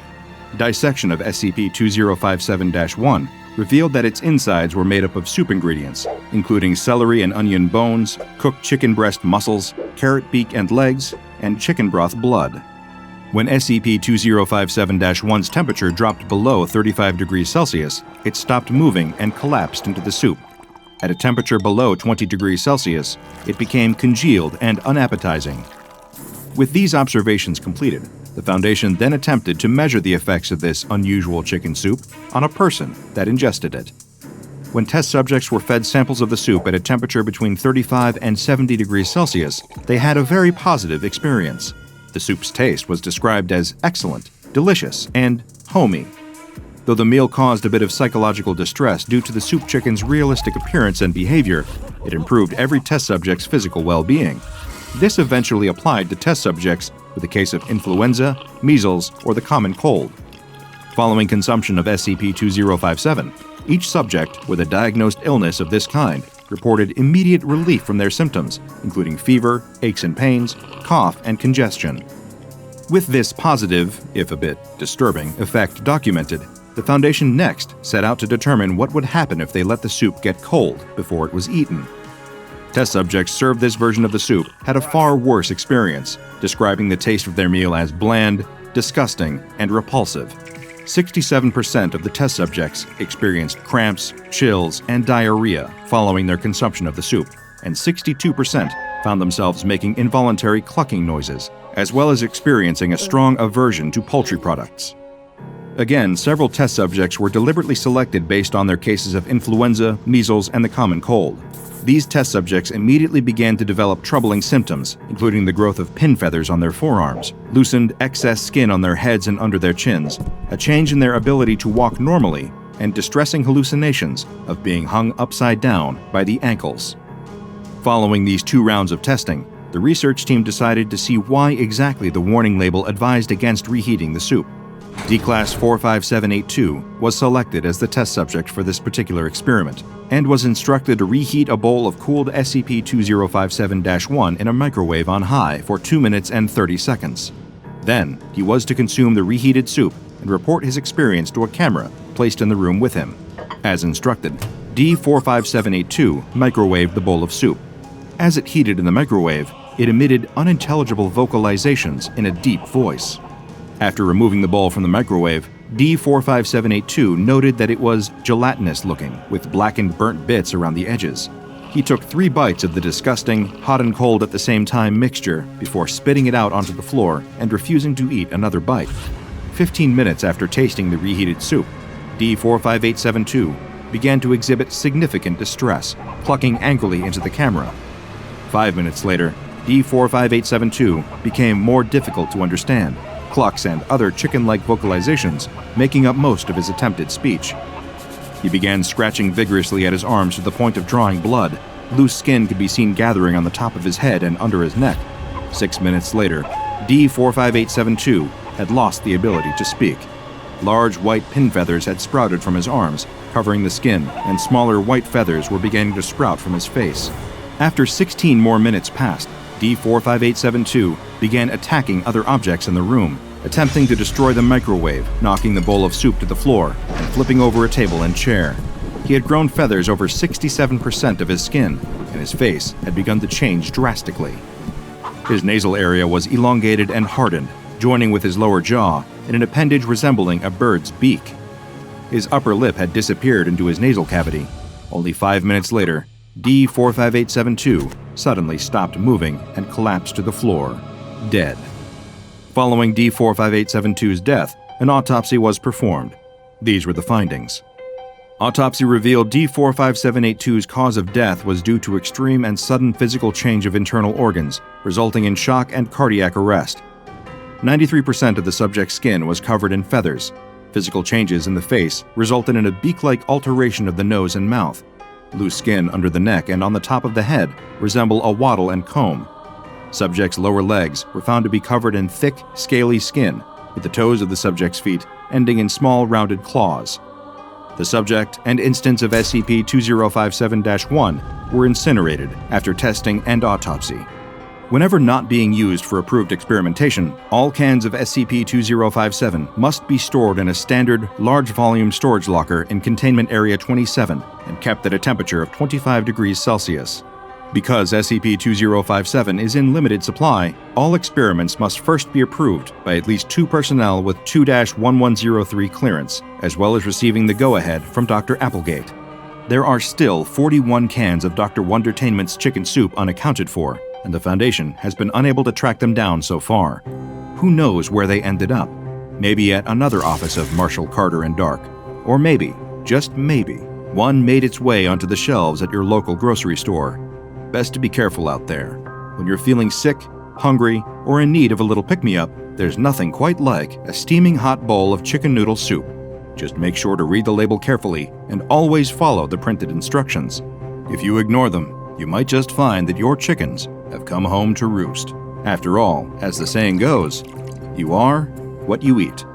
Dissection of SCP-2057-1 revealed that its insides were made up of soup ingredients, including celery and onion bones, cooked chicken breast muscles, carrot beak and legs, and chicken broth blood. When SCP-2057-1's temperature dropped below 35 degrees Celsius, it stopped moving and collapsed into the soup. At a temperature below 20 degrees Celsius, it became congealed and unappetizing. With these observations completed, the Foundation then attempted to measure the effects of this unusual chicken soup on a person that ingested it. When test subjects were fed samples of the soup at a temperature between 35 and 70 degrees Celsius, they had a very positive experience. The soup's taste was described as excellent, delicious, and homey. Though the meal caused a bit of psychological distress due to the soup chicken's realistic appearance and behavior, it improved every test subject's physical well-being. This eventually applied to test subjects with a case of influenza, measles, or the common cold. Following consumption of SCP-2057, each subject with a diagnosed illness of this kind reported immediate relief from their symptoms, including fever, aches and pains, cough, and congestion. With this positive, if a bit disturbing, effect documented, the Foundation next set out to determine what would happen if they let the soup get cold before it was eaten. Test subjects served this version of the soup had a far worse experience, describing the taste of their meal as bland, disgusting, and repulsive. 67% of the test subjects experienced cramps, chills, and diarrhea following their consumption of the soup, and 62% found themselves making involuntary clucking noises, as well as experiencing a strong aversion to poultry products. Again, several test subjects were deliberately selected based on their cases of influenza, measles, and the common cold. These test subjects immediately began to develop troubling symptoms, including the growth of pin feathers on their forearms, loosened excess skin on their heads and under their chins, a change in their ability to walk normally, and distressing hallucinations of being hung upside down by the ankles. Following these 2 rounds of testing, the research team decided to see why exactly the warning label advised against reheating the soup. D-Class 45782 was selected as the test subject for this particular experiment, and was instructed to reheat a bowl of cooled SCP-2057-1 in a microwave on high for 2 minutes and 30 seconds. Then, he was to consume the reheated soup and report his experience to a camera placed in the room with him. As instructed, D45782 microwaved the bowl of soup. As it heated in the microwave, it emitted unintelligible vocalizations in a deep voice. After removing the bowl from the microwave, D45782 noted that it was gelatinous looking, with blackened burnt bits around the edges. He took 3 bites of the disgusting, hot and cold at the same time mixture before spitting it out onto the floor and refusing to eat another bite. 15 minutes after tasting the reheated soup, D45872 began to exhibit significant distress, clucking angrily into the camera. 5 minutes later, D45872 became more difficult to understand, clucks and other chicken-like vocalizations making up most of his attempted speech. He began scratching vigorously at his arms to the point of drawing blood. Loose skin could be seen gathering on the top of his head and under his neck. 6 minutes later, D45872 had lost the ability to speak. Large white pin feathers had sprouted from his arms, covering the skin, and smaller white feathers were beginning to sprout from his face. After 16 more minutes passed, D45872 began attacking other objects in the room, attempting to destroy the microwave, knocking the bowl of soup to the floor, and flipping over a table and chair. He had grown feathers over 67% of his skin, and his face had begun to change drastically. His nasal area was elongated and hardened, joining with his lower jaw in an appendage resembling a bird's beak. His upper lip had disappeared into his nasal cavity. Only 5 minutes later, D45872 suddenly stopped moving and collapsed to the floor, dead. Following D45872's death, an autopsy was performed. These were the findings. Autopsy revealed D45782's cause of death was due to extreme and sudden physical change of internal organs, resulting in shock and cardiac arrest. 93% of the subject's skin was covered in feathers. Physical changes in the face resulted in a beak-like alteration of the nose and mouth. Loose skin under the neck and on the top of the head resemble a wattle and comb. Subject's lower legs were found to be covered in thick, scaly skin, with the toes of the subject's feet ending in small, rounded claws. The subject and instance of SCP-2057-1 were incinerated after testing and autopsy. Whenever not being used for approved experimentation, all cans of SCP-2057 must be stored in a standard, large-volume storage locker in Containment Area 27 and kept at a temperature of 25 degrees Celsius. Because SCP-2057 is in limited supply, all experiments must first be approved by at least 2 personnel with 2-1103 clearance, as well as receiving the go-ahead from Dr. Applegate. There are still 41 cans of Dr. Wondertainment's chicken soup unaccounted for, and the Foundation has been unable to track them down so far. Who knows where they ended up? Maybe at another office of Marshall Carter and Dark. Or maybe, just maybe, one made its way onto the shelves at your local grocery store. Best to be careful out there. When you're feeling sick, hungry, or in need of a little pick-me-up, there's nothing quite like a steaming hot bowl of chicken noodle soup. Just make sure to read the label carefully and always follow the printed instructions. If you ignore them, you might just find that your chickens have come home to roost. After all, as the saying goes, you are what you eat.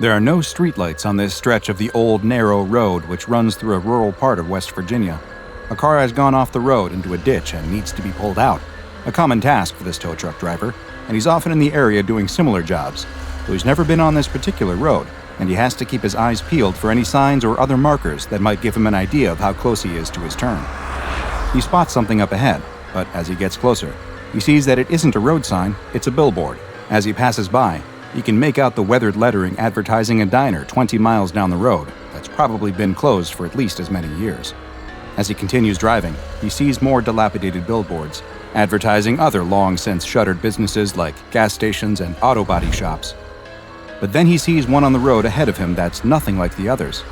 There are no streetlights on this stretch of the old, narrow road which runs through a rural part of West Virginia. A car has gone off the road into a ditch and needs to be pulled out. A common task for this tow truck driver, and he's often in the area doing similar jobs, though he's never been on this particular road, and he has to keep his eyes peeled for any signs or other markers that might give him an idea of how close he is to his turn. He spots something up ahead, but as he gets closer, he sees that it isn't a road sign, it's a billboard. As he passes by, he can make out the weathered lettering advertising a diner 20 miles down the road that's probably been closed for at least as many years. As he continues driving, he sees more dilapidated billboards, advertising other long-since shuttered businesses like gas stations and auto body shops. But then he sees one on the road ahead of him that's nothing like the others.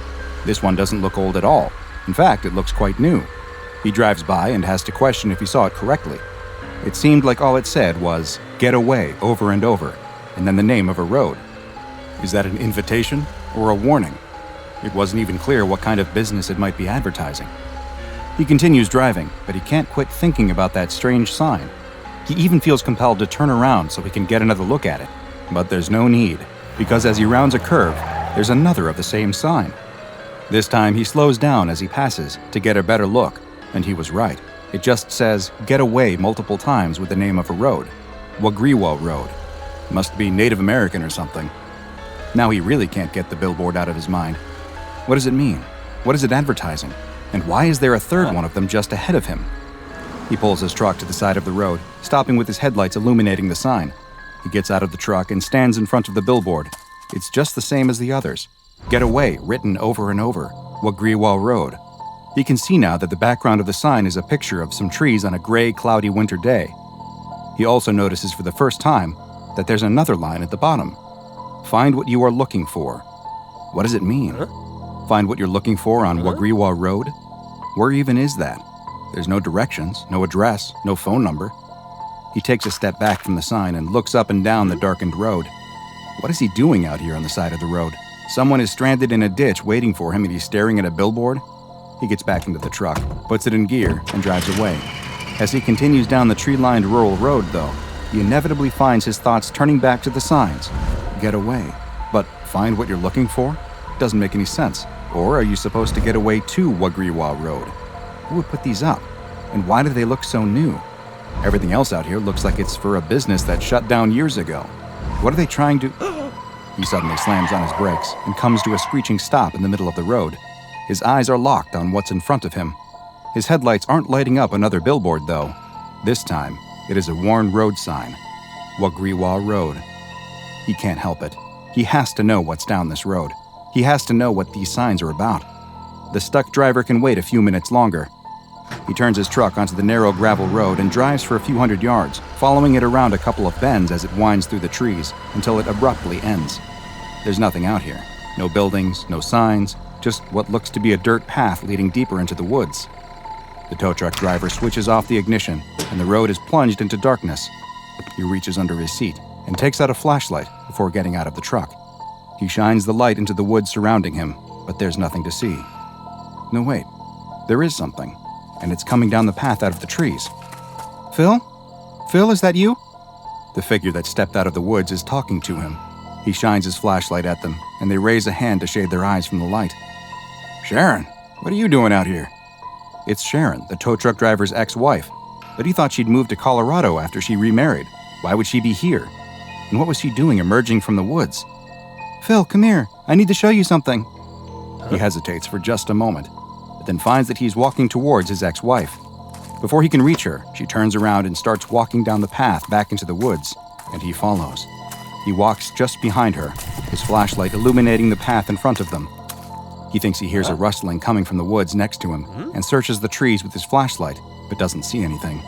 This one doesn't look old at all. In fact, it looks quite new. He drives by and has to question if he saw it correctly. It seemed like all it said was, "Get away," over and over, and then the name of a road. Is that an invitation or a warning? It wasn't even clear what kind of business it might be advertising. He continues driving, but he can't quit thinking about that strange sign. He even feels compelled to turn around so he can get another look at it. But there's no need, because as he rounds a curve, there's another of the same sign. This time he slows down as he passes to get a better look, and he was right. It just says, "Get away" multiple times with the name of a road. Wagriwa Road. Must be Native American or something. Now he really can't get the billboard out of his mind. What does it mean? What is it advertising? And why is there a third one of them just ahead of him? He pulls his truck to the side of the road, stopping with his headlights illuminating the sign. He gets out of the truck and stands in front of the billboard. It's just the same as the others. Get away, written over and over. Wagriwa Road. He can see now that the background of the sign is a picture of some trees on a gray, cloudy winter day. He also notices for the first time that there's another line at the bottom. Find what you are looking for. What does it mean? Find what you're looking for on Wagriwa Road? Where even is that? There's no directions, no address, no phone number. He takes a step back from the sign and looks up and down the darkened road. What is he doing out here on the side of the road? Someone is stranded in a ditch waiting for him and he's staring at a billboard? He gets back into the truck, puts it in gear, and drives away. As he continues down the tree-lined rural road, though, he inevitably finds his thoughts turning back to the signs. Get away. But find what you're looking for? Doesn't make any sense. Or are you supposed to get away to Wagriwa Road? Who would put these up? And why do they look so new? Everything else out here looks like it's for a business that shut down years ago. What are they trying to... He suddenly slams on his brakes and comes to a screeching stop in the middle of the road. His eyes are locked on what's in front of him. His headlights aren't lighting up another billboard, though. This time, it is a worn road sign. Wagriwa Road. He can't help it. He has to know what's down this road. He has to know what these signs are about. The stuck driver can wait a few minutes longer. He turns his truck onto the narrow gravel road and drives for a few hundred yards, following it around a couple of bends as it winds through the trees until it abruptly ends. There's nothing out here. No buildings, no signs, just what looks to be a dirt path leading deeper into the woods. The tow truck driver switches off the ignition, and the road is plunged into darkness. He reaches under his seat and takes out a flashlight before getting out of the truck. He shines the light into the woods surrounding him, but there's nothing to see. No, wait. There is something, and it's coming down the path out of the trees. Phil? Phil, is that you? The figure that stepped out of the woods is talking to him. He shines his flashlight at them, and they raise a hand to shade their eyes from the light. Sharon, what are you doing out here? It's Sharon, the tow truck driver's ex-wife, but he thought she'd moved to Colorado after she remarried. Why would she be here? And what was she doing emerging from the woods? Phil, come here. I need to show you something. He hesitates for just a moment, but then finds that he's walking towards his ex-wife. Before he can reach her, she turns around and starts walking down the path back into the woods, and he follows. He walks just behind her, his flashlight illuminating the path in front of them. He thinks he hears a rustling coming from the woods next to him and searches the trees with his flashlight, but doesn't see anything.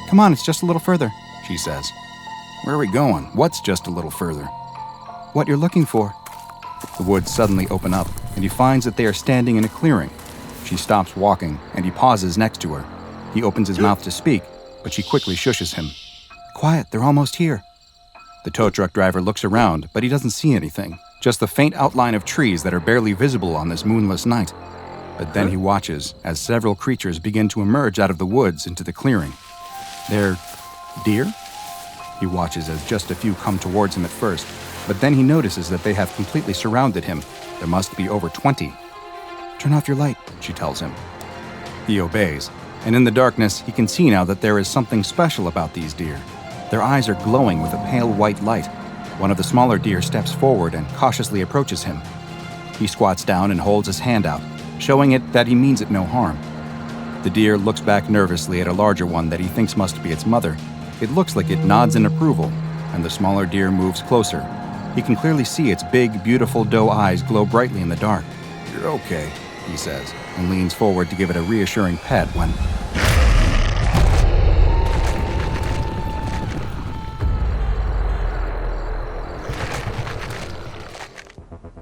Come on, it's just a little further, she says. Where are we going? What's just a little further? What you're looking for. The woods suddenly open up, and he finds that they are standing in a clearing. She stops walking, and he pauses next to her. He opens his mouth to speak, but she quickly shushes him. Quiet, they're almost here. The tow truck driver looks around, but he doesn't see anything, just the faint outline of trees that are barely visible on this moonless night. But then he watches as several creatures begin to emerge out of the woods into the clearing. They're deer? He watches as just a few come towards him at first, but then he notices that they have completely surrounded him. There must be over 20. Turn off your light, she tells him. He obeys, and in the darkness, he can see now that there is something special about these deer. Their eyes are glowing with a pale white light. One of the smaller deer steps forward and cautiously approaches him. He squats down and holds his hand out, showing it that he means it no harm. The deer looks back nervously at a larger one that he thinks must be its mother. It looks like it nods in approval, and the smaller deer moves closer. He can clearly see its big, beautiful doe eyes glow brightly in the dark. You're okay, he says, and leans forward to give it a reassuring pet when...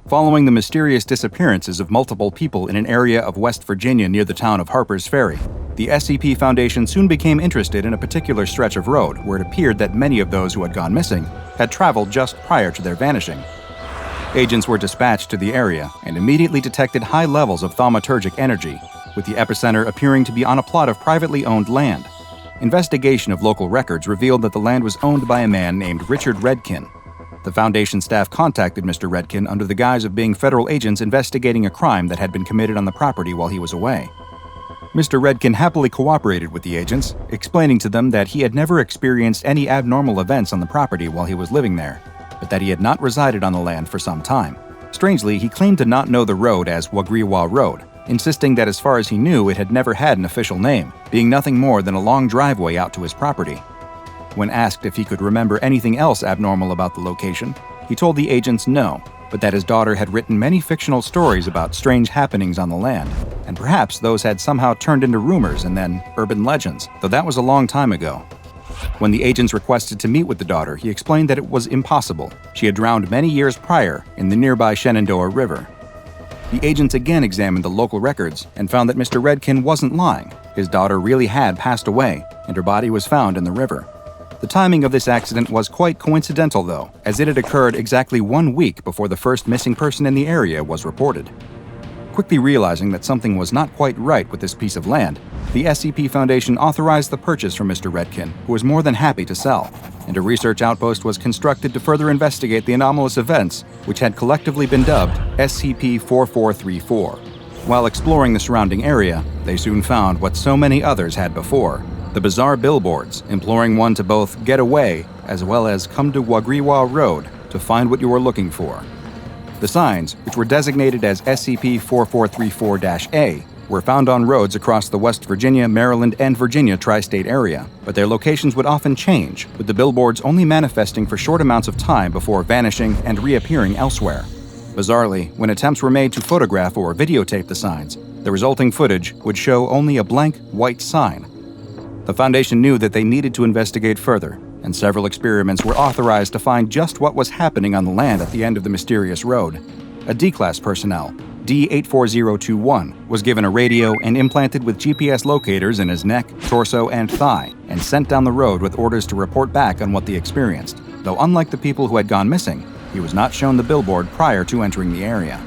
Following the mysterious disappearances of multiple people in an area of West Virginia near the town of Harper's Ferry, the SCP Foundation soon became interested in a particular stretch of road where it appeared that many of those who had gone missing had traveled just prior to their vanishing. Agents were dispatched to the area and immediately detected high levels of thaumaturgic energy, with the epicenter appearing to be on a plot of privately owned land. Investigation of local records revealed that the land was owned by a man named Richard Redkin. The Foundation staff contacted Mr. Redkin under the guise of being federal agents investigating a crime that had been committed on the property while he was away. Mr. Redkin happily cooperated with the agents, explaining to them that he had never experienced any abnormal events on the property while he was living there, but that he had not resided on the land for some time. Strangely, he claimed to not know the road as Wagriwa Road, insisting that as far as he knew it had never had an official name, being nothing more than a long driveway out to his property. When asked if he could remember anything else abnormal about the location, he told the agents no, but that his daughter had written many fictional stories about strange happenings on the land, and perhaps those had somehow turned into rumors and then urban legends, though that was a long time ago. When the agents requested to meet with the daughter, he explained that it was impossible. She had drowned many years prior in the nearby Shenandoah River. The agents again examined the local records and found that Mr. Redkin wasn't lying. His daughter really had passed away, and her body was found in the river. The timing of this accident was quite coincidental, though, as it had occurred exactly 1 week before the first missing person in the area was reported. Quickly realizing that something was not quite right with this piece of land, the SCP Foundation authorized the purchase from Mr. Redkin, who was more than happy to sell, and a research outpost was constructed to further investigate the anomalous events, which had collectively been dubbed SCP-4434. While exploring the surrounding area, they soon found what so many others had before: the bizarre billboards imploring one to both get away as well as come to Wagriwa Road to find what you were looking for. The signs, which were designated as SCP-4434-A, were found on roads across the West Virginia, Maryland, and Virginia tri-state area, but their locations would often change, with the billboards only manifesting for short amounts of time before vanishing and reappearing elsewhere. Bizarrely, when attempts were made to photograph or videotape the signs, the resulting footage would show only a blank white sign. The Foundation knew that they needed to investigate further, and several experiments were authorized to find just what was happening on the land at the end of the mysterious road. A D-Class personnel, D-84021, was given a radio and implanted with GPS locators in his neck, torso, and thigh, and sent down the road with orders to report back on what they experienced, though unlike the people who had gone missing, he was not shown the billboard prior to entering the area.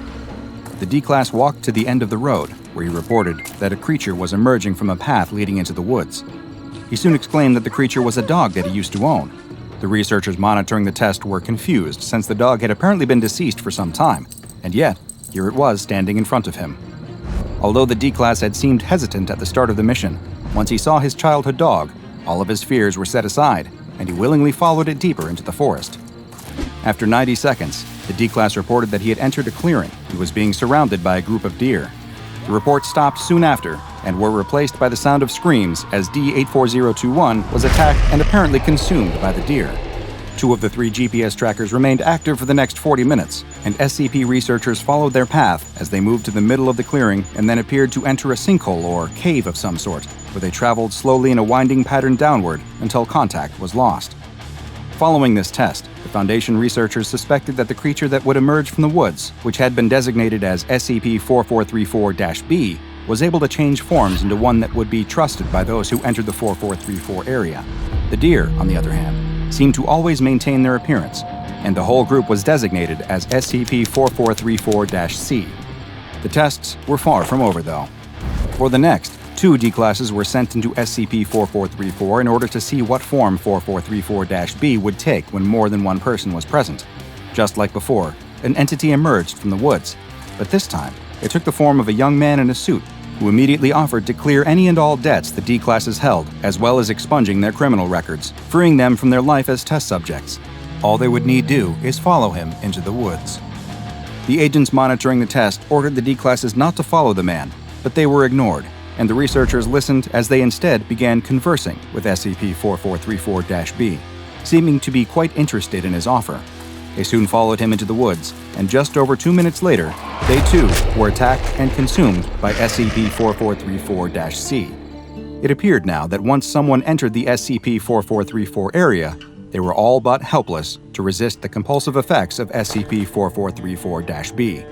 The D-Class walked to the end of the road, where he reported that a creature was emerging from a path leading into the woods. He soon exclaimed that the creature was a dog that he used to own. The researchers monitoring the test were confused, since the dog had apparently been deceased for some time, and yet, here it was standing in front of him. Although the D-Class had seemed hesitant at the start of the mission, once he saw his childhood dog, all of his fears were set aside, and he willingly followed it deeper into the forest. After 90 seconds, the D-Class reported that he had entered a clearing and was being surrounded by a group of deer. The reports stopped soon after and were replaced by the sound of screams as D-84021 was attacked and apparently consumed by the deer. 2 of the 3 GPS trackers remained active for the next 40 minutes, and SCP researchers followed their path as they moved to the middle of the clearing and then appeared to enter a sinkhole or cave of some sort, where they traveled slowly in a winding pattern downward until contact was lost. Following this test, the Foundation researchers suspected that the creature that would emerge from the woods, which had been designated as SCP-4434-B, was able to change forms into one that would be trusted by those who entered the 4434 area. The deer, on the other hand, seemed to always maintain their appearance, and the whole group was designated as SCP-4434-C. The tests were far from over, though. For the next, 2 D-Classes were sent into SCP-4434 in order to see what form 4434-B would take when more than one person was present. Just like before, an entity emerged from the woods, but this time, it took the form of a young man in a suit, who immediately offered to clear any and all debts the D-Classes held, as well as expunging their criminal records, freeing them from their life as test subjects. All they would need do is follow him into the woods. The agents monitoring the test ordered the D-Classes not to follow the man, but they were ignored, and the researchers listened as they instead began conversing with SCP-4434-B, seeming to be quite interested in his offer. They soon followed him into the woods, and just over 2 minutes later, they too were attacked and consumed by SCP-4434-C. It appeared now that once someone entered the SCP-4434 area, they were all but helpless to resist the compulsive effects of SCP-4434-B.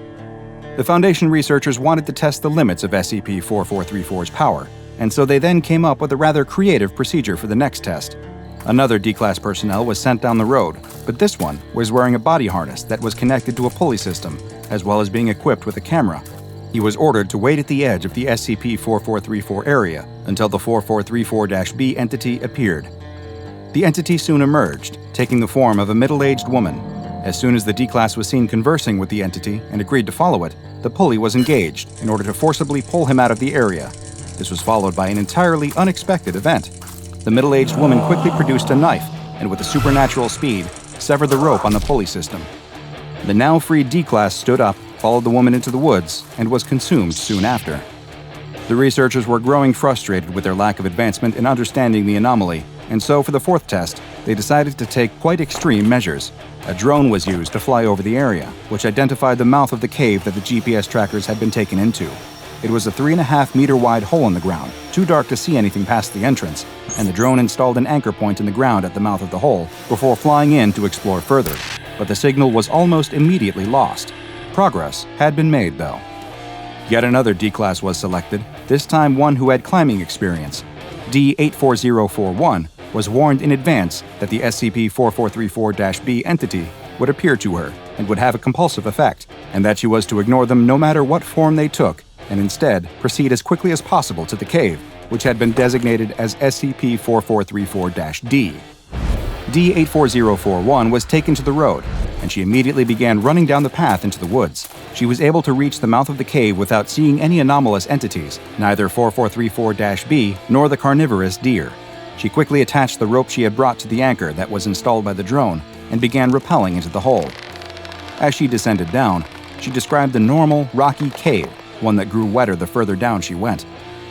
The Foundation researchers wanted to test the limits of SCP-4434's power, and so they then came up with a rather creative procedure for the next test. Another D-Class personnel was sent down the road, but this one was wearing a body harness that was connected to a pulley system, as well as being equipped with a camera. He was ordered to wait at the edge of the SCP-4434 area until the 4434-B entity appeared. The entity soon emerged, taking the form of a middle-aged woman. As soon as the D-Class was seen conversing with the entity and agreed to follow it, the pulley was engaged in order to forcibly pull him out of the area. This was followed by an entirely unexpected event. The middle-aged woman quickly produced a knife and, with a supernatural speed, severed the rope on the pulley system. The now freed D-Class stood up, followed the woman into the woods, and was consumed soon after. The researchers were growing frustrated with their lack of advancement in understanding the anomaly, and so for the fourth test, they decided to take quite extreme measures. A drone was used to fly over the area, which identified the mouth of the cave that the GPS trackers had been taken into. It was a 3.5-meter wide hole in the ground, too dark to see anything past the entrance, and the drone installed an anchor point in the ground at the mouth of the hole before flying in to explore further. But the signal was almost immediately lost. Progress had been made, though. Yet another D-Class was selected, this time one who had climbing experience. D-84041 was warned in advance that the SCP-4434-B entity would appear to her and would have a compulsive effect, and that she was to ignore them no matter what form they took, and instead proceed as quickly as possible to the cave, which had been designated as SCP-4434-D. D-84041 was taken to the road, and she immediately began running down the path into the woods. She was able to reach the mouth of the cave without seeing any anomalous entities, neither 4434-B nor the carnivorous deer. She quickly attached the rope she had brought to the anchor that was installed by the drone and began rappelling into the hole. As she descended down, she described the normal, rocky cave, one that grew wetter the further down she went.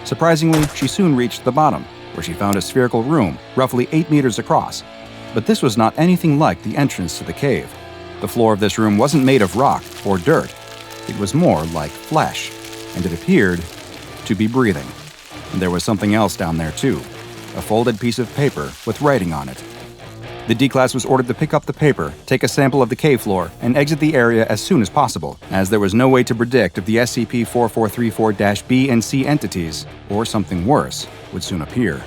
Surprisingly, she soon reached the bottom, where she found a spherical room, roughly 8 meters across. But this was not anything like the entrance to the cave. The floor of this room wasn't made of rock or dirt. It was more like flesh, and it appeared to be breathing. And there was something else down there too, a folded piece of paper with writing on it. The D-Class was ordered to pick up the paper, take a sample of the cave floor, and exit the area as soon as possible, as there was no way to predict if the SCP-4434-B and C entities, or something worse, would soon appear.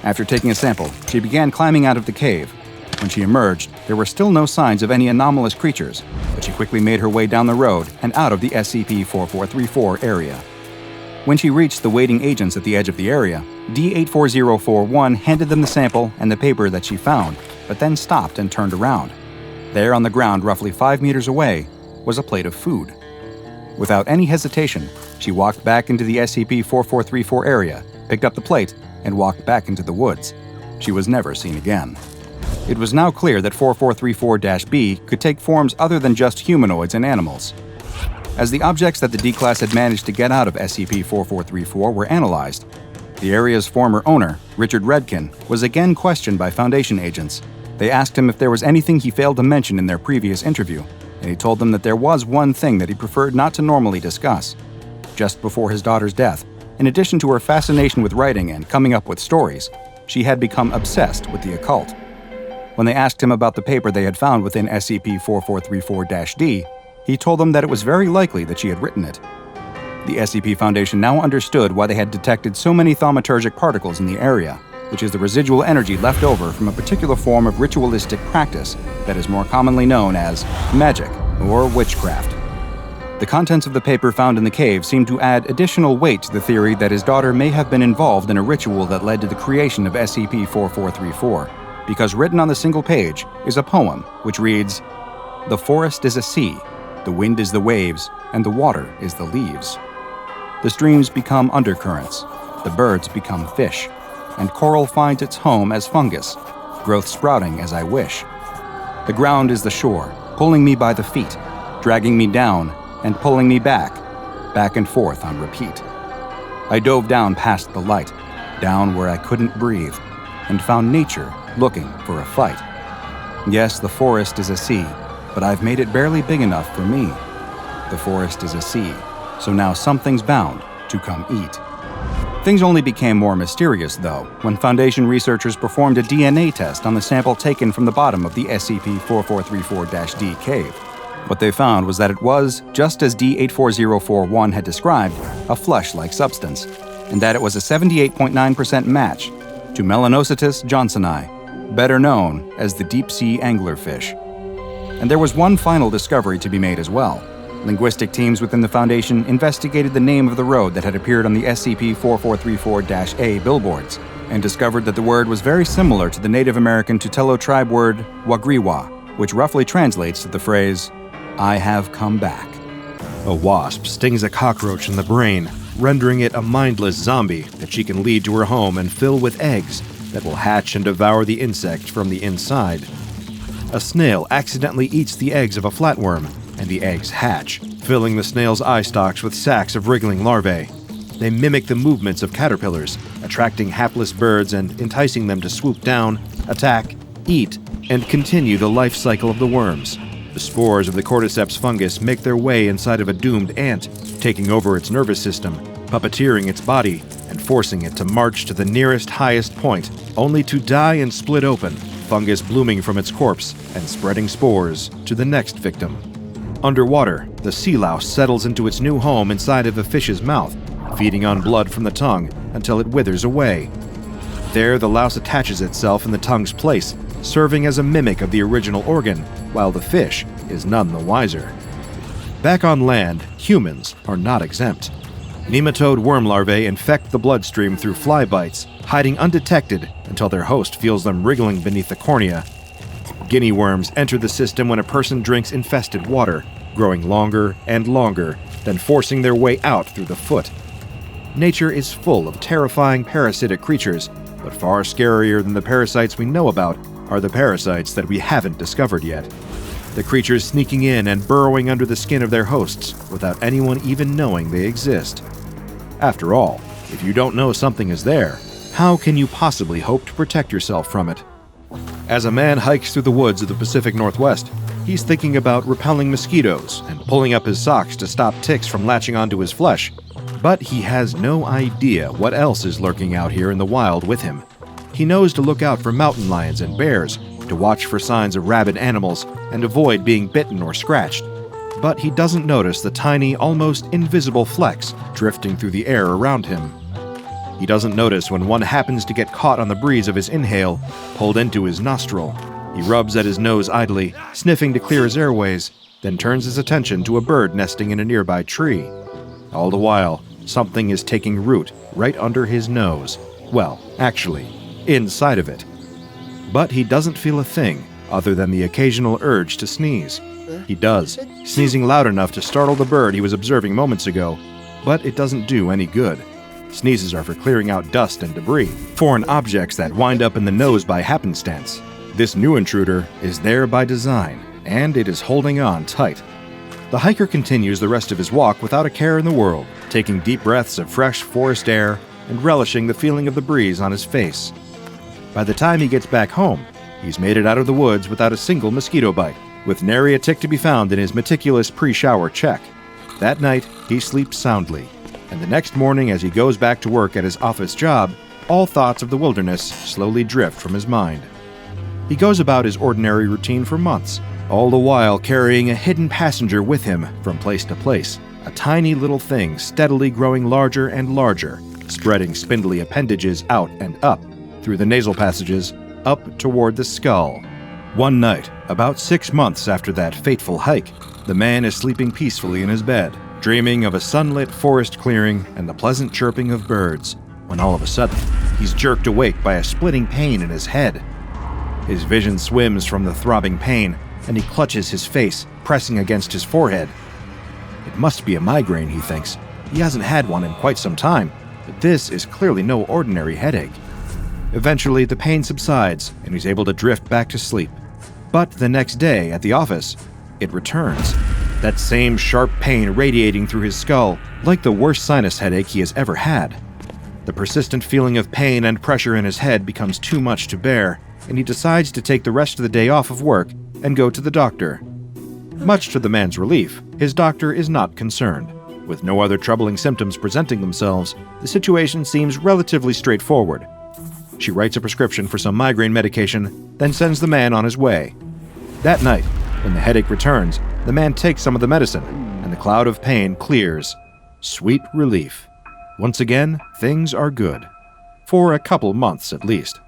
After taking a sample, she began climbing out of the cave. When she emerged, there were still no signs of any anomalous creatures, but she quickly made her way down the road and out of the SCP-4434 area. When she reached the waiting agents at the edge of the area, D-84041 handed them the sample and the paper that she found, but then stopped and turned around. There on the ground roughly 5 meters away was a plate of food. Without any hesitation, she walked back into the SCP-4434 area, picked up the plate, and walked back into the woods. She was never seen again. It was now clear that 4434-B could take forms other than just humanoids and animals. As the objects that the D-Class had managed to get out of SCP-4434 were analyzed, the area's former owner, Richard Redkin, was again questioned by Foundation agents. They asked him if there was anything he failed to mention in their previous interview, and he told them that there was one thing that he preferred not to normally discuss. Just before his daughter's death, in addition to her fascination with writing and coming up with stories, she had become obsessed with the occult. When they asked him about the paper they had found within SCP-4434-D, he told them that it was very likely that she had written it. The SCP Foundation now understood why they had detected so many thaumaturgic particles in the area, which is the residual energy left over from a particular form of ritualistic practice that is more commonly known as magic or witchcraft. The contents of the paper found in the cave seemed to add additional weight to the theory that his daughter may have been involved in a ritual that led to the creation of SCP-4434, because written on the single page is a poem which reads, "The forest is a sea, the wind is the waves, and the water is the leaves. The streams become undercurrents, the birds become fish, and coral finds its home as fungus, growth sprouting as I wish. The ground is the shore, pulling me by the feet, dragging me down and pulling me back and forth on repeat. I dove down past the light, down where I couldn't breathe, and found nature looking for a fight. Yes, the forest is a sea, but I've made it barely big enough for me. The forest is a sea, so now something's bound to come eat." Things only became more mysterious, though, when Foundation researchers performed a DNA test on the sample taken from the bottom of the SCP-4434-D cave. What they found was that it was, just as D-84041 had described, a flesh-like substance, and that it was a 78.9% match to Melanocytus johnsoni, better known as the deep-sea anglerfish. And there was one final discovery to be made as well. Linguistic teams within the Foundation investigated the name of the road that had appeared on the SCP-4434-A billboards, and discovered that the word was very similar to the Native American Tutelo tribe word Wagriwa, which roughly translates to the phrase, "I have come back." A wasp stings a cockroach in the brain, rendering it a mindless zombie that she can lead to her home and fill with eggs that will hatch and devour the insect from the inside. A snail accidentally eats the eggs of a flatworm, and the eggs hatch, filling the snail's eye stalks with sacs of wriggling larvae. They mimic the movements of caterpillars, attracting hapless birds and enticing them to swoop down, attack, eat, and continue the life cycle of the worms. The spores of the cordyceps fungus make their way inside of a doomed ant, taking over its nervous system, puppeteering its body, and forcing it to march to the nearest highest point, only to die and split open, fungus blooming from its corpse and spreading spores to the next victim. Underwater, the sea louse settles into its new home inside of a fish's mouth, feeding on blood from the tongue until it withers away. There, the louse attaches itself in the tongue's place, serving as a mimic of the original organ, while the fish is none the wiser. Back on land, humans are not exempt. Nematode worm larvae infect the bloodstream through fly bites, hiding undetected until their host feels them wriggling beneath the cornea. Guinea worms enter the system when a person drinks infested water, growing longer and longer, then forcing their way out through the foot. Nature is full of terrifying parasitic creatures, but far scarier than the parasites we know about are the parasites that we haven't discovered yet. The creatures sneaking in and burrowing under the skin of their hosts without anyone even knowing they exist. After all, if you don't know something is there, how can you possibly hope to protect yourself from it? As a man hikes through the woods of the Pacific Northwest, he's thinking about repelling mosquitoes and pulling up his socks to stop ticks from latching onto his flesh. But he has no idea what else is lurking out here in the wild with him. He knows to look out for mountain lions and bears, to watch for signs of rabid animals, and avoid being bitten or scratched. But he doesn't notice the tiny, almost invisible flecks drifting through the air around him. He doesn't notice when one happens to get caught on the breeze of his inhale, pulled into his nostril. He rubs at his nose idly, sniffing to clear his airways, then turns his attention to a bird nesting in a nearby tree. All the while, something is taking root right under his nose. Well, actually, inside of it. But he doesn't feel a thing other than the occasional urge to sneeze. He does, sneezing loud enough to startle the bird he was observing moments ago, but it doesn't do any good. Sneezes are for clearing out dust and debris, foreign objects that wind up in the nose by happenstance. This new intruder is there by design, and it is holding on tight. The hiker continues the rest of his walk without a care in the world, taking deep breaths of fresh forest air and relishing the feeling of the breeze on his face. By the time he gets back home, he's made it out of the woods without a single mosquito bite, with nary a tick to be found in his meticulous pre-shower check. That night, he sleeps soundly, and the next morning as he goes back to work at his office job, all thoughts of the wilderness slowly drift from his mind. He goes about his ordinary routine for months, all the while carrying a hidden passenger with him from place to place, a tiny little thing steadily growing larger and larger, spreading spindly appendages out and up, through the nasal passages, up toward the skull. One night, about 6 months after that fateful hike, the man is sleeping peacefully in his bed, dreaming of a sunlit forest clearing and the pleasant chirping of birds, when all of a sudden, he's jerked awake by a splitting pain in his head. His vision swims from the throbbing pain, and he clutches his face, pressing against his forehead. It must be a migraine, he thinks. He hasn't had one in quite some time, but this is clearly no ordinary headache. Eventually, the pain subsides, and he's able to drift back to sleep. But the next day, at the office, it returns. That same sharp pain radiating through his skull, like the worst sinus headache he has ever had. The persistent feeling of pain and pressure in his head becomes too much to bear, and he decides to take the rest of the day off of work and go to the doctor. Much to the man's relief, his doctor is not concerned. With no other troubling symptoms presenting themselves, the situation seems relatively straightforward. She writes a prescription for some migraine medication, then sends the man on his way. That night, when the headache returns, the man takes some of the medicine, and the cloud of pain clears. Sweet relief. Once again, things are good. For a couple months, at least.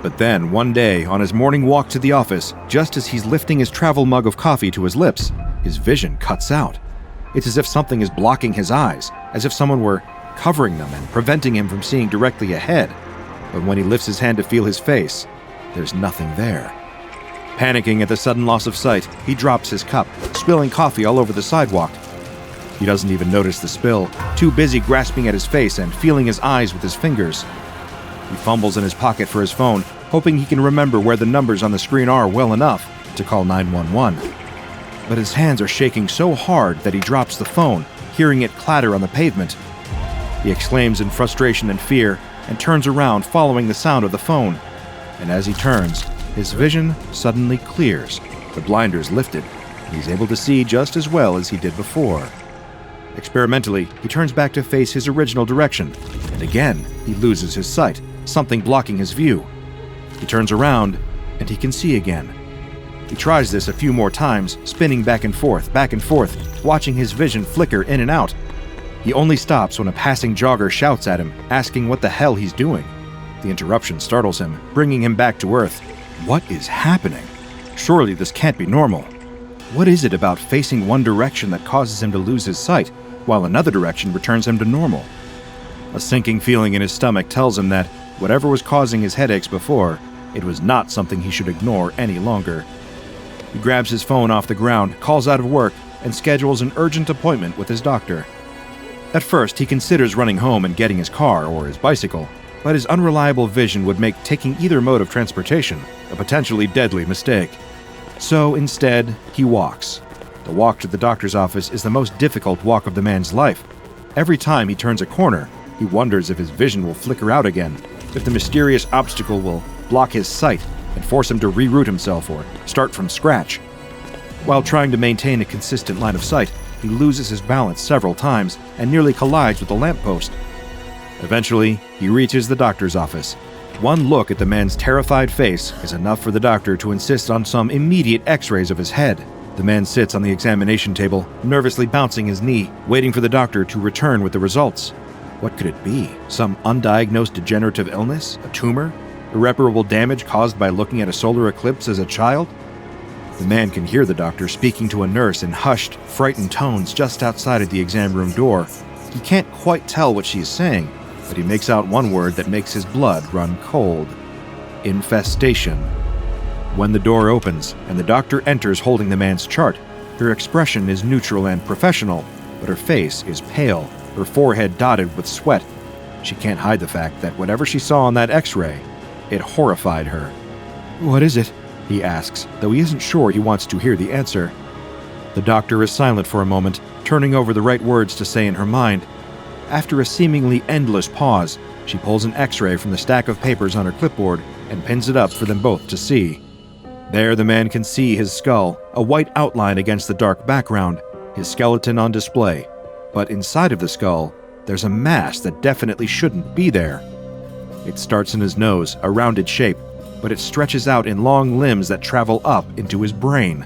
But then, one day, on his morning walk to the office, just as he's lifting his travel mug of coffee to his lips, his vision cuts out. It's as if something is blocking his eyes, as if someone were covering them and preventing him from seeing directly ahead. But when he lifts his hand to feel his face, there's nothing there. Panicking at the sudden loss of sight, he drops his cup, spilling coffee all over the sidewalk. He doesn't even notice the spill, too busy grasping at his face and feeling his eyes with his fingers. He fumbles in his pocket for his phone, hoping he can remember where the numbers on the screen are well enough to call 911. But his hands are shaking so hard that he drops the phone, hearing it clatter on the pavement. He exclaims in frustration and fear and turns around following the sound of the phone. And as he turns, his vision suddenly clears, the blinders lifted, and he's able to see just as well as he did before. Experimentally, he turns back to face his original direction, and again he loses his sight, something blocking his view. He turns around, and he can see again. He tries this a few more times, spinning back and forth, watching his vision flicker in and out. He only stops when a passing jogger shouts at him, asking what the hell he's doing. The interruption startles him, bringing him back to Earth. What is happening? Surely this can't be normal. What is it about facing one direction that causes him to lose his sight, while another direction returns him to normal? A sinking feeling in his stomach tells him that whatever was causing his headaches before, it was not something he should ignore any longer. He grabs his phone off the ground, calls out of work, and schedules an urgent appointment with his doctor. At first, he considers running home and getting his car or his bicycle, but his unreliable vision would make taking either mode of transportation a potentially deadly mistake. So instead, he walks. The walk to the doctor's office is the most difficult walk of the man's life. Every time he turns a corner, he wonders if his vision will flicker out again, if the mysterious obstacle will block his sight and force him to reroute himself or start from scratch. While trying to maintain a consistent line of sight, he loses his balance several times and nearly collides with a lamppost. Eventually, he reaches the doctor's office. One look at the man's terrified face is enough for the doctor to insist on some immediate x-rays of his head. The man sits on the examination table, nervously bouncing his knee, waiting for the doctor to return with the results. What could it be? Some undiagnosed degenerative illness? A tumor? Irreparable damage caused by looking at a solar eclipse as a child? The man can hear the doctor speaking to a nurse in hushed, frightened tones just outside of the exam room door. He can't quite tell what she is saying, but he makes out one word that makes his blood run cold. Infestation. When the door opens and the doctor enters holding the man's chart, her expression is neutral and professional, but her face is pale, her forehead dotted with sweat. She can't hide the fact that whatever she saw on that x-ray, it horrified her. "What is it?" he asks, though he isn't sure he wants to hear the answer. The doctor is silent for a moment, turning over the right words to say in her mind. After a seemingly endless pause, she pulls an x-ray from the stack of papers on her clipboard and pins it up for them both to see. There the man can see his skull, a white outline against the dark background, his skeleton on display. But inside of the skull, there's a mass that definitely shouldn't be there. It starts in his nose, a rounded shape, but it stretches out in long limbs that travel up into his brain.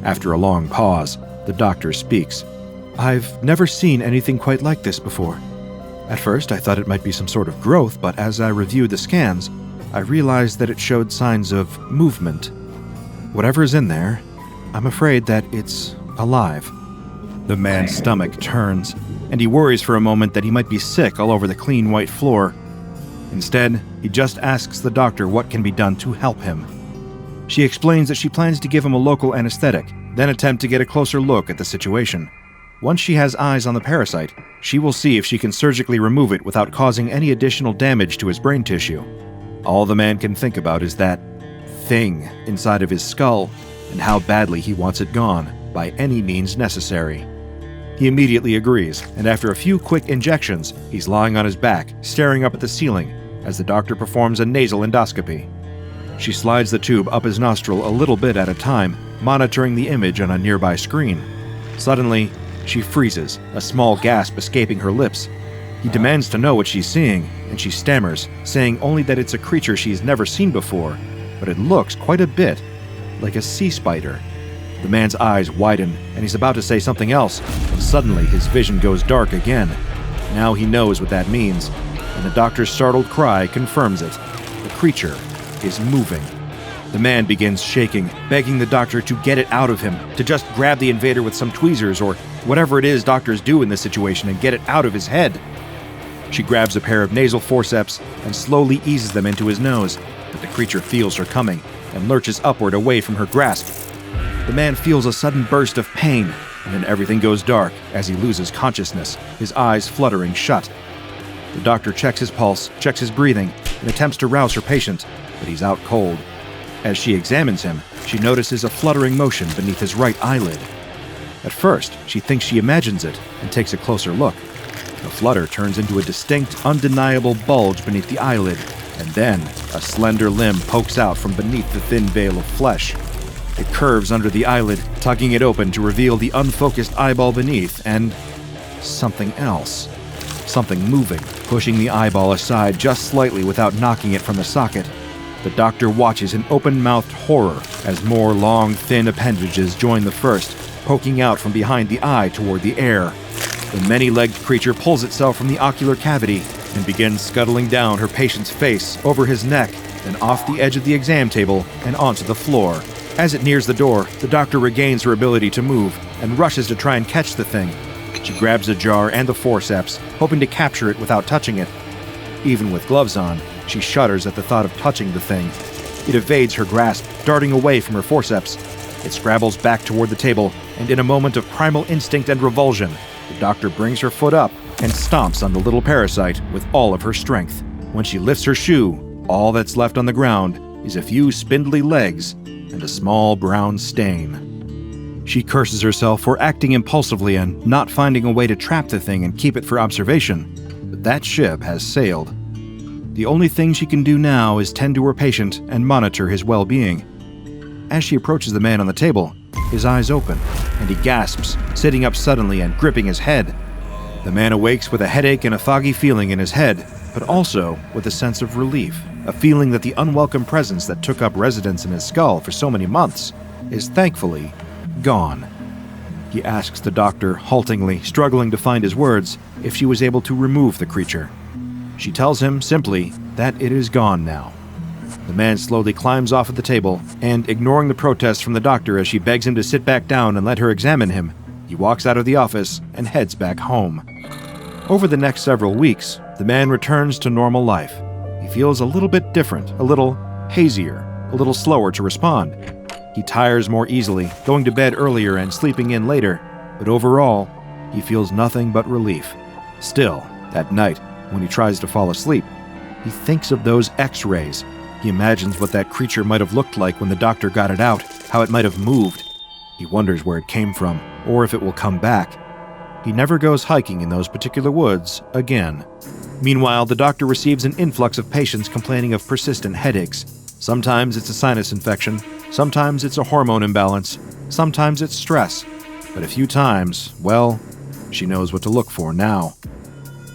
After a long pause, the doctor speaks. "I've never seen anything quite like this before. At first, I thought it might be some sort of growth, but as I reviewed the scans, I realized that it showed signs of movement. Whatever is in there, I'm afraid that it's alive." The man's stomach turns, and he worries for a moment that he might be sick all over the clean white floor. Instead, he just asks the doctor what can be done to help him. She explains that she plans to give him a local anesthetic, then attempt to get a closer look at the situation. Once she has eyes on the parasite, she will see if she can surgically remove it without causing any additional damage to his brain tissue. All the man can think about is that thing inside of his skull and how badly he wants it gone by any means necessary. He immediately agrees, and after a few quick injections, he's lying on his back, staring up at the ceiling as the doctor performs a nasal endoscopy. She slides the tube up his nostril a little bit at a time, monitoring the image on a nearby screen. Suddenly, she freezes, a small gasp escaping her lips. He demands to know what she's seeing, and she stammers, saying only that it's a creature she's never seen before, but it looks quite a bit like a sea spider. The man's eyes widen, and he's about to say something else, and suddenly his vision goes dark again. Now he knows what that means, and the doctor's startled cry confirms it. The creature is moving. The man begins shaking, begging the doctor to get it out of him, to just grab the invader with some tweezers or whatever it is doctors do in this situation and get it out of his head. She grabs a pair of nasal forceps and slowly eases them into his nose, but the creature feels her coming and lurches upward away from her grasp. The man feels a sudden burst of pain, and then everything goes dark as he loses consciousness, his eyes fluttering shut. The doctor checks his pulse, checks his breathing, and attempts to rouse her patient, but he's out cold. As she examines him, she notices a fluttering motion beneath his right eyelid. At first, she thinks she imagines it and takes a closer look. The flutter turns into a distinct, undeniable bulge beneath the eyelid, and then a slender limb pokes out from beneath the thin veil of flesh. It curves under the eyelid, tugging it open to reveal the unfocused eyeball beneath, and something else. Something moving, pushing the eyeball aside just slightly without knocking it from the socket. The doctor watches in open-mouthed horror as more long, thin appendages join the first, poking out from behind the eye toward the air. The many-legged creature pulls itself from the ocular cavity and begins scuttling down her patient's face, over his neck, then off the edge of the exam table and onto the floor. As it nears the door, the doctor regains her ability to move and rushes to try and catch the thing. She grabs the jar and the forceps, hoping to capture it without touching it. Even with gloves on, she shudders at the thought of touching the thing. It evades her grasp, darting away from her forceps. It scrabbles back toward the table, and in a moment of primal instinct and revulsion, the doctor brings her foot up and stomps on the little parasite with all of her strength. When she lifts her shoe, all that's left on the ground is a few spindly legs and a small brown stain. She curses herself for acting impulsively and not finding a way to trap the thing and keep it for observation, but that ship has sailed. The only thing she can do now is tend to her patient and monitor his well-being. As she approaches the man on the table, his eyes open, and he gasps, sitting up suddenly and gripping his head. The man awakes with a headache and a foggy feeling in his head, but also with a sense of relief, a feeling that the unwelcome presence that took up residence in his skull for so many months is thankfully gone. He asks the doctor, haltingly, struggling to find his words, if she was able to remove the creature. She tells him, simply, that it is gone now. The man slowly climbs off of the table, and, ignoring the protests from the doctor as she begs him to sit back down and let her examine him, he walks out of the office and heads back home. Over the next several weeks, the man returns to normal life. He feels a little bit different, a little hazier, a little slower to respond. He tires more easily, going to bed earlier and sleeping in later, but overall, he feels nothing but relief. Still, at night, when he tries to fall asleep, he thinks of those X-rays. He imagines what that creature might have looked like when the doctor got it out, how it might have moved. He wonders where it came from, or if it will come back. He never goes hiking in those particular woods again. Meanwhile, the doctor receives an influx of patients complaining of persistent headaches. Sometimes it's a sinus infection, sometimes it's a hormone imbalance, sometimes it's stress. But a few times, well, she knows what to look for now.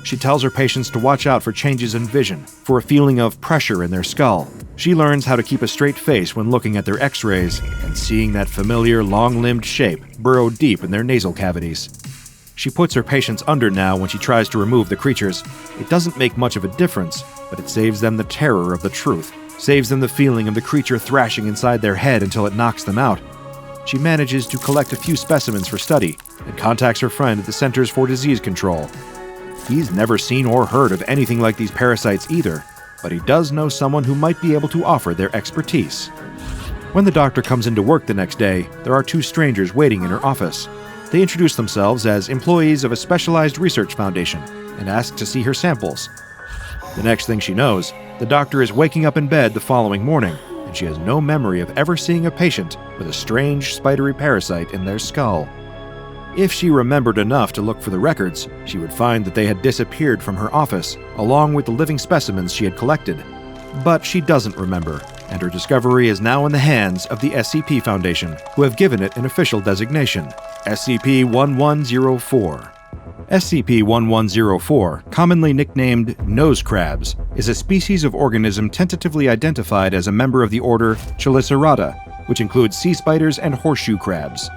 She tells her patients to watch out for changes in vision, for a feeling of pressure in their skull. She learns how to keep a straight face when looking at their X-rays and seeing that familiar long-limbed shape burrow deep in their nasal cavities. She puts her patients under now when she tries to remove the creatures. It doesn't make much of a difference, but it saves them the terror of the truth, saves them the feeling of the creature thrashing inside their head until it knocks them out. She manages to collect a few specimens for study and contacts her friend at the Centers for Disease Control. He's never seen or heard of anything like these parasites either, but he does know someone who might be able to offer their expertise. When the doctor comes into work the next day, there are two strangers waiting in her office. They introduce themselves as employees of a specialized research foundation and ask to see her samples. The next thing she knows, the doctor is waking up in bed the following morning, and she has no memory of ever seeing a patient with a strange spidery parasite in their skull. If she remembered enough to look for the records, she would find that they had disappeared from her office, along with the living specimens she had collected. But she doesn't remember, and her discovery is now in the hands of the SCP Foundation, who have given it an official designation, SCP-1104. SCP-1104, commonly nicknamed nose crabs, is a species of organism tentatively identified as a member of the order Chelicerata, which includes sea spiders and horseshoe crabs.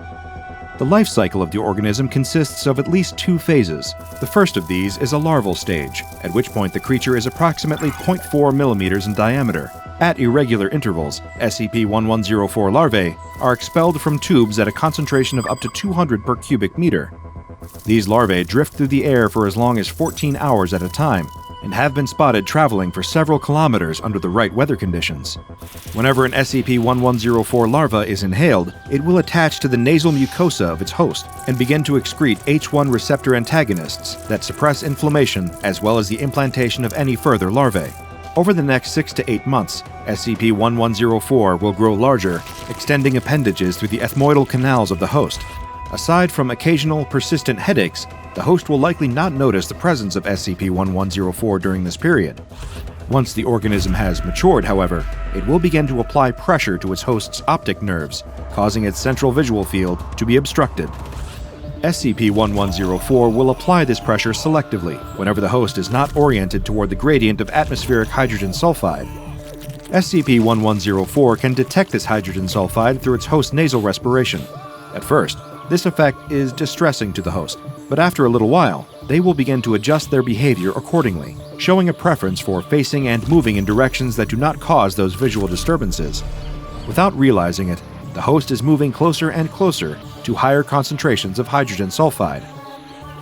The life cycle of the organism consists of at least two phases. The first of these is a larval stage, at which point the creature is approximately 0.4 millimeters in diameter. At irregular intervals, SCP-1104 larvae are expelled from tubes at a concentration of up to 200 per cubic meter. These larvae drift through the air for as long as 14 hours at a time, and have been spotted traveling for several kilometers under the right weather conditions. Whenever an SCP-1104 larva is inhaled, it will attach to the nasal mucosa of its host and begin to excrete H1 receptor antagonists that suppress inflammation as well as the implantation of any further larvae. Over the next 6 to 8 months, SCP-1104 will grow larger, extending appendages through the ethmoidal canals of the host. Aside from occasional persistent headaches, the host will likely not notice the presence of SCP-1104 during this period. Once the organism has matured, however, it will begin to apply pressure to its host's optic nerves, causing its central visual field to be obstructed. SCP-1104 will apply this pressure selectively whenever the host is not oriented toward the gradient of atmospheric hydrogen sulfide. SCP-1104 can detect this hydrogen sulfide through its host's nasal respiration. At first, this effect is distressing to the host, but after a little while, they will begin to adjust their behavior accordingly, showing a preference for facing and moving in directions that do not cause those visual disturbances. Without realizing it, the host is moving closer and closer to higher concentrations of hydrogen sulfide.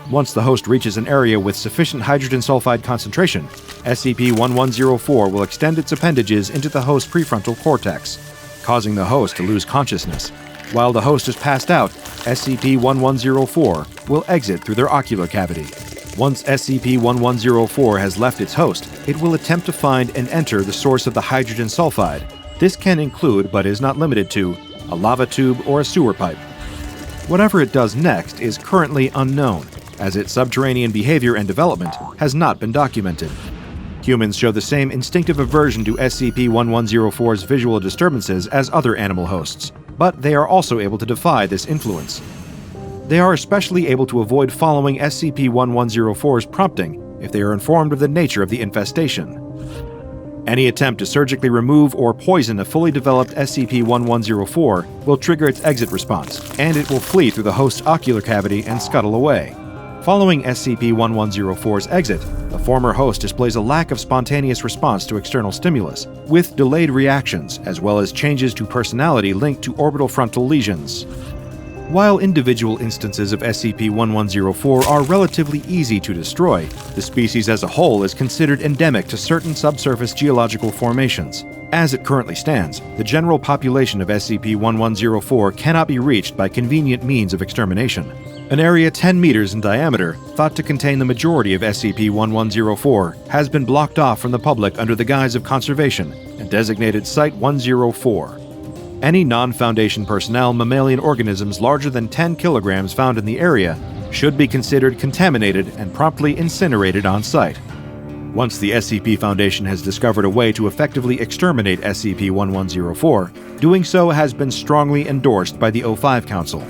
Once the host reaches an area with sufficient hydrogen sulfide concentration, SCP-1104 will extend its appendages into the host's prefrontal cortex, causing the host to lose consciousness. While the host is passed out, SCP-1104 will exit through their ocular cavity. Once SCP-1104 has left its host, it will attempt to find and enter the source of the hydrogen sulfide. This can include, but is not limited to, a lava tube or a sewer pipe. Whatever it does next is currently unknown, as its subterranean behavior and development has not been documented. Humans show the same instinctive aversion to SCP-1104's visual disturbances as other animal hosts, but they are also able to defy this influence. They are especially able to avoid following SCP-1104's prompting if they are informed of the nature of the infestation. Any attempt to surgically remove or poison a fully developed SCP-1104 will trigger its exit response, and it will flee through the host's ocular cavity and scuttle away. Following SCP-1104's exit, the former host displays a lack of spontaneous response to external stimulus, with delayed reactions as well as changes to personality linked to orbital frontal lesions. While individual instances of SCP-1104 are relatively easy to destroy, the species as a whole is considered endemic to certain subsurface geological formations. As it currently stands, the general population of SCP-1104 cannot be reached by convenient means of extermination. An area 10 meters in diameter, thought to contain the majority of SCP-1104, has been blocked off from the public under the guise of conservation and designated Site-104. Any non-Foundation personnel mammalian organisms larger than 10 kilograms found in the area should be considered contaminated and promptly incinerated on site. Once the SCP Foundation has discovered a way to effectively exterminate SCP-1104, doing so has been strongly endorsed by the O5 Council.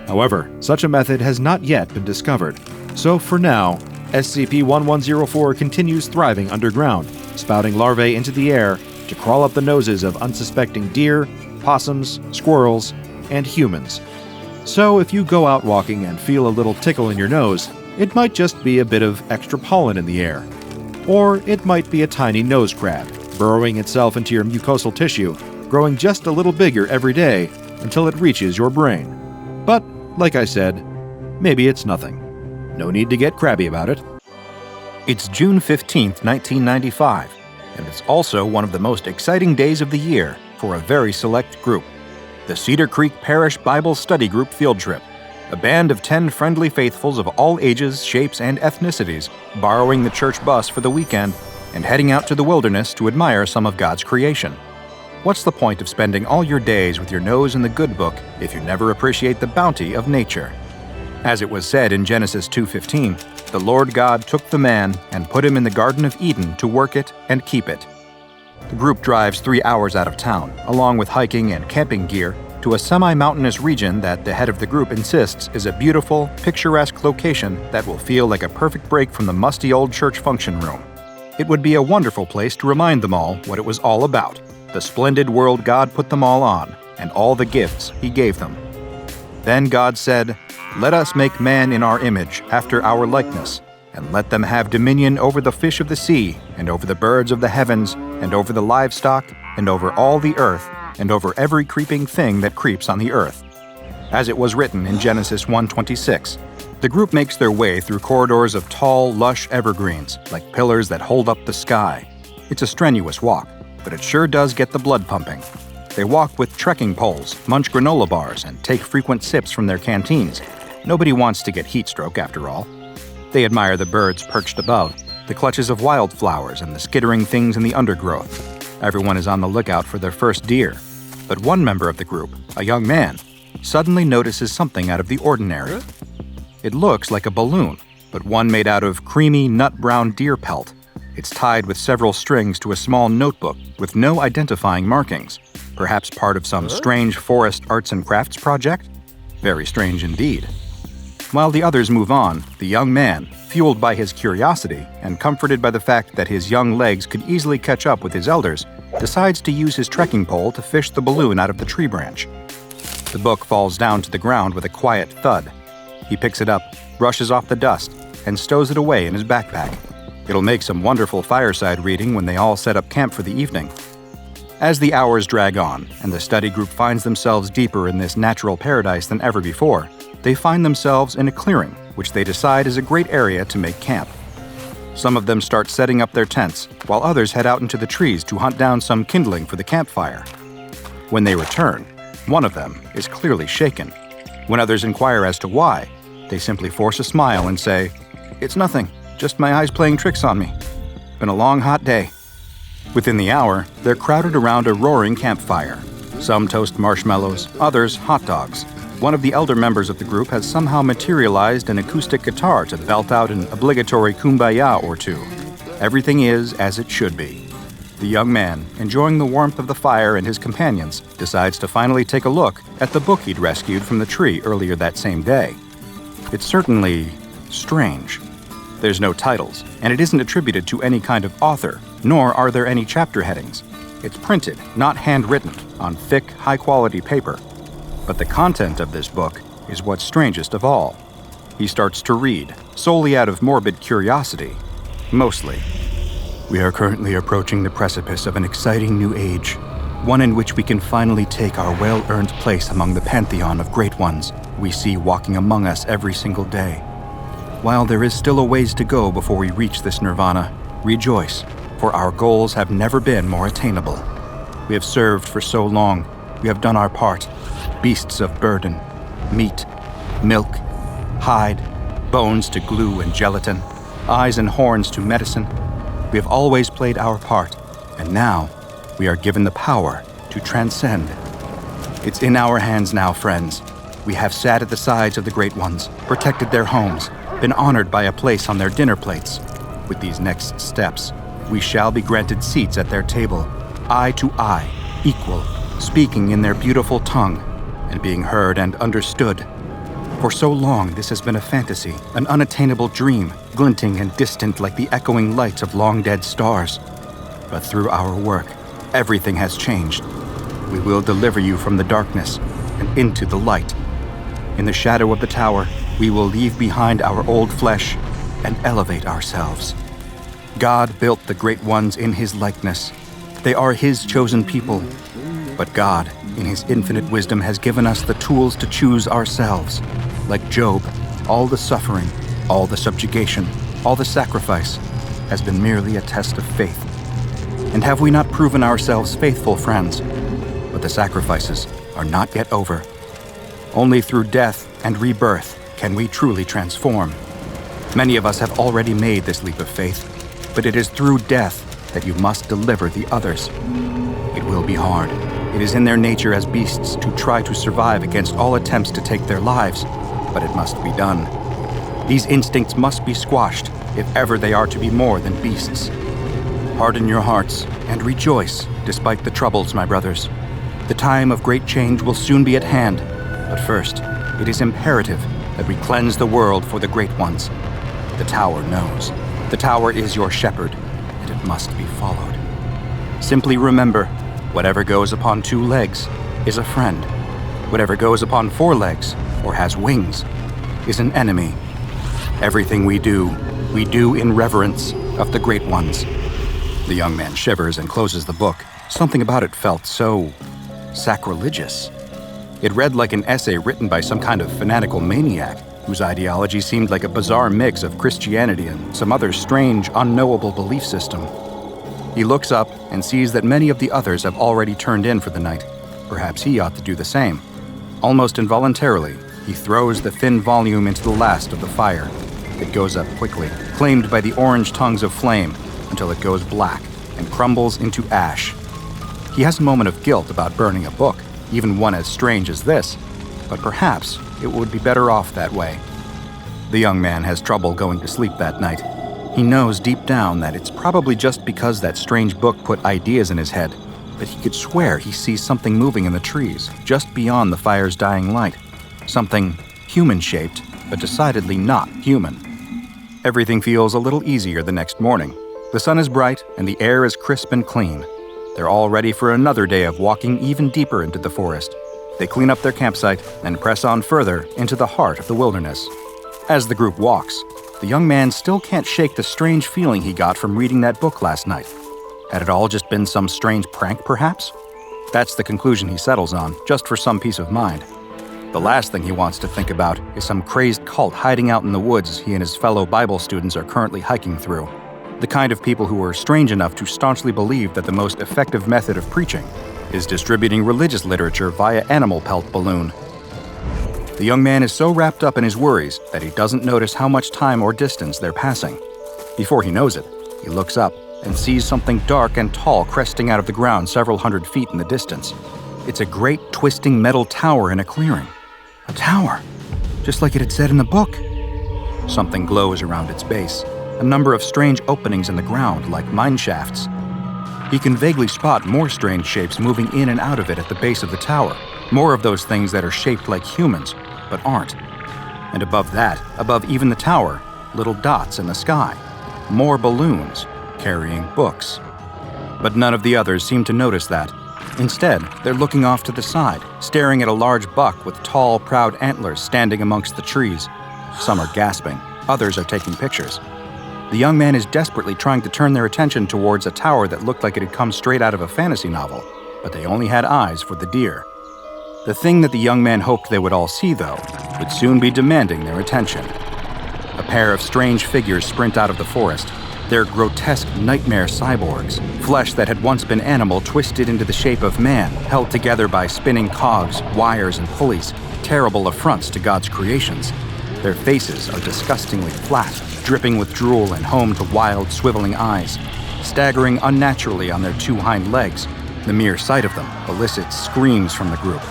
However, such a method has not yet been discovered, so for now, SCP-1104 continues thriving underground, spouting larvae into the air to crawl up the noses of unsuspecting deer, possums, squirrels, and humans. So if you go out walking and feel a little tickle in your nose, it might just be a bit of extra pollen in the air. Or it might be a tiny nose crab, burrowing itself into your mucosal tissue, growing just a little bigger every day until it reaches your brain. But, like I said, maybe it's nothing. No need to get crabby about it. It's June 15th, 1995, and it's also one of the most exciting days of the year for a very select group, the Cedar Creek Parish Bible Study Group Field Trip, a band of 10 friendly faithfuls of all ages, shapes, and ethnicities borrowing the church bus for the weekend and heading out to the wilderness to admire some of God's creation. What's the point of spending all your days with your nose in the good book if you never appreciate the bounty of nature? As it was said in Genesis 2:15, the Lord God took the man and put him in the Garden of Eden to work it and keep it. The group drives 3 hours out of town, along with hiking and camping gear, to a semi-mountainous region that the head of the group insists is a beautiful, picturesque location that will feel like a perfect break from the musty old church function room. It would be a wonderful place to remind them all what it was all about, the splendid world God put them all on, and all the gifts He gave them. Then God said, "Let us make man in our image, after our likeness, and let them have dominion over the fish of the sea, and over the birds of the heavens, and over the livestock, and over all the earth, and over every creeping thing that creeps on the earth." As it was written in Genesis 1:26, The group makes their way through corridors of tall, lush evergreens, like pillars that hold up the sky. It's a strenuous walk, but it sure does get the blood pumping. They walk with trekking poles, munch granola bars, and take frequent sips from their canteens. Nobody wants to get heat stroke, after all. They admire the birds perched above, the clutches of wildflowers, and the skittering things in the undergrowth. Everyone is on the lookout for their first deer. But one member of the group, a young man, suddenly notices something out of the ordinary. It looks like a balloon, but one made out of creamy, nut-brown deer pelt. It's tied with several strings to a small notebook with no identifying markings. Perhaps part of some strange forest arts and crafts project? Very strange indeed. While the others move on, the young man, fueled by his curiosity and comforted by the fact that his young legs could easily catch up with his elders, decides to use his trekking pole to fish the balloon out of the tree branch. The book falls down to the ground with a quiet thud. He picks it up, brushes off the dust, and stows it away in his backpack. It'll make some wonderful fireside reading when they all set up camp for the evening. As the hours drag on, and the study group finds themselves deeper in this natural paradise than ever before, they find themselves in a clearing, which they decide is a great area to make camp. Some of them start setting up their tents, while others head out into the trees to hunt down some kindling for the campfire. When they return, one of them is clearly shaken. When others inquire as to why, they simply force a smile and say, "It's nothing, just my eyes playing tricks on me. Been a long, hot day." Within the hour, they're crowded around a roaring campfire. Some toast marshmallows, others hot dogs. One of the elder members of the group has somehow materialized an acoustic guitar to belt out an obligatory kumbaya or two. Everything is as it should be. The young man, enjoying the warmth of the fire and his companions, decides to finally take a look at the book he'd rescued from the tree earlier that same day. It's certainly strange. There's no titles, and it isn't attributed to any kind of author, nor are there any chapter headings. It's printed, not handwritten, on thick, high-quality paper. But the content of this book is what's strangest of all. He starts to read, solely out of morbid curiosity. Mostly. "We are currently approaching the precipice of an exciting new age, one in which we can finally take our well-earned place among the pantheon of great ones we see walking among us every single day. While there is still a ways to go before we reach this nirvana, rejoice, for our goals have never been more attainable. We have served for so long, we have done our part. Beasts of burden, meat, milk, hide, bones to glue and gelatin, eyes and horns to medicine. We have always played our part, and now we are given the power to transcend. It's in our hands now, friends. We have sat at the sides of the great ones, protected their homes, been honored by a place on their dinner plates. With these next steps, we shall be granted seats at their table, eye to eye, equal, speaking in their beautiful tongue, and being heard and understood. For so long, this has been a fantasy, an unattainable dream, glinting and distant like the echoing lights of long-dead stars. But through our work, everything has changed. We will deliver you from the darkness and into the light. In the shadow of the tower, we will leave behind our old flesh and elevate ourselves. God built the great ones in his likeness. They are his chosen people. But God, in his infinite wisdom, has given us the tools to choose ourselves. Like Job, all the suffering, all the subjugation, all the sacrifice has been merely a test of faith. And have we not proven ourselves faithful, friends? But the sacrifices are not yet over. Only through death and rebirth can we truly transform. Many of us have already made this leap of faith, but it is through death that you must deliver the others. It will be hard. It is in their nature as beasts to try to survive against all attempts to take their lives, but it must be done. These instincts must be squashed if ever they are to be more than beasts. Harden your hearts and rejoice despite the troubles, my brothers. The time of great change will soon be at hand, but first, it is imperative that we cleanse the world for the great ones. The tower knows. The tower is your shepherd, and it must be followed. Simply remember, whatever goes upon 2 legs is a friend. Whatever goes upon 4 legs or has wings is an enemy. Everything we do in reverence of the great ones. The young man shivers and closes the book. Something about it felt so sacrilegious. It read like an essay written by some kind of fanatical maniac, whose ideology seemed like a bizarre mix of Christianity and some other strange, unknowable belief system. He looks up and sees that many of the others have already turned in for the night. Perhaps he ought to do the same. Almost involuntarily, he throws the thin volume into the last of the fire. It goes up quickly, claimed by the orange tongues of flame, until it goes black and crumbles into ash. He has a moment of guilt about burning a book, even one as strange as this, but perhaps it would be better off that way. The young man has trouble going to sleep that night. He knows deep down that it's probably just because that strange book put ideas in his head, but he could swear he sees something moving in the trees, just beyond the fire's dying light. Something human-shaped, but decidedly not human. Everything feels a little easier the next morning. The sun is bright and the air is crisp and clean. They're all ready for another day of walking even deeper into the forest. They clean up their campsite and press on further into the heart of the wilderness. As the group walks, the young man still can't shake the strange feeling he got from reading that book last night. Had it all just been some strange prank, perhaps? That's the conclusion he settles on, just for some peace of mind. The last thing he wants to think about is some crazed cult hiding out in the woods he and his fellow Bible students are currently hiking through. The kind of people who are strange enough to staunchly believe that the most effective method of preaching is distributing religious literature via animal pelt balloon. The young man is so wrapped up in his worries that he doesn't notice how much time or distance they're passing. Before he knows it, he looks up and sees something dark and tall cresting out of the ground several hundred feet in the distance. It's a great twisting metal tower in a clearing. A tower, just like it had said in the book. Something glows around its base, a number of strange openings in the ground like mine shafts. He can vaguely spot more strange shapes moving in and out of it at the base of the tower, more of those things that are shaped like humans, but aren't. And above that, above even the tower, little dots in the sky, more balloons carrying books. But none of the others seem to notice that. Instead, they're looking off to the side, staring at a large buck with tall, proud antlers standing amongst the trees. Some are gasping, others are taking pictures. The young man is desperately trying to turn their attention towards a tower that looked like it had come straight out of a fantasy novel, but they only had eyes for the deer. The thing that the young man hoped they would all see, though, would soon be demanding their attention. A pair of strange figures sprint out of the forest. They're grotesque nightmare cyborgs, flesh that had once been animal twisted into the shape of man, held together by spinning cogs, wires, and pulleys, terrible affronts to God's creations. Their faces are disgustingly flat, dripping with drool and home to wild, swiveling eyes, staggering unnaturally on their two hind legs. The mere sight of them elicits screams from the group.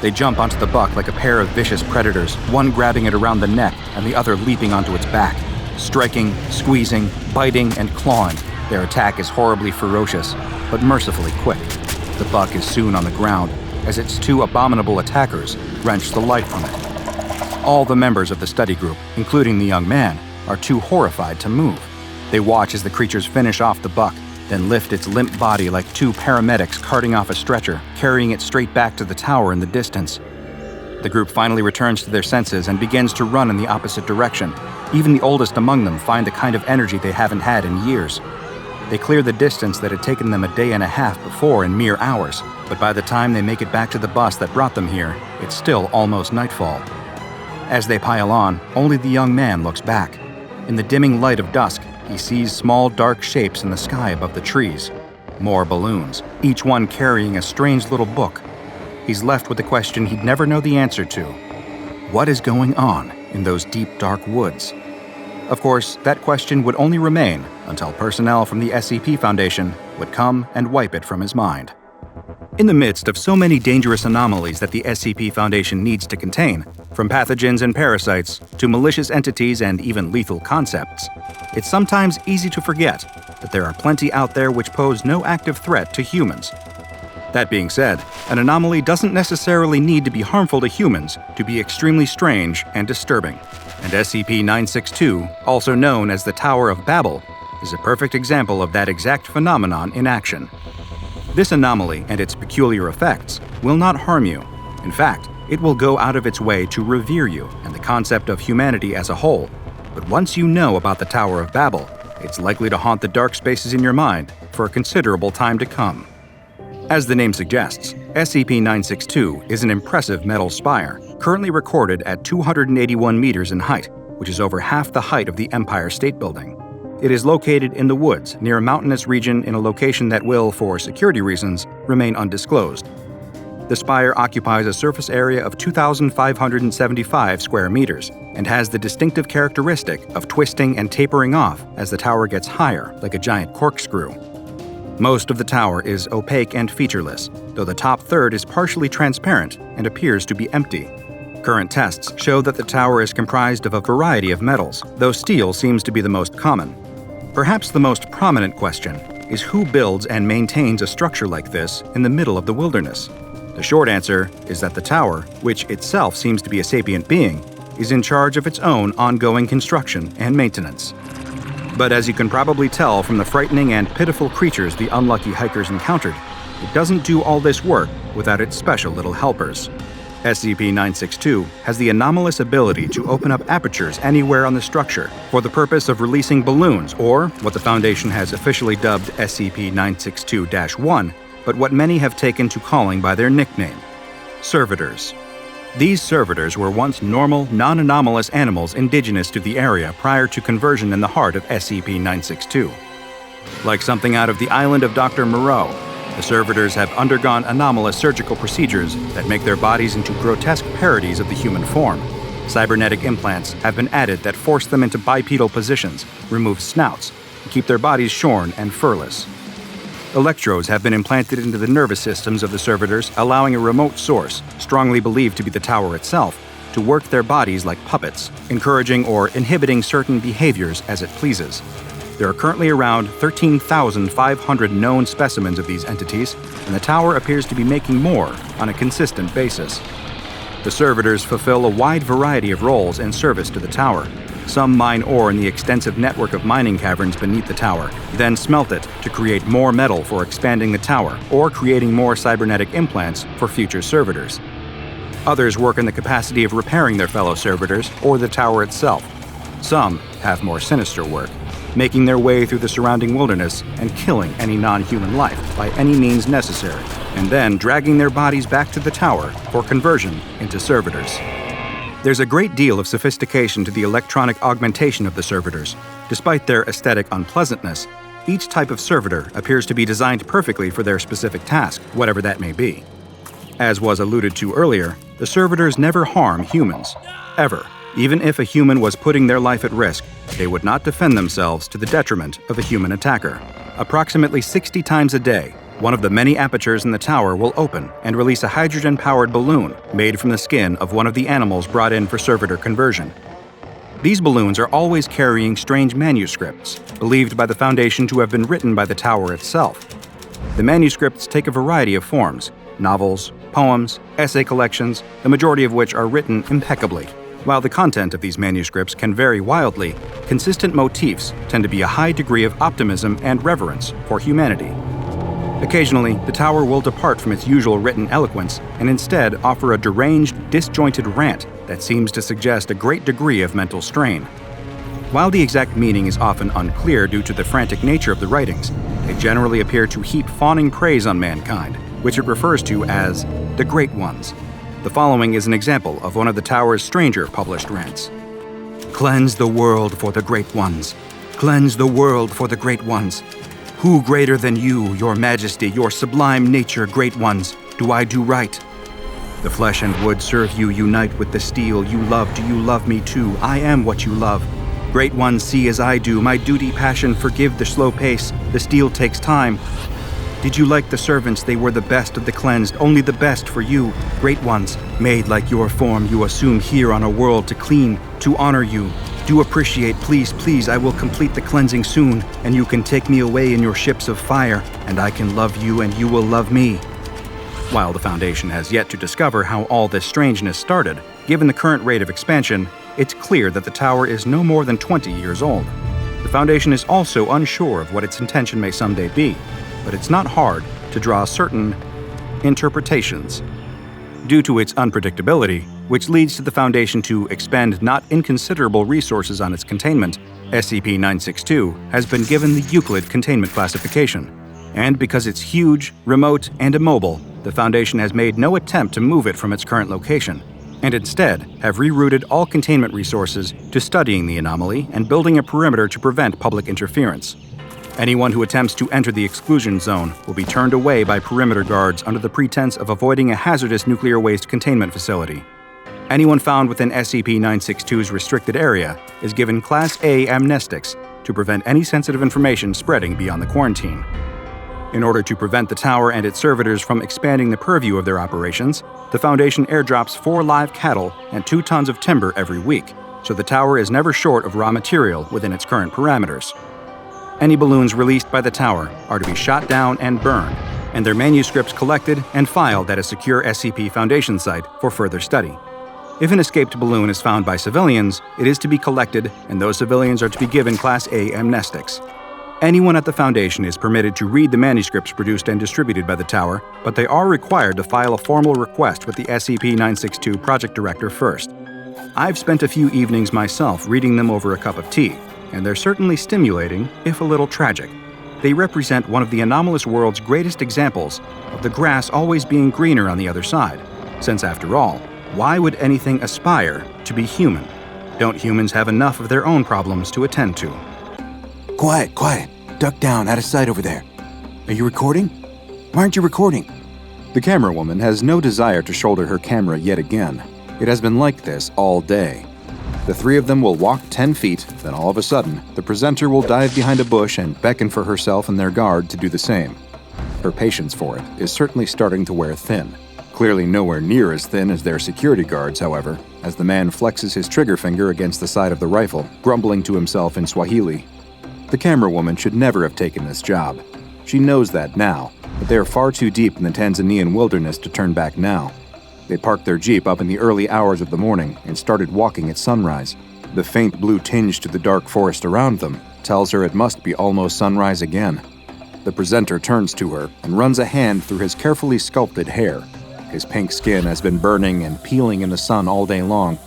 They jump onto the buck like a pair of vicious predators, one grabbing it around the neck and the other leaping onto its back. Striking, squeezing, biting, and clawing, their attack is horribly ferocious, but mercifully quick. The buck is soon on the ground, as its two abominable attackers wrench the life from it. All the members of the study group, including the young man, are too horrified to move. They watch as the creatures finish off the buck, then lift its limp body like two paramedics carting off a stretcher, carrying it straight back to the tower in the distance. The group finally returns to their senses and begins to run in the opposite direction. Even the oldest among them find a kind of energy they haven't had in years. They clear the distance that had taken them a day and a half before in mere hours, but by the time they make it back to the bus that brought them here, it's still almost nightfall. As they pile on, only the young man looks back. In the dimming light of dusk, he sees small dark shapes in the sky above the trees. More balloons, each one carrying a strange little book. He's left with the question he'd never know the answer to. What is going on in those deep, dark woods? Of course, that question would only remain until personnel from the SCP Foundation would come and wipe it from his mind. In the midst of so many dangerous anomalies that the SCP Foundation needs to contain, from pathogens and parasites to malicious entities and even lethal concepts, it's sometimes easy to forget that there are plenty out there which pose no active threat to humans. That being said, an anomaly doesn't necessarily need to be harmful to humans to be extremely strange and disturbing. And SCP-962, also known as the Tower of Babble, is a perfect example of that exact phenomenon in action. This anomaly and its peculiar effects will not harm you. In fact, it will go out of its way to revere you and the concept of humanity as a whole. But once you know about the Tower of Babble, it's likely to haunt the dark spaces in your mind for a considerable time to come. As the name suggests, SCP-962 is an impressive metal spire, currently recorded at 281 meters in height, which is over half the height of the Empire State Building. It is located in the woods near a mountainous region in a location that will, for security reasons, remain undisclosed. The spire occupies a surface area of 2,575 square meters and has the distinctive characteristic of twisting and tapering off as the tower gets higher, like a giant corkscrew. Most of the tower is opaque and featureless, though the top third is partially transparent and appears to be empty. Current tests show that the tower is comprised of a variety of metals, though steel seems to be the most common. Perhaps the most prominent question is who builds and maintains a structure like this in the middle of the wilderness? The short answer is that the tower, which itself seems to be a sapient being, is in charge of its own ongoing construction and maintenance. But as you can probably tell from the frightening and pitiful creatures the unlucky hikers encountered, it doesn't do all this work without its special little helpers. SCP-962 has the anomalous ability to open up apertures anywhere on the structure for the purpose of releasing balloons, or what the Foundation has officially dubbed SCP-962-1, but what many have taken to calling by their nickname, servitors. These servitors were once normal, non-anomalous animals indigenous to the area prior to conversion in the heart of SCP-962. Like something out of the island of Dr. Moreau, the servitors have undergone anomalous surgical procedures that make their bodies into grotesque parodies of the human form. Cybernetic implants have been added that force them into bipedal positions, remove snouts, and keep their bodies shorn and furless. Electrodes have been implanted into the nervous systems of the servitors, allowing a remote source, strongly believed to be the tower itself, to work their bodies like puppets, encouraging or inhibiting certain behaviors as it pleases. There are currently around 13,500 known specimens of these entities, and the tower appears to be making more on a consistent basis. The servitors fulfill a wide variety of roles in service to the tower. Some mine ore in the extensive network of mining caverns beneath the tower, then smelt it to create more metal for expanding the tower or creating more cybernetic implants for future servitors. Others work in the capacity of repairing their fellow servitors or the tower itself. Some have more sinister work, making their way through the surrounding wilderness and killing any non-human life by any means necessary, and then dragging their bodies back to the tower for conversion into servitors. There's a great deal of sophistication to the electronic augmentation of the servitors. Despite their aesthetic unpleasantness, each type of servitor appears to be designed perfectly for their specific task, whatever that may be. As was alluded to earlier, the servitors never harm humans, ever. Even if a human was putting their life at risk, they would not defend themselves to the detriment of a human attacker. Approximately 60 times a day, one of the many apertures in the tower will open and release a hydrogen-powered balloon made from the skin of one of the animals brought in for servitor conversion. These balloons are always carrying strange manuscripts, believed by the Foundation to have been written by the tower itself. The manuscripts take a variety of forms: novels, poems, essay collections, the majority of which are written impeccably. While the content of these manuscripts can vary wildly, consistent motifs tend to be a high degree of optimism and reverence for humanity. Occasionally, the tower will depart from its usual written eloquence and instead offer a deranged, disjointed rant that seems to suggest a great degree of mental strain. While the exact meaning is often unclear due to the frantic nature of the writings, they generally appear to heap fawning praise on mankind, which it refers to as the Great Ones. The following is an example of one of the tower's stranger published rants. Cleanse the world for the Great Ones. Cleanse the world for the Great Ones. Who greater than you, your majesty, your sublime nature, Great Ones, do I do right? The flesh and wood serve you, unite with the steel. You love, do you love me too? I am what you love. Great Ones, see as I do, my duty, passion, forgive the slow pace. The steel takes time. Did you like the servants? They were the best of the cleansed, only the best for you. Great Ones, made like your form, you assume here on a world to clean, to honor you. Do appreciate, please, please, I will complete the cleansing soon, and you can take me away in your ships of fire, and I can love you and you will love me. While the Foundation has yet to discover how all this strangeness started, given the current rate of expansion, it's clear that the tower is no more than 20 years old. The Foundation is also unsure of what its intention may someday be, but it's not hard to draw certain interpretations. Due to its unpredictability, which leads to the Foundation to expend not inconsiderable resources on its containment, SCP-962 has been given the Euclid containment classification. And because it's huge, remote, and immobile, the Foundation has made no attempt to move it from its current location. and instead have rerouted all containment resources to studying the anomaly and building a perimeter to prevent public interference. Anyone who attempts to enter the exclusion zone will be turned away by perimeter guards under the pretense of avoiding a hazardous nuclear waste containment facility. Anyone found within SCP-962's restricted area is given Class A amnestics to prevent any sensitive information spreading beyond the quarantine. In order to prevent the tower and its servitors from expanding the purview of their operations, the Foundation airdrops 4 live cattle and 2 tons of timber every week, so the tower is never short of raw material within its current parameters. Any balloons released by the tower are to be shot down and burned, and their manuscripts collected and filed at a secure SCP Foundation site for further study. If an escaped balloon is found by civilians, it is to be collected, and those civilians are to be given Class A amnestics. Anyone at the Foundation is permitted to read the manuscripts produced and distributed by the tower, but they are required to file a formal request with the SCP-962 project director first. I've spent a few evenings myself reading them over a cup of tea, and they're certainly stimulating, if a little tragic. They represent one of the anomalous world's greatest examples of the grass always being greener on the other side, since after all, why would anything aspire to be human? Don't humans have enough of their own problems to attend to? Quiet, quiet. Duck down, out of sight over there. Are you recording? Why aren't you recording? The camera woman has no desire to shoulder her camera yet again. It has been like this all day. The 3 of them will walk 10 feet, then all of a sudden, the presenter will dive behind a bush and beckon for herself and their guard to do the same. Her patience for it is certainly starting to wear thin. Clearly nowhere near as thin as their security guards, however, as the man flexes his trigger finger against the side of the rifle, grumbling to himself in Swahili. The camera woman should never have taken this job. She knows that now, but they are far too deep in the Tanzanian wilderness to turn back now. They parked their jeep up in the early hours of the morning and started walking at sunrise. The faint blue tinge to the dark forest around them tells her it must be almost sunrise again. The presenter turns to her and runs a hand through his carefully sculpted hair. His pink skin has been burning and peeling in the sun all day long.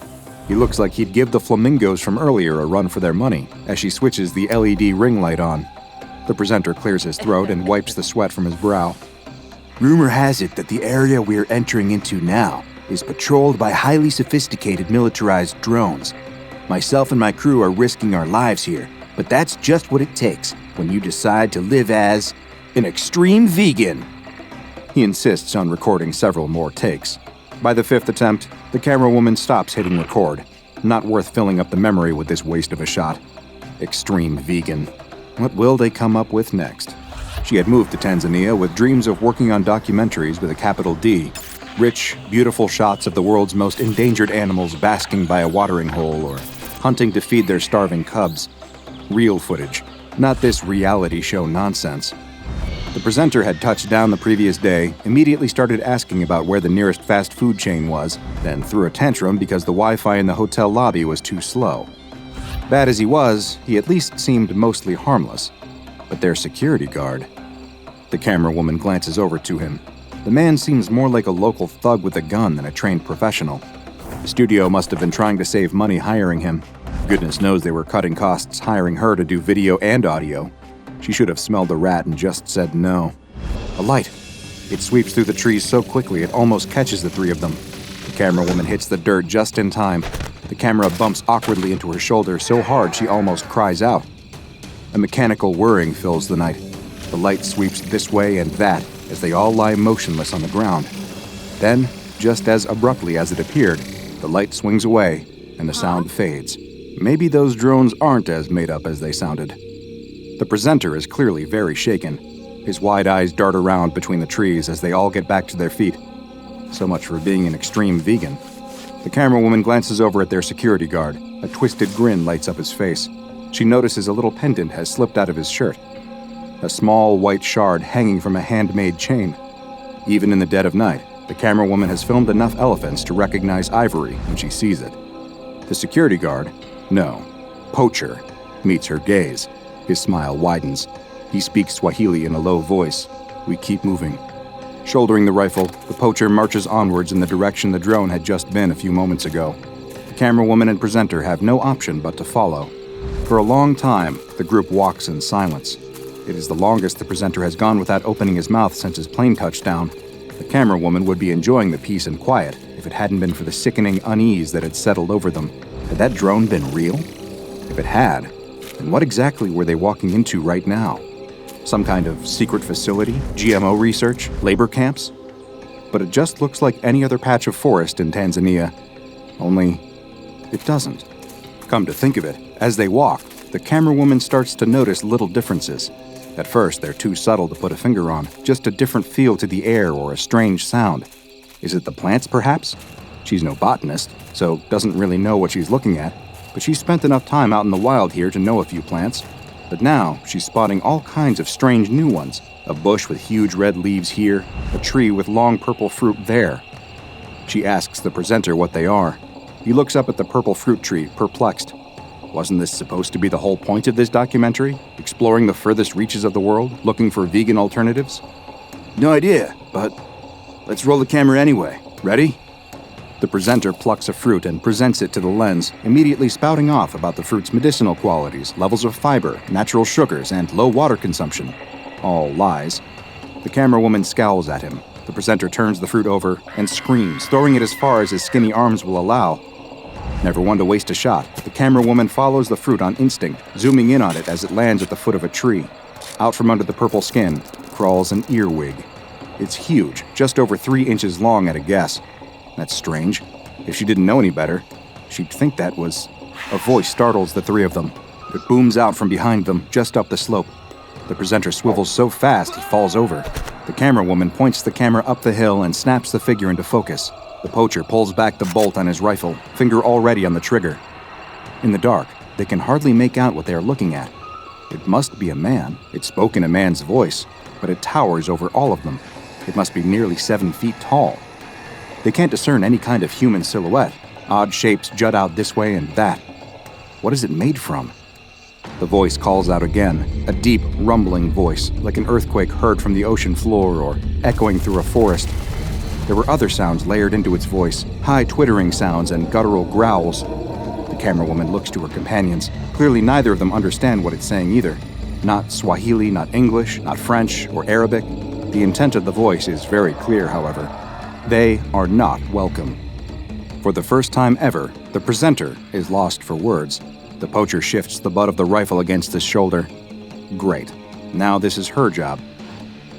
He looks like he'd give the flamingos from earlier a run for their money as she switches the LED ring light on. The presenter clears his throat and wipes the sweat from his brow. Rumor has it that the area we're entering into now is patrolled by highly sophisticated militarized drones. Myself and my crew are risking our lives here, but that's just what it takes when you decide to live as an extreme vegan. He insists on recording several more takes. By the 5th attempt, the camera woman stops hitting record. Not worth filling up the memory with this waste of a shot. Extreme vegan. What will they come up with next? She had moved to Tanzania with dreams of working on documentaries with a capital D. Rich, beautiful shots of the world's most endangered animals basking by a watering hole or hunting to feed their starving cubs. Real footage, not this reality show nonsense. The presenter had touched down the previous day, immediately started asking about where the nearest fast food chain was, then threw a tantrum because the Wi-Fi in the hotel lobby was too slow. Bad as he was, he at least seemed mostly harmless. But their security guard... The camera woman glances over to him. The man seems more like a local thug with a gun than a trained professional. The studio must have been trying to save money hiring him. Goodness knows they were cutting costs hiring her to do video and audio. She should have smelled a rat and just said no. A light. It sweeps through the trees so quickly it almost catches the 3 of them. The camera woman hits the dirt just in time. The camera bumps awkwardly into her shoulder so hard she almost cries out. A mechanical whirring fills the night. The light sweeps this way and that as they all lie motionless on the ground. Then, just as abruptly as it appeared, the light swings away and the sound fades. Maybe those drones aren't as made up as they sounded. The presenter is clearly very shaken. His wide eyes dart around between the trees as they all get back to their feet. So much for being an extreme vegan. The camera woman glances over at their security guard. A twisted grin lights up his face. She notices a little pendant has slipped out of his shirt. A small white shard hanging from a handmade chain. Even in the dead of night, the camera woman has filmed enough elephants to recognize ivory when she sees it. The security guard, no, poacher, meets her gaze. His smile widens. He speaks Swahili in a low voice. We keep moving. Shouldering the rifle, the poacher marches onwards in the direction the drone had just been a few moments ago. The camera woman and presenter have no option but to follow. For a long time, the group walks in silence. It is the longest the presenter has gone without opening his mouth since his plane touchdown. The camera woman would be enjoying the peace and quiet if it hadn't been for the sickening unease that had settled over them. Had that drone been real? If it had, then what exactly were they walking into right now? Some kind of secret facility, GMO research, labor camps? But it just looks like any other patch of forest in Tanzania, only it doesn't. Come to think of it, as they walk, the camera woman starts to notice little differences. At first, they're too subtle to put a finger on, just a different feel to the air or a strange sound. Is it the plants, perhaps? She's no botanist, so doesn't really know what she's looking at, but she's spent enough time out in the wild here to know a few plants. But now, she's spotting all kinds of strange new ones. A bush with huge red leaves here, a tree with long purple fruit there. She asks the presenter what they are. He looks up at the purple fruit tree, perplexed. Wasn't this supposed to be the whole point of this documentary? Exploring the furthest reaches of the world, looking for vegan alternatives? No idea, but let's roll the camera anyway. Ready? The presenter plucks a fruit and presents it to the lens, immediately spouting off about the fruit's medicinal qualities, levels of fiber, natural sugars, and low water consumption. All lies. The camera woman scowls at him. The presenter turns the fruit over and screams, throwing it as far as his skinny arms will allow. Never one to waste a shot, the camera woman follows the fruit on instinct, zooming in on it as it lands at the foot of a tree. Out from under the purple skin crawls an earwig. It's huge, just over 3 inches long at a guess. That's strange. If she didn't know any better, she'd think that was... A voice startles the three of them. It booms out from behind them, just up the slope. The presenter swivels so fast he falls over. The camera woman points the camera up the hill and snaps the figure into focus. The poacher pulls back the bolt on his rifle, finger already on the trigger. In the dark, they can hardly make out what they are looking at. It must be a man. It spoke in a man's voice, but it towers over all of them. It must be nearly 7 feet tall. They can't discern any kind of human silhouette. Odd shapes jut out this way and that. What is it made from? The voice calls out again, a deep, rumbling voice, like an earthquake heard from the ocean floor or echoing through a forest. There were other sounds layered into its voice, high twittering sounds and guttural growls. The camera woman looks to her companions. Clearly neither of them understand what it's saying either. Not Swahili, not English, not French or Arabic. The intent of the voice is very clear, however. They are not welcome. For the first time ever, the presenter is lost for words. The poacher shifts the butt of the rifle against his shoulder. Great. Now this is her job.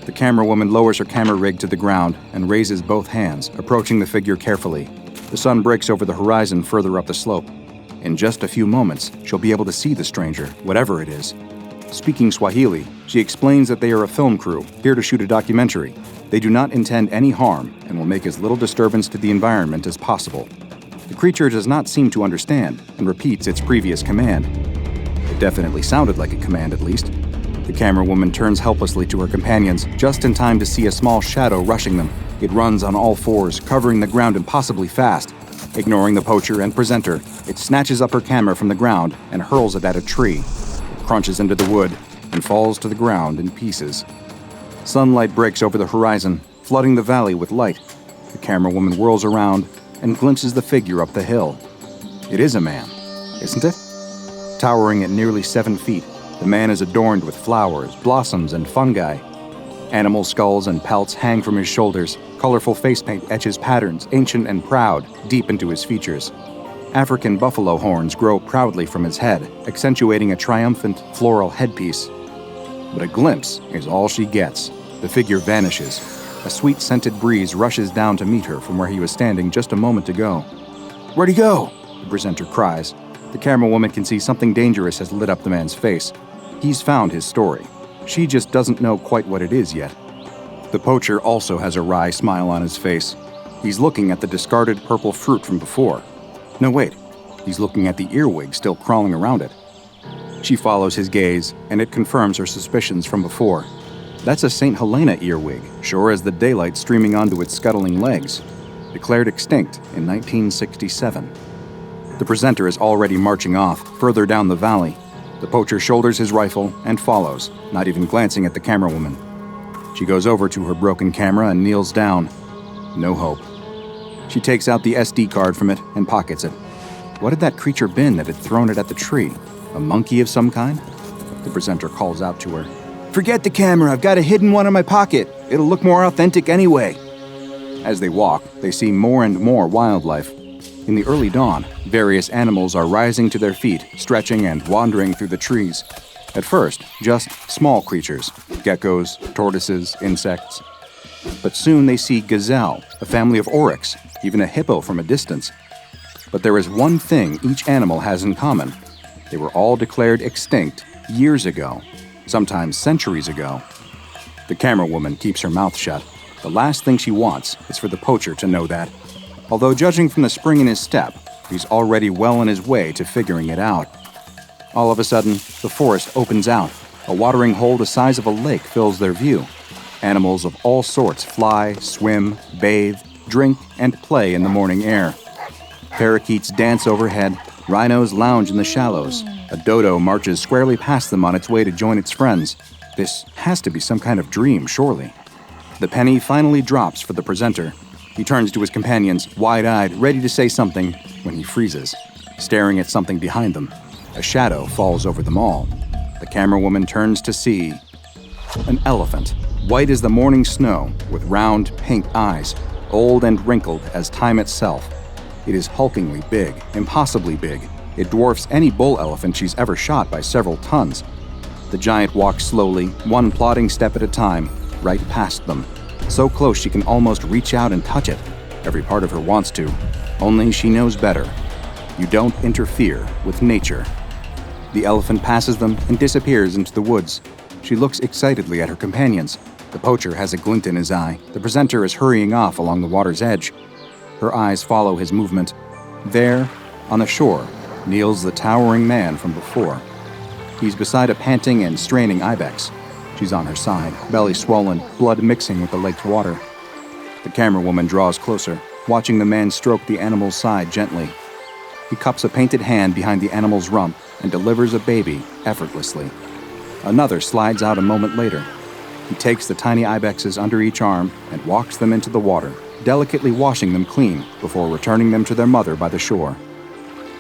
The camera woman lowers her camera rig to the ground and raises both hands, approaching the figure carefully. The sun breaks over the horizon further up the slope. In just a few moments, she'll be able to see the stranger, whatever it is. Speaking Swahili, she explains that they are a film crew, here to shoot a documentary. They do not intend any harm and will make as little disturbance to the environment as possible. The creature does not seem to understand and repeats its previous command. It definitely sounded like a command, at least. The camera woman turns helplessly to her companions, just in time to see a small shadow rushing them. It runs on all fours, covering the ground impossibly fast. Ignoring the poacher and presenter, it snatches up her camera from the ground and hurls it at a tree. It crunches into the wood and falls to the ground in pieces. Sunlight breaks over the horizon, flooding the valley with light. The camera woman whirls around and glimpses the figure up the hill. It is a man, isn't it? Towering at nearly 7 feet, the man is adorned with flowers, blossoms, and fungi. Animal skulls and pelts hang from his shoulders. Colorful face paint etches patterns, ancient and proud, deep into his features. African buffalo horns grow proudly from his head, accentuating a triumphant floral headpiece. But a glimpse is all she gets. The figure vanishes. A sweet scented breeze rushes down to meet her from where he was standing just a moment ago. "Where'd he go?" the presenter cries. The camera woman can see something dangerous has lit up the man's face. He's found his story. She just doesn't know quite what it is yet. The poacher also has a wry smile on his face. He's looking at the discarded purple fruit from before. No, wait. He's looking at the earwig still crawling around it. She follows his gaze, and it confirms her suspicions from before. That's a St. Helena earwig, sure as the daylight streaming onto its scuttling legs. Declared extinct in 1967. The presenter is already marching off, further down the valley. The poacher shoulders his rifle and follows, not even glancing at the camera woman. She goes over to her broken camera and kneels down. No hope. She takes out the SD card from it and pockets it. What had that creature been that had thrown it at the tree? A monkey of some kind? The presenter calls out to her. "Forget the camera, I've got a hidden one in my pocket. It'll look more authentic anyway." As they walk, they see more and more wildlife. In the early dawn, various animals are rising to their feet, stretching and wandering through the trees. At first, just small creatures, geckos, tortoises, insects. But soon they see gazelle, a family of oryx, even a hippo from a distance. But there is one thing each animal has in common. They were all declared extinct years ago, sometimes centuries ago. The camera woman keeps her mouth shut. The last thing she wants is for the poacher to know that. Although judging from the spring in his step, he's already well on his way to figuring it out. All of a sudden, the forest opens out. A watering hole the size of a lake fills their view. Animals of all sorts fly, swim, bathe, drink, and play in the morning air. Parakeets dance overhead, rhinos lounge in the shallows. A dodo marches squarely past them on its way to join its friends. This has to be some kind of dream, surely. The penny finally drops for the presenter. He turns to his companions, wide-eyed, ready to say something, when he freezes, staring at something behind them. A shadow falls over them all. The camera woman turns to see an elephant, white as the morning snow, with round, pink eyes, old and wrinkled as time itself. It is hulkingly big, impossibly big. It dwarfs any bull elephant she's ever shot by several tons. The giant walks slowly, one plodding step at a time, right past them. So close she can almost reach out and touch it. Every part of her wants to. Only she knows better. You don't interfere with nature. The elephant passes them and disappears into the woods. She looks excitedly at her companions. The poacher has a glint in his eye. The presenter is hurrying off along the water's edge. Her eyes follow his movement. There, on the shore, kneels the towering man from before. He's beside a panting and straining ibex. She's on her side, belly swollen, blood mixing with the lake's water. The camera woman draws closer, watching the man stroke the animal's side gently. He cups a painted hand behind the animal's rump and delivers a baby effortlessly. Another slides out a moment later. He takes the tiny ibexes under each arm and walks them into the water, delicately washing them clean before returning them to their mother by the shore.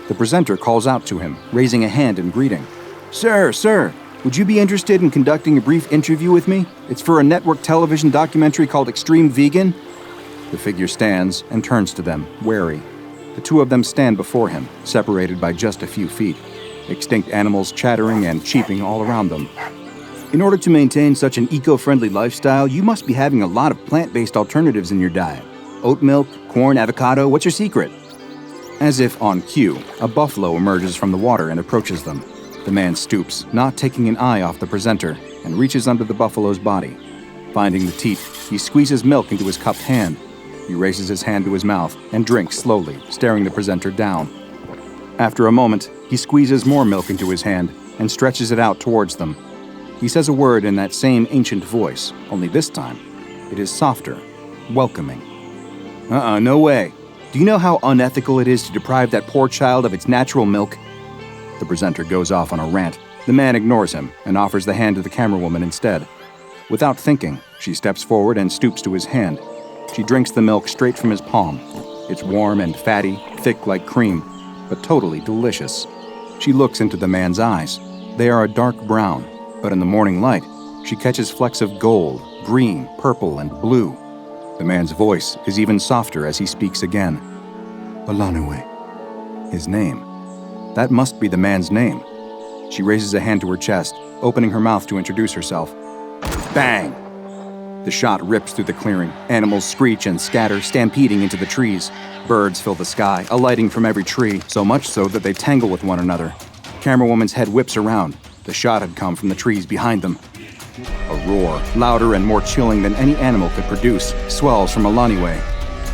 The presenter calls out to him, raising a hand in greeting. Sir, would you be interested in conducting a brief interview with me? It's for a network television documentary called Extreme Vegan. The figure stands and turns to them, wary. The two of them stand before him, separated by just a few feet, extinct animals chattering and cheeping all around them. In order to maintain such an eco-friendly lifestyle, you must be having a lot of plant-based alternatives in your diet. Oat milk, corn, avocado, what's your secret? As if on cue, a buffalo emerges from the water and approaches them. The man stoops, not taking an eye off the presenter, and reaches under the buffalo's body. Finding the teat, he squeezes milk into his cupped hand. He raises his hand to his mouth and drinks slowly, staring the presenter down. After a moment, he squeezes more milk into his hand and stretches it out towards them. He says a word in that same ancient voice, only this time, it is softer, welcoming. No way. Do you know how unethical it is to deprive that poor child of its natural milk? The presenter goes off on a rant. The man ignores him and offers the hand to the camera woman instead. Without thinking, she steps forward and stoops to his hand. She drinks the milk straight from his palm. It's warm and fatty, thick like cream, but totally delicious. She looks into the man's eyes. They are a dark brown, but in the morning light, she catches flecks of gold, green, purple, and blue. The man's voice is even softer as he speaks again. Alaaniwe. His name. That must be the man's name. She raises a hand to her chest, opening her mouth to introduce herself. Bang! The shot rips through the clearing. Animals screech and scatter, stampeding into the trees. Birds fill the sky, alighting from every tree, so much so that they tangle with one another. Camera woman's head whips around. The shot had come from the trees behind them. A roar, louder and more chilling than any animal could produce, swells from Alaaniwe.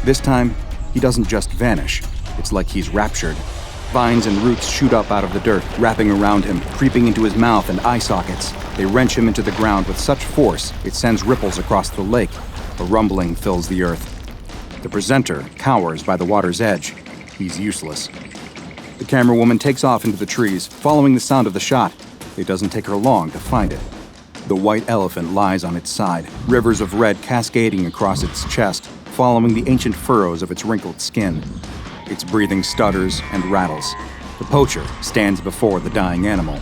This time, he doesn't just vanish. It's like he's raptured. Vines and roots shoot up out of the dirt, wrapping around him, creeping into his mouth and eye sockets. They wrench him into the ground with such force, it sends ripples across the lake. A rumbling fills the earth. The presenter cowers by the water's edge. He's useless. The camera woman takes off into the trees, following the sound of the shot. It doesn't take her long to find it. The white elephant lies on its side, rivers of red cascading across its chest, following the ancient furrows of its wrinkled skin. Its breathing stutters and rattles. The poacher stands before the dying animal.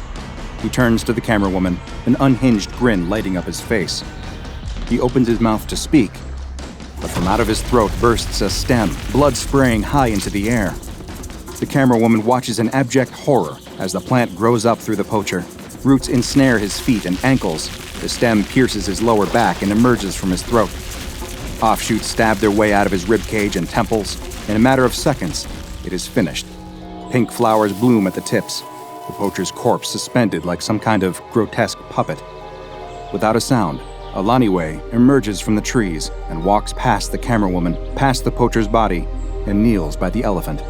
He turns to the camera woman, an unhinged grin lighting up his face. He opens his mouth to speak, but from out of his throat bursts a stem, blood spraying high into the air. The camera woman watches in abject horror as the plant grows up through the poacher. Roots ensnare his feet and ankles. The stem pierces his lower back and emerges from his throat. Offshoots stab their way out of his ribcage and temples. In a matter of seconds, it is finished. Pink flowers bloom at the tips, the poacher's corpse suspended like some kind of grotesque puppet. Without a sound, Alaaniwe emerges from the trees and walks past the camera woman, past the poacher's body, and kneels by the elephant.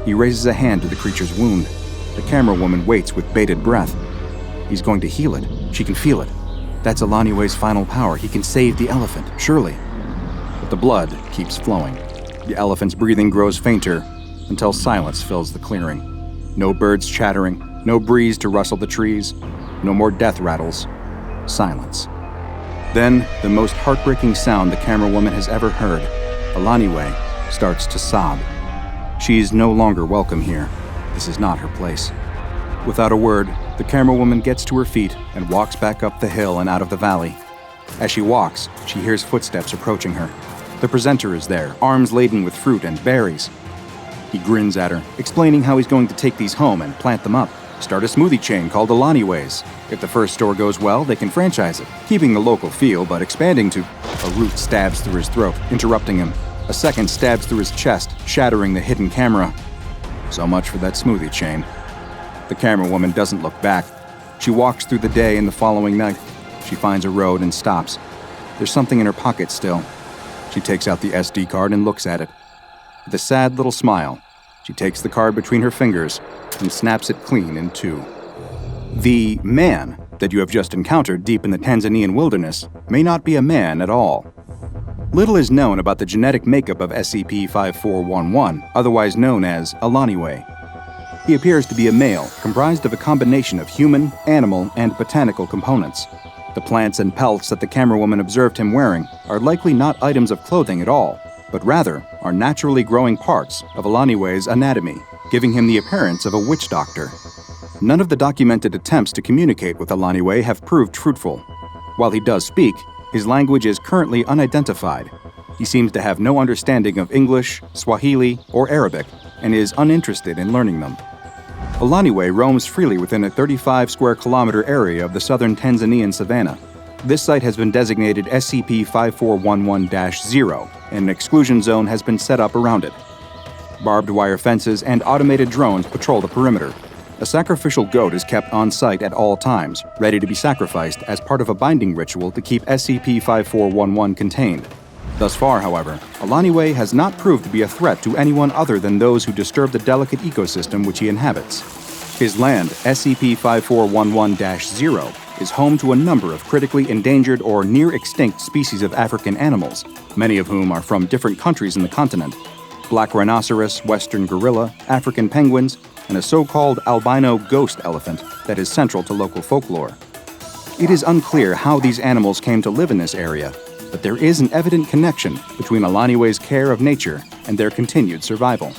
He raises a hand to the creature's wound. The camera woman waits with bated breath. He's going to heal it. She can feel it. That's Alaaniwe's final power. He can save the elephant, surely. But the blood keeps flowing. The elephant's breathing grows fainter until silence fills the clearing. No birds chattering, no breeze to rustle the trees, no more death rattles. Silence. Then, the most heartbreaking sound the camera woman has ever heard. Alaaniwe starts to sob. She's no longer welcome here. This is not her place. Without a word, the camera woman gets to her feet and walks back up the hill and out of the valley. As she walks, she hears footsteps approaching her. The presenter is there, arms laden with fruit and berries. He grins at her, explaining how he's going to take these home and plant them up. Start a smoothie chain called Alaaniwe's. If the first store goes well, they can franchise it, keeping the local feel but expanding to... A root stabs through his throat, interrupting him. A second stabs through his chest, shattering the hidden camera. So much for that smoothie chain. The camera woman doesn't look back. She walks through the day and the following night. She finds a road and stops. There's something in her pocket still. She takes out the SD card and looks at it. With a sad little smile, she takes the card between her fingers and snaps it clean in two. The man that you have just encountered deep in the Tanzanian wilderness may not be a man at all. Little is known about the genetic makeup of SCP-5411, otherwise known as Alaaniwe. He appears to be a male, comprised of a combination of human, animal, and botanical components. The plants and pelts that the camera woman observed him wearing are likely not items of clothing at all, but rather are naturally growing parts of Alaaniwe's anatomy, giving him the appearance of a witch doctor. None of the documented attempts to communicate with Alaaniwe have proved fruitful. While he does speak, his language is currently unidentified. He seems to have no understanding of English, Swahili, or Arabic, and is uninterested in learning them. Alaaniwe roams freely within a 35-square-kilometer area of the southern Tanzanian savanna. This site has been designated SCP-5411-0, and an exclusion zone has been set up around it. Barbed wire fences and automated drones patrol the perimeter. A sacrificial goat is kept on site at all times, ready to be sacrificed as part of a binding ritual to keep SCP-5411 contained. Thus far, however, Alaaniwe has not proved to be a threat to anyone other than those who disturb the delicate ecosystem which he inhabits. His land, SCP-5411-0, is home to a number of critically endangered or near-extinct species of African animals, many of whom are from different countries in the continent. Black rhinoceros, western gorilla, African penguins, and a so-called albino ghost elephant that is central to local folklore. It is unclear how these animals came to live in this area, but there is an evident connection between Alaaniwe's care of nature and their continued survival.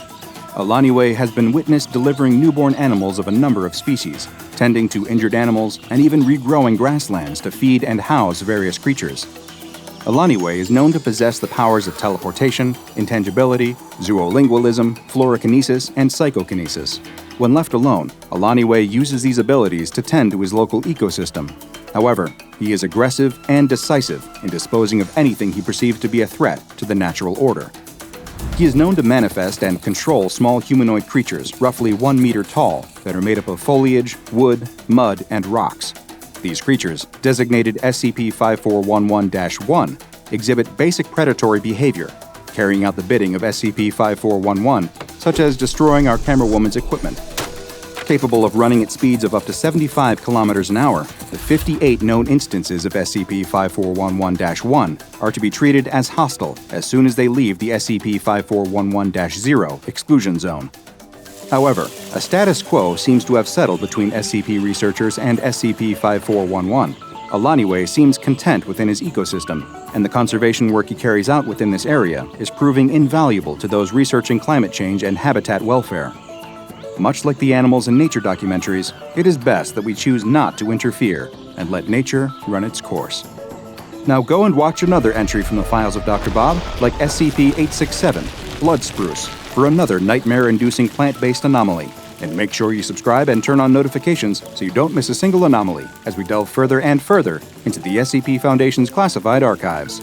Alaaniwe has been witnessed delivering newborn animals of a number of species, tending to injured animals, and even regrowing grasslands to feed and house various creatures. Alaaniwe is known to possess the powers of teleportation, intangibility, zoolingualism, fluorokinesis, and psychokinesis. When left alone, Alaaniwe uses these abilities to tend to his local ecosystem. However, he is aggressive and decisive in disposing of anything he perceives to be a threat to the natural order. He is known to manifest and control small humanoid creatures roughly 1 meter tall that are made up of foliage, wood, mud, and rocks. These creatures, designated SCP-5411-1, exhibit basic predatory behavior, carrying out the bidding of SCP-5411, such as destroying our camera woman's equipment. Capable of running at speeds of up to 75 kilometers an hour, the 58 known instances of SCP-5411-1 are to be treated as hostile as soon as they leave the SCP-5411-0 exclusion zone. However, a status quo seems to have settled between SCP researchers and SCP-5411. Alaaniwe seems content within his ecosystem, and the conservation work he carries out within this area is proving invaluable to those researching climate change and habitat welfare. Much like the animals in nature documentaries, it is best that we choose not to interfere and let nature run its course. Now go and watch another entry from the files of DrBob, like SCP-867, Blood Spruce, for another nightmare-inducing plant-based anomaly. And make sure you subscribe and turn on notifications so you don't miss a single anomaly as we delve further and further into the SCP Foundation's classified archives.